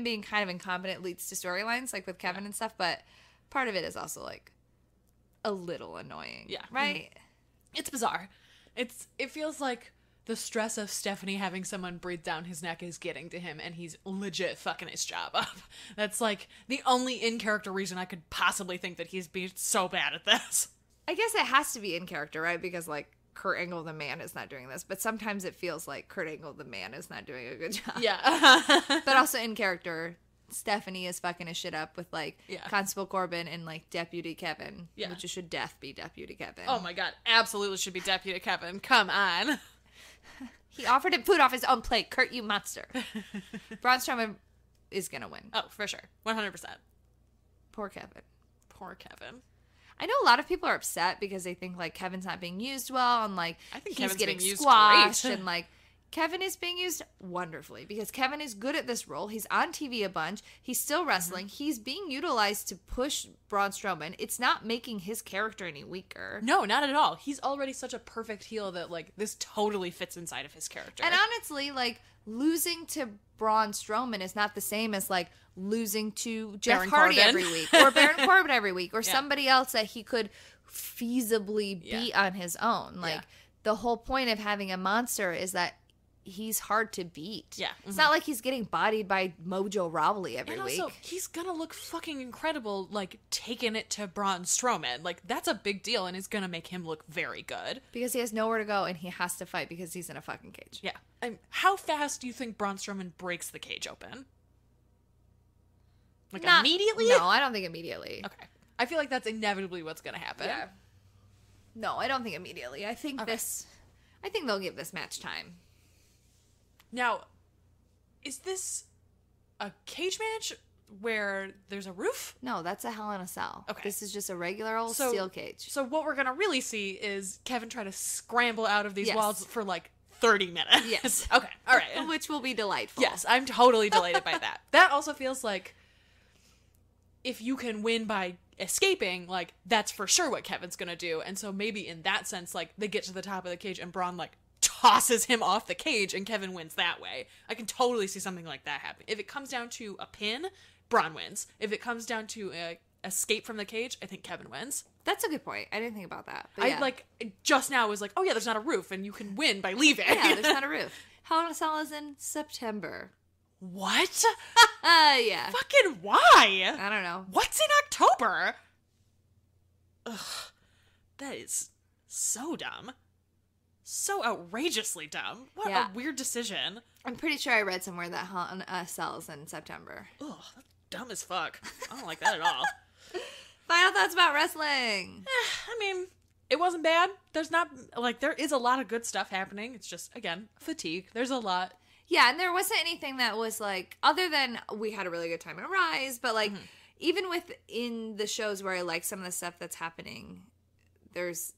being kind of incompetent leads to storylines like with Kevin and stuff, but part of it is also like a little annoying. Yeah. Right? It's bizarre. It feels like the stress of Stephanie having someone breathe down his neck is getting to him, and he's legit fucking his job up. That's like the only in-character reason I could possibly think that he's being so bad at this. I guess it has to be in character, right? Because like Kurt Angle the man is not doing this, but sometimes it feels like Kurt Angle the man is not doing a good job. Yeah. But also in character, Stephanie is fucking his shit up with like Yeah. Constable Corbin and like Deputy Kevin, Yeah. which should be Deputy Kevin. Oh my god, absolutely should be Deputy Kevin. Come on. He offered him food off his own plate. Kurt, you monster. Braun Strowman is gonna win. Oh, for sure. 100%. Poor Kevin. Poor Kevin. I know a lot of people are upset because they think like Kevin's not being used well and like I think he's Kevin's getting being used squashed great. and like Kevin is being used wonderfully because Kevin is good at this role. He's on TV a bunch. He's still wrestling. He's being utilized to push Braun Strowman. It's not making his character any weaker. No, not at all. He's already such a perfect heel that like this totally fits inside of his character. And honestly, like losing to Braun Strowman is not the same as like losing to Jeff Baron Hardy Corbin. every week or Baron Corbin every week or Yeah. somebody else that he could feasibly Yeah. beat on his own. Like Yeah. the whole point of having a monster is that he's hard to beat. Yeah. It's not like he's getting bodied by Mojo Rawley every And week. also, he's gonna look fucking incredible, like, taking it to Braun Strowman. Like, that's a big deal and is gonna make him look very good. because he has nowhere to go and he has to fight because he's in a fucking cage. Yeah. How fast do you think Braun Strowman breaks the cage open? Like immediately? No, I don't think immediately. Okay. I feel like that's inevitably what's going to happen. Yeah. No, I don't think immediately. I think I think they'll give this match time. Now, is this a cage match where there's a roof? No, that's a Hell in a Cell. Okay. This is just a regular old steel cage. So what we're going to really see is Kevin try to scramble out of these Yes. walls for like 30 minutes. Yes. Okay. All right. Which will be delightful. Yes, I'm totally delighted by that. That also feels like if you can win by escaping, like, that's for sure what Kevin's going to do. And so maybe in that sense, like, they get to the top of the cage and Braun, like, tosses him off the cage and Kevin wins that way. I can totally see something like that happen. If it comes down to a pin, Braun wins. If it comes down to escape from the cage, I think Kevin wins. That's a good point. I didn't think about that. But I, like, just now was like, oh yeah, there's not a roof and you can win by leaving. Yeah, there's not a roof. Hell in a Cell is in September. What? Yeah. Fucking why? I don't know. What's in October? Ugh. That is so dumb. So outrageously dumb. What Yeah. a weird decision. I'm pretty sure I read somewhere that Hell in a Cell is in September. Ugh, that's dumb as fuck. I don't like that at all. Final thoughts about wrestling. I mean, it wasn't bad. There's not, like, there is a lot of good stuff happening. It's just, again, fatigue. There's a lot. Yeah, and there wasn't anything that was like, other than we had a really good time in Rise, but like, even within the shows where I like some of the stuff that's happening, there's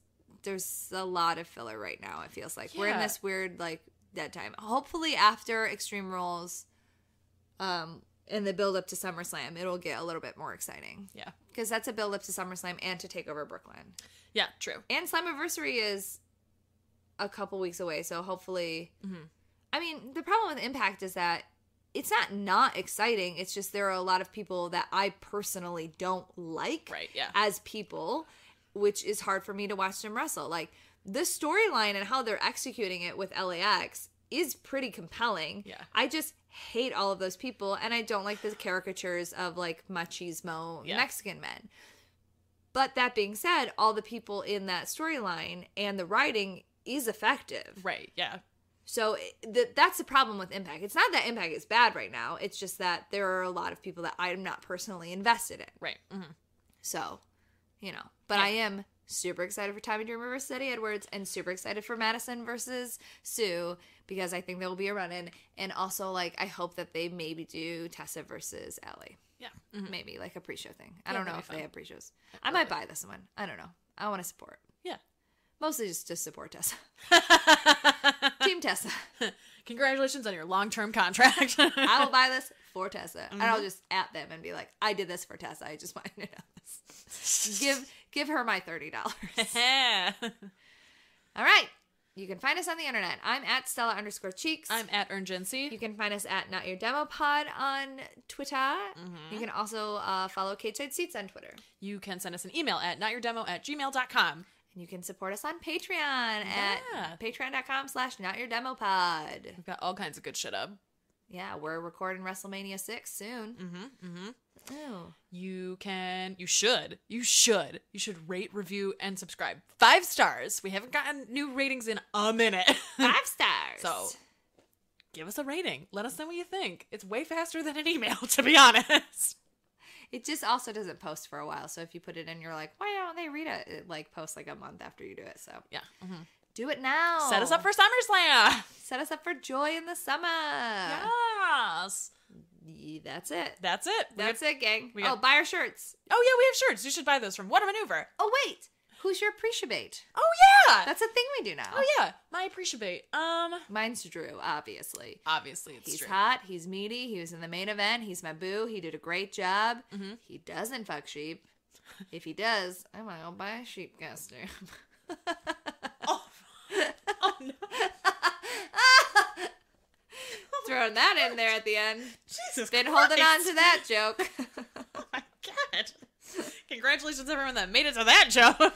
a lot of filler right now, it feels like. Yeah. We're in this weird, like, dead time. Hopefully after Extreme Rules, in the build up to SummerSlam, it'll get a little bit more exciting. Yeah. Because that's a build up to SummerSlam and to take over Brooklyn. Yeah, true. And Slammiversary is a couple weeks away, so hopefully... I mean, the problem with Impact is that it's not exciting. It's just there are a lot of people that I personally don't like as people, which is hard for me to watch them wrestle. Like, the storyline and how they're executing it with LAX is pretty compelling. Yeah. I just hate all of those people, and I don't like the caricatures of, like, machismo Mexican men. But that being said, all the people in that storyline and the writing is effective. Right, yeah. So that's the problem with Impact. It's not that Impact is bad right now. It's just that there are a lot of people that I'm not personally invested in. Right. Mm-hmm. So, you know. But I am super excited for Tommy Dreamer versus Eddie Edwards and super excited for Madison versus Sue because I think there will be a run-in. And also, like, I hope that they maybe do Tessa versus Allie. Yeah. Mm-hmm. Maybe, like a pre-show thing. I don't know if they have pre-shows. I might buy this one. I don't know. I want to support. Yeah. Mostly just to support Tessa. Team Tessa. Congratulations on your long-term contract. I will buy this for Tessa. And I'll just at them and be like, I did this for Tessa. I just wanted to know this. Give her my $30. All right. You can find us on the internet. I'm at Stella_Cheeks. I'm at Erngency. You can find us at Not Your Demo Pod on Twitter. You can also follow Cage Side Seats on Twitter. You can send us an email at notyourdemo@gmail.com. And you can support us on Patreon at patreon.com/notyourdemopod. We've got all kinds of good shit up. Yeah, we're recording WrestleMania 6 soon. Oh. You should rate, review, and subscribe. 5 stars. We haven't gotten new ratings in a minute. 5 stars. So give us a rating. Let us know what you think. It's way faster than an email, to be honest. It just also doesn't post for a while. So if you put it in, you're like, why don't they read it? It like posts like a month after you do it. So yeah. Do it now. Set us up for SummerSlam. Set us up for joy in the summer. Yes. That's it. That's it, gang. Buy our shirts. Oh, yeah, we have shirts. You should buy those from What a Maneuver. Oh, wait. Who's your appreciate? Oh, yeah. That's a thing we do now. Oh, yeah. My appreciate. Mine's Drew, obviously. Obviously, it's He's Drew. hot. He's meaty. He was in the main event. He's my boo. He did a great job. He doesn't fuck sheep. If he does, I might go buy a sheep costume. Oh no. Throwing that in there at the end. Jesus Been Christ. holding on to that joke. Oh my God. Congratulations everyone that made it to that joke.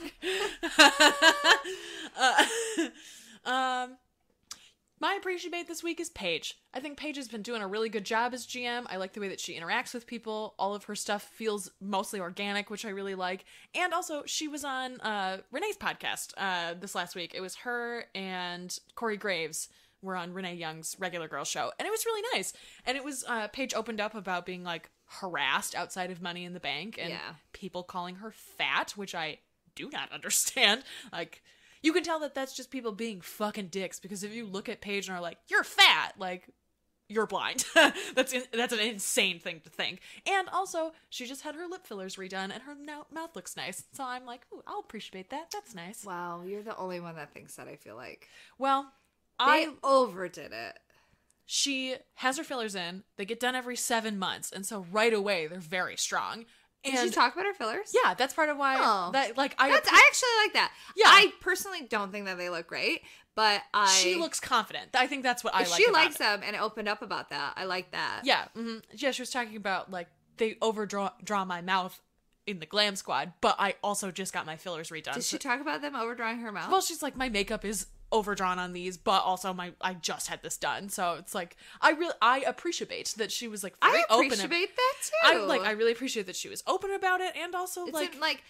My appreciate this week is Paige. I think Paige has been doing a really good job as GM. I like the way that she interacts with people. All of her stuff feels mostly organic, which I really like. And also, she was on Renee's podcast this last week. It was her and Corey Graves were on Renee Young's Regular Girl show. And it was really nice. And it was, Paige opened up about being like, harassed outside of Money in the Bank and Yeah. people calling her fat, which I do not understand. Like, you can tell that that's just people being fucking dicks, because if you look at Paige and are like, you're fat, like, you're blind. That's an insane thing to think. And also, she just had her lip fillers redone and her mouth looks nice. So I'm like, ooh, I'll appreciate that. That's nice. Wow, you're the only one that thinks that, I feel like. Well, They overdid it. she has her fillers in. They get done every 7 months. And so right away, they're very strong. And Did she talk about her fillers? yeah, that's part of why Oh. that, like, I actually like that. Yeah. I personally don't think that they look great, but she looks confident. I think that's what I like she about likes it. them and it opened up about that. I like that. Yeah. Yeah, she was talking about, like, they draw my mouth in the Glam Squad, but I also just got my fillers redone. Did she talk about them overdrawing her mouth? Well, she's like, my makeup is overdrawn on these, but also I just had this done. So it's like, I appreciate that she was, like, very I open. appreciate that too. I really appreciate that she was open about it, and also, It's like,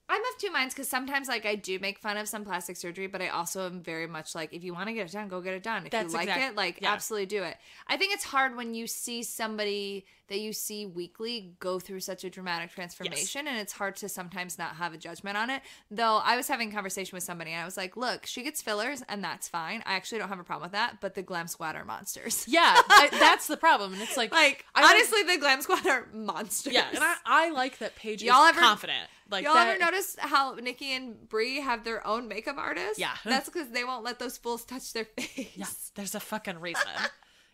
I'm of two minds, because sometimes, like, I do make fun of some plastic surgery, but I also am very much like, if you want to get it done, go get it done. If That's you like it, like, yeah. absolutely do it. I think it's hard when you see somebody that you see weekly go through such a dramatic transformation, and it's hard to sometimes not have a judgment on it. Though I was having a conversation with somebody, and I was like, look, she gets fillers, and that's fine. I actually don't have a problem with that, but the Glam Squad are monsters. yeah, that's the problem. And it's like, honestly, the Glam Squad are monsters. yeah, and I like that Paige is Y'all ever- confident. Like, Y'all that, ever notice how Nikki and Brie have their own makeup artist? Yeah. That's because they won't let those fools touch their face. Yeah, there's a fucking reason.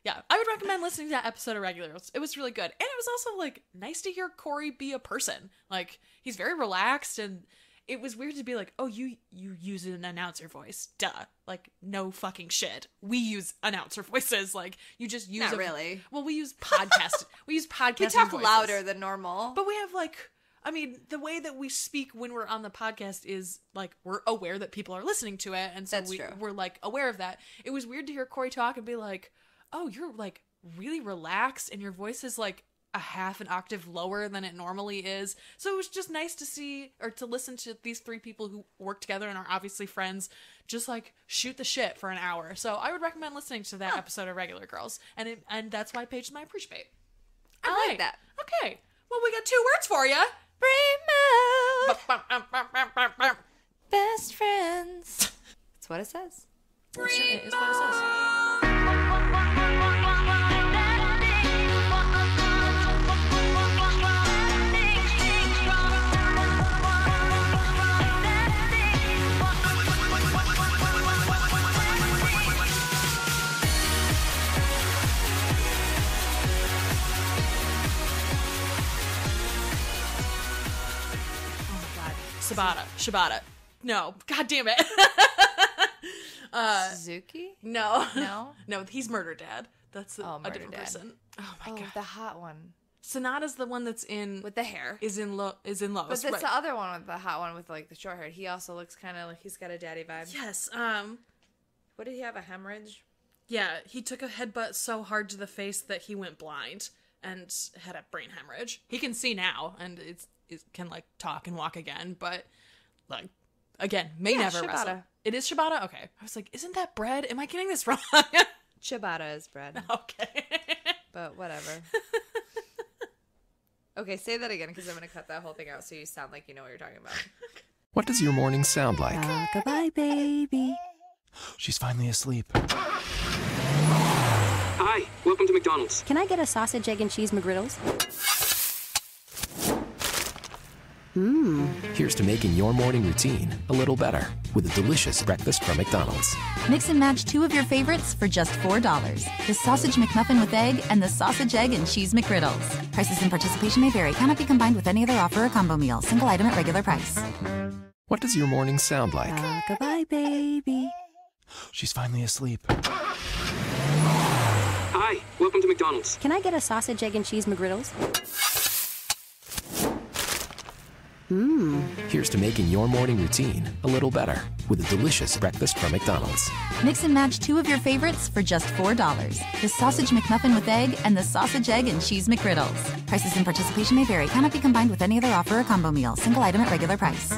Yeah, I would recommend listening to that episode of Regulars. It was really good. And it was also, like, nice to hear Corey be a person. Like, he's very relaxed, and it was weird to be like, oh, you use an announcer voice. Duh. Like, no fucking shit. We use announcer voices. Like, you just use Not really. Well, we use podcast. we use podcasting We talk voices. louder than normal. But we have, like, I mean, the way that we speak when we're on the podcast is, like, we're aware that people are listening to it, and so That's true. we're, like, aware of that. It was weird to hear Corey talk and be like, oh, you're, like, really relaxed, and your voice is, like, a half an octave lower than it normally is. So it was just nice to see, or to listen to these three people who work together and are obviously friends, just, like, shoot the shit for an hour. So I would recommend listening to that episode of Regular Girls, and that's why Paige and I appreciate. I like that. Okay. Well, we got 2 words for you. Remote best friends. That's what it says. That sure is what it says. Shibata. No. God damn it. Suzuki? No. No? No, he's Murder Dad. That's a Murder different Dad. person. Oh my god. The hot one. Sonata's the one that's in With the hair. is in Lois. But that's right. the other one with the hot one with, like, the short hair. He also looks kind of like he's got a daddy vibe. Yes. What did he have, a hemorrhage? Yeah, he took a headbutt so hard to the face that he went blind and had a brain hemorrhage. He can see now and it can, like, talk and walk again, but, like, again, may never Shibata. wrestle. It is Shibata? Okay. I was like, isn't that bread? Am I getting this wrong? Ciabatta is bread. Okay. But whatever. Okay, say that again, because I'm going to cut that whole thing out so you sound like you know what you're talking about. What does your morning sound like? Goodbye, baby. She's finally asleep. Hi, welcome to McDonald's. Can I get a sausage, egg, and cheese McGriddles? Here's to making your morning routine a little better with a delicious breakfast from McDonald's. Mix and match 2 of your favorites for just $4. The Sausage McMuffin with Egg and the Sausage, Egg, and Cheese McGriddles. Prices and participation may vary. Cannot be combined with any other offer or combo meal. Single item at regular price. What does your morning sound like? Goodbye, baby. She's finally asleep. Hi, welcome to McDonald's. Can I get a sausage, egg, and cheese McGriddles? Here's to making your morning routine a little better with a delicious breakfast from McDonald's. Mix and match 2 of your favorites for just $4. The Sausage McMuffin with Egg and the Sausage, Egg, and Cheese McGriddles. Prices and participation may vary. Cannot be combined with any other offer or combo meal. Single item at regular price.